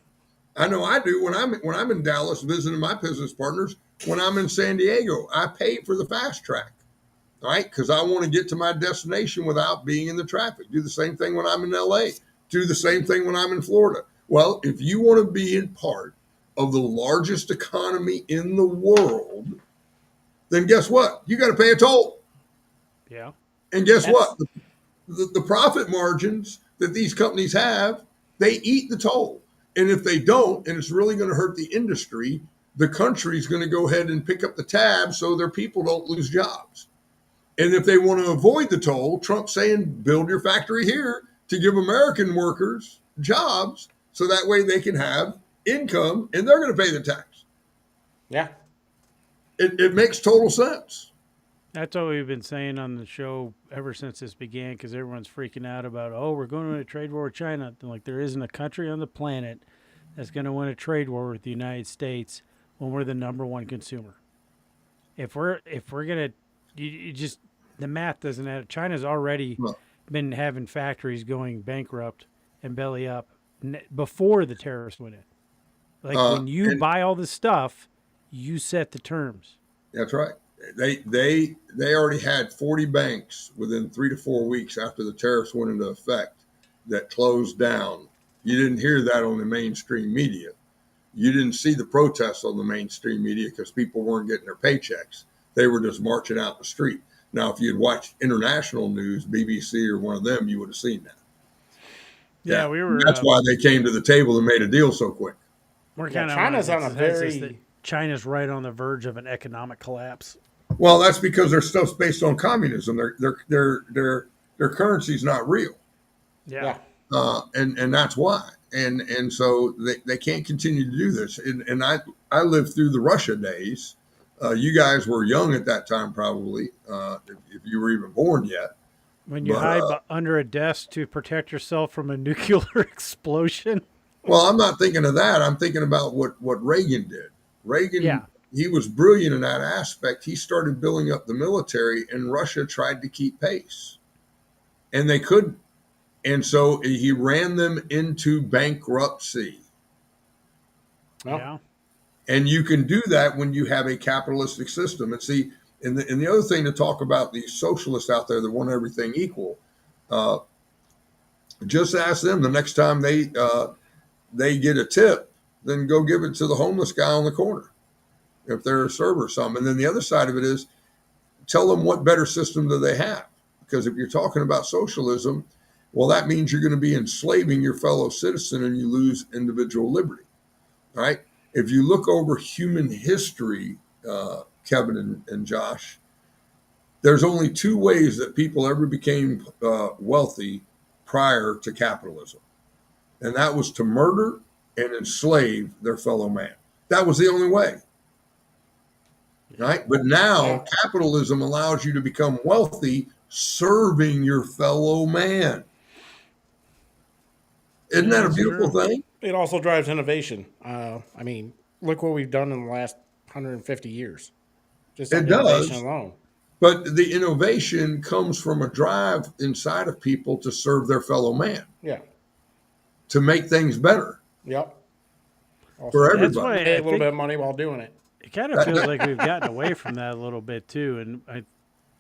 I know I do when I'm in Dallas visiting my business partners. When I'm in San Diego, I pay for the fast track, all right, because I want to get to my destination without being in the traffic. Do the same thing when I'm in LA. Do the same thing when I'm in Florida. Well, if you want to be in part of the largest economy in the world, then guess what? You got to pay a toll. Yeah. And guess That's what? The profit margins that these companies have, they eat the toll. And if they don't, and it's really going to hurt the industry, the country's going to go ahead and pick up the tab so their people don't lose jobs. And if they want to avoid the toll, Trump's saying, build your factory here to give American workers jobs so that way they can have income and they're going to pay the tax. yeah. It makes total sense. That's what we've been saying on the show ever since this began because everyone's freaking out about, oh, we're going to win a trade war with China. Like, there isn't a country on the planet that's going to win a trade war with the United States when we're the number one consumer. If we're going to, you just, the math doesn't add. China's already Well, been having factories going bankrupt and belly up before the terrorists went in. Like, when you and buy all this stuff, you set the terms. that's right. They already had 40 banks within 3 to 4 weeks after the tariffs went into effect that closed down. You didn't hear that on the mainstream media. You didn't see the protests on the mainstream media because people weren't getting their paychecks. They were just marching out the street. Now, if you'd watched international news, BBC or one of them, you would have seen that. Yeah, Yeah, we were that's why they came to the table and made a deal so quick. we're Yeah. kind of on China's on a has this that very China's right on the verge of an economic collapse. Well, that's because their stuff's based on communism. Their currency's not real. Yeah. yeah. And that's why. And so they can't continue to do this. And I lived through the Russia days. You guys were young at that time, probably, if you were even born yet. When you But hide under a desk to protect yourself from a nuclear explosion. well, I'm not thinking of that. I'm thinking about what Reagan did. Reagan, Yeah. he was brilliant in that aspect. He started building up the military, and Russia tried to keep pace, and they couldn't. And so he ran them into bankruptcy. Well, Yeah. And you can do that when you have a capitalistic system. And see, and the other thing to talk about these socialists out there that want everything equal, uh, just ask them the next time they get a tip, then go give it to the homeless guy on the corner if they're a server or something. And then the other side of it is tell them what better system do they have. Because if you're talking about socialism, well, that means you're going to be enslaving your fellow citizen and you lose individual liberty, right? If you look over human history, Kevin and Josh, there's only two ways that people ever became wealthy prior to capitalism, and that was to murder and enslave their fellow man. That was the only way, right? But now yeah. capitalism allows you to become wealthy serving your fellow man. Isn't Yeah, that a that's beautiful true. thing? It also drives innovation. I mean, look what we've done in the last 150 years. just on It innovation does. alone. But the innovation comes from a drive inside of people to serve their fellow man, Yeah. to make things better Yep. for Also, That's everybody. why made I a little think bit of money while doing it. it kind of That, feels that, like we've gotten away from that a little bit too, and but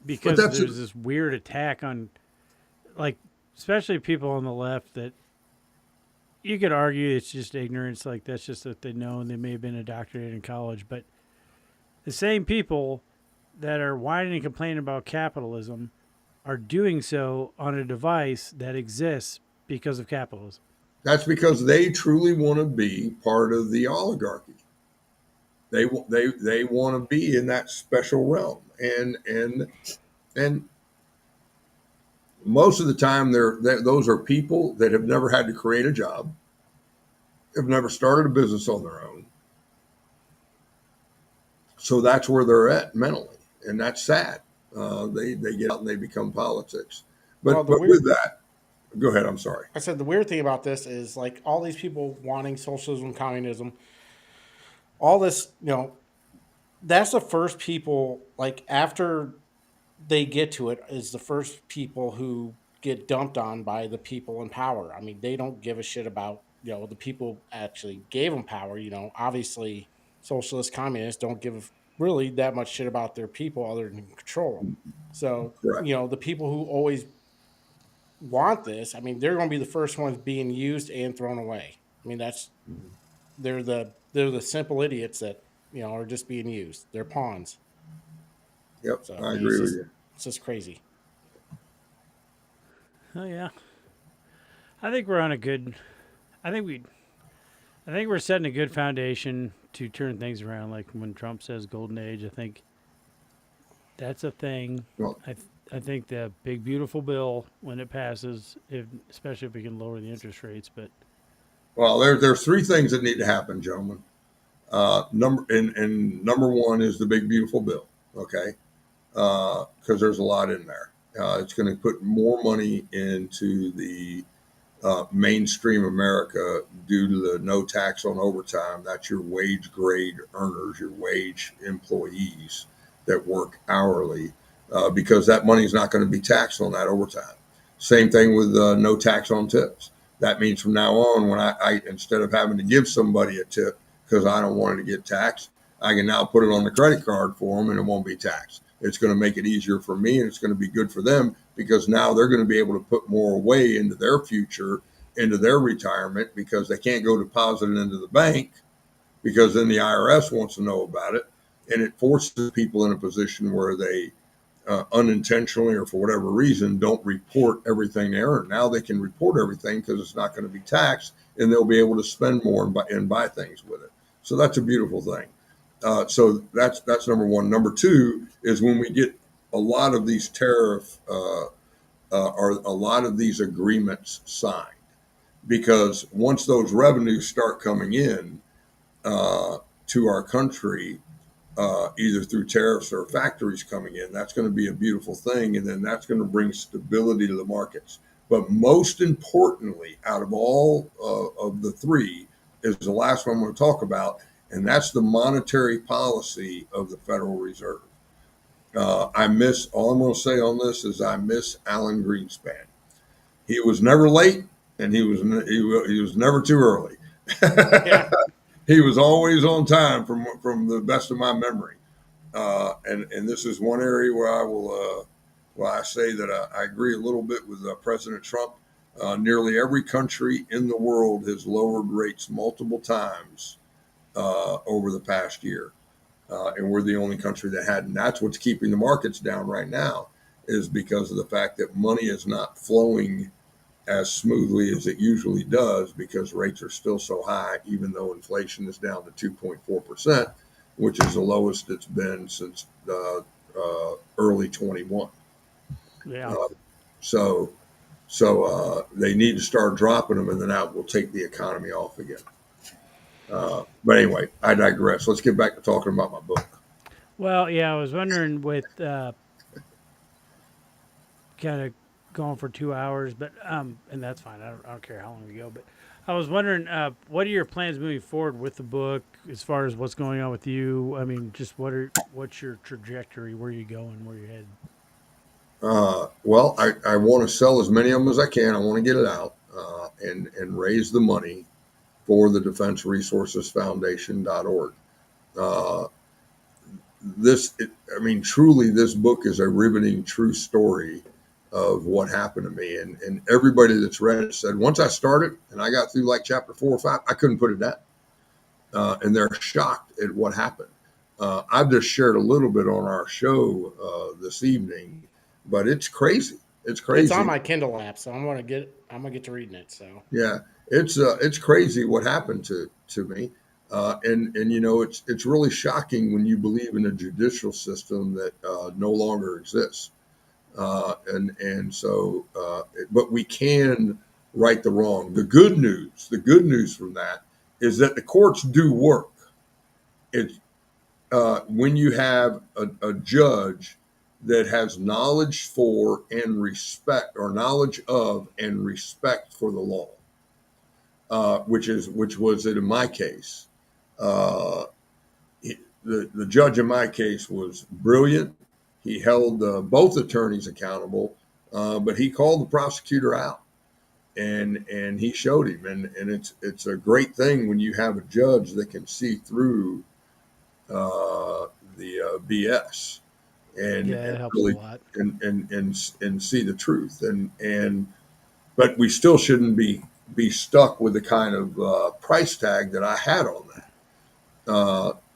because that's there's this weird attack on, like, especially people on the left that you could argue it's just ignorance, like that's just what they know and they may have been indoctrinated in college, but the same people that are whining and complaining about capitalism are doing so on a device that exists because of capitalism. that's because they truly want to be part of the oligarchy. They want to be in that special realm, and most of the time those are people that have never had to create a job, have never started a business on their own. So that's where they're at mentally, and that's sad. They get out and they become politics. Well, But the with weird, that, go ahead. I'm sorry. I said the weird thing about this is like all these people wanting socialism, communism, all this, that's the first people, like after they get to it, is the first people who get dumped on by the people in power. I mean, they don't give a shit about, the people actually gave them power. Obviously, socialist communists don't give really that much shit about their people other than control them. So, Correct. the people who always want this, I mean, they're going to be the first ones being used and thrown away. I mean, they're the simple idiots that are just being used. They're pawns. Yep, So I I mean, agree with you. it's just crazy. Oh yeah, I think we're on a good. I think we. I think we're setting a good foundation to turn things around. Like when Trump says "golden age," I think that's a thing. Well, I think the big beautiful bill when it passes, especially if we can lower the interest rates. But there's three things that need to happen, gentlemen. Number one is the big beautiful bill. Okay, because there's a lot in there. It's going to put more money into the mainstream America due to the no tax on overtime. That's your wage grade earners, your wage employees that work hourly, because that money is not going to be taxed on that overtime. Same thing with no tax on tips. That means from now on, when I instead of having to give somebody a tip because I don't want it to get taxed, I can now put it on the credit card for them and it won't be taxed. It's going to make it easier for me and it's going to be good for them because now they're going to be able to put more away into their future, into their retirement, because they can't go deposit it into the bank because then the IRS wants to know about it. And it forces people in a position where they unintentionally or for whatever reason don't report everything they earn. Now they can report everything because it's not going to be taxed and they'll be able to spend more and buy things with it. So that's a beautiful thing. So that's number one. Number two is when we get a lot of these tariff or a lot of these agreements signed, because once those revenues start coming in to our country, either through tariffs or factories coming in, that's going to be a beautiful thing, and then that's going to bring stability to the markets. But most importantly, out of all of the three, is the last one I'm going to talk about, and that's the monetary policy of the Federal Reserve. All I'm going to say on this is I miss Alan Greenspan. He was never late, and he was never too early. Yeah. He was always on time from the best of my memory. And this is one area where I will I say that I agree a little bit with President Trump. Nearly every country in the world has lowered rates multiple times over the past year, and we're the only country that hadn't. That's what's keeping the markets down right now, is because of the fact that money is not flowing as smoothly as it usually does because rates are still so high, even though inflation is down to 2.4%, which is the lowest it's been since early 21. yeah, Uh, so they need to start dropping them, and then that will take the economy off again. But anyway, I digress. Let's get back to talking about my book. well, yeah, I was wondering with kind of going for 2 hours, but and that's fine. I don't care how long we go, but I was wondering, what are your plans moving forward with the book? as far as what's going on with you? I mean, just what's your trajectory? Where are you going? Where you headed? Well, I want to sell as many of them as I can. I want to get it out and raise the money for the Defense Resources Foundation.org. Uh, I mean, truly, this book is a riveting, true story of what happened to me. And everybody that's read it said, once I started and I got through like chapter 4 or 5, I couldn't put it down. And they're shocked at what happened. I've just shared a little bit on our show this evening, but it's crazy. It's It's on crazy. my Kindle app, so I'm gonna get to reading it. So Yeah, it's crazy what happened to me, and you know it's really shocking when you believe in a judicial system that no longer exists, but we can right the wrong. The good news from that is that the courts do work. It's when you have a judge that has knowledge for and respect, or knowledge of and respect for the law, which was it in my case. Uh, the judge in my case was brilliant. He held both attorneys accountable, but he called the prosecutor out, and he showed him, and it's a great thing when you have a judge that can see through the BS Yeah, and that helps a really lot. and see the truth, and but we still shouldn't be stuck with the kind of price tag that I had on that.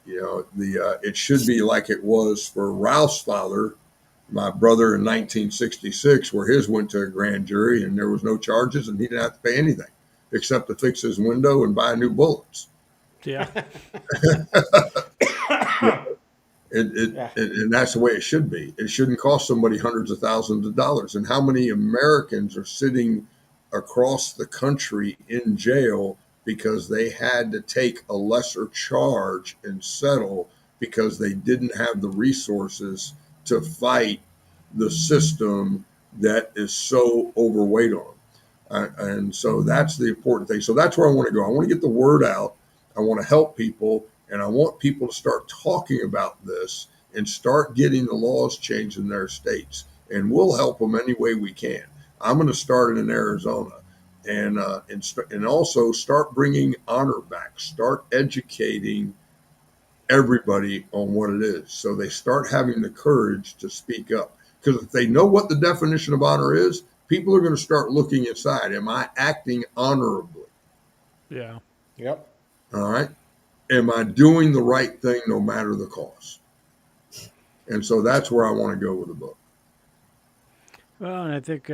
You know, the it should be like it was for Ralph's father, my brother, in 1966, where his went to a grand jury and there was no charges and he didn't have to pay anything except to fix his window and buy new bullets. Yeah. yeah, And that's the way it should be. It shouldn't cost somebody hundreds of thousands of dollars. And how many Americans are sitting across the country in jail because they had to take a lesser charge and settle because they didn't have the resources to fight the system that is so overweight on them. And so that's the important thing. So that's where I want to go. I want to get the word out. I want to help people, and I want people to start talking about this and start getting the laws changed in their states. And we'll help them any way we can. I'm going to start it in Arizona, and also start bringing honor back. Start educating everybody on what it is, so they start having the courage to speak up. Because if they know what the definition of honor is, people are going to start looking inside. Am I acting honorably? Yeah. yep. All right. Am I doing the right thing no matter the cost? And so that's where I want to go with the book. Well, and I think,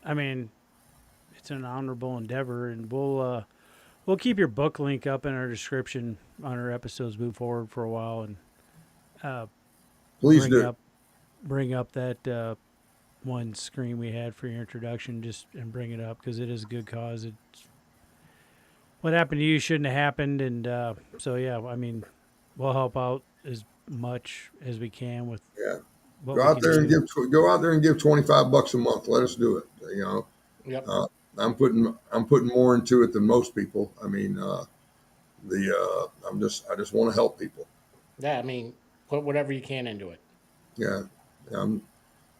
I mean, it's an honorable endeavor, and we'll keep your book link up in our description on our episodes move forward for a while, and uh, Please bring do. up bring up that one screen we had for your introduction, just and bring it up because it is a good cause. It's what happened to you shouldn't have happened, and so yeah, I mean, we'll help out as much as we can with Yeah. what Go we out can there and do. go out there and give $25 a month. Let us do it. You know, Yep. uh, I'm putting more into it than most people. I mean, I just want to help people. Yeah, I mean, put whatever you can into it. Yeah. I'm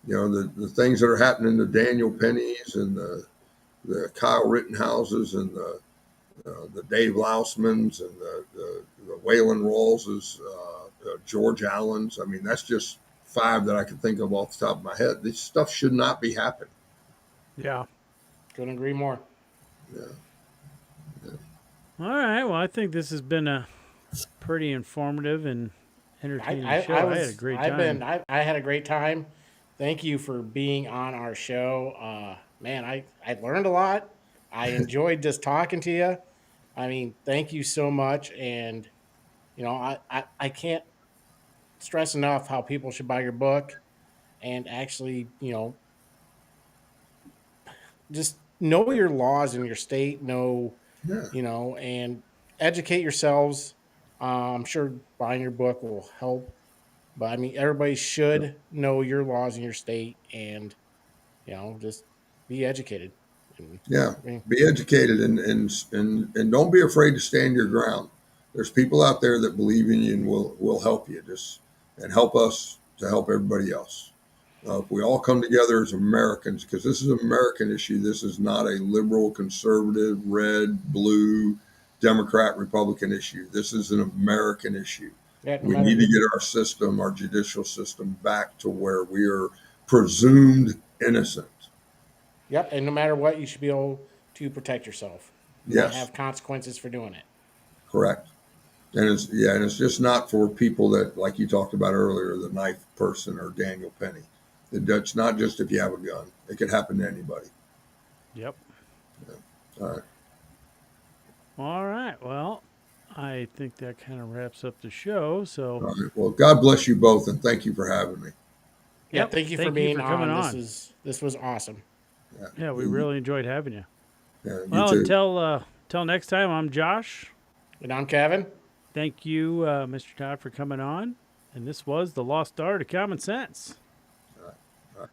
You know, the things that are happening to Daniel Pennies and the Kyle Rittenhouses and the Dave Lausmans and the Waylon Rawlses, George Allens. I mean, that's just five that I can think of off the top of my head. This stuff should not be happening. Yeah. Couldn't agree more. Yeah, yeah. All right. Well, I think this has been a pretty informative and entertaining show. I had a great time. I had a great time. Thank you for being on our show. Man, I learned a lot. I enjoyed just talking to you. I mean, thank you so much. And I can't stress enough how people should buy your book and actually, just know your laws in your state, Yeah. and educate yourselves. I'm sure buying your book will help, but I mean, everybody should know your laws in your state and, just be educated. And Yeah. I mean, Be educated and don't be afraid to stand your ground. there's people out there that believe in you and will help you, just and help us to help everybody else. If we all come together as Americans, because this is an American issue, this is not a liberal, conservative, red, blue, Democrat, Republican issue. This is an American issue. Yeah, no We matter need to who, get our system, our judicial system, back to where we are presumed innocent. yep, and no matter what, you should be able to protect yourself. Not Yes, have consequences for doing it. correct. And it's just not for people that, like you talked about earlier, the knife person or Daniel Penny. That's not just if you have a gun. It could happen to anybody. Yep. All right. All right. Well, I think that kind of wraps up the show. So, All right. Well, God bless you both, and thank you for having me. Yeah, yep. thank you for being coming on. on. This was awesome. Yeah, we really enjoyed having you. Yeah, you Well, too. until next time, I'm Josh. And I'm Kevin. Thank you, Mr. Todd, for coming on. And this was the Lost Art of Common Sense. All right.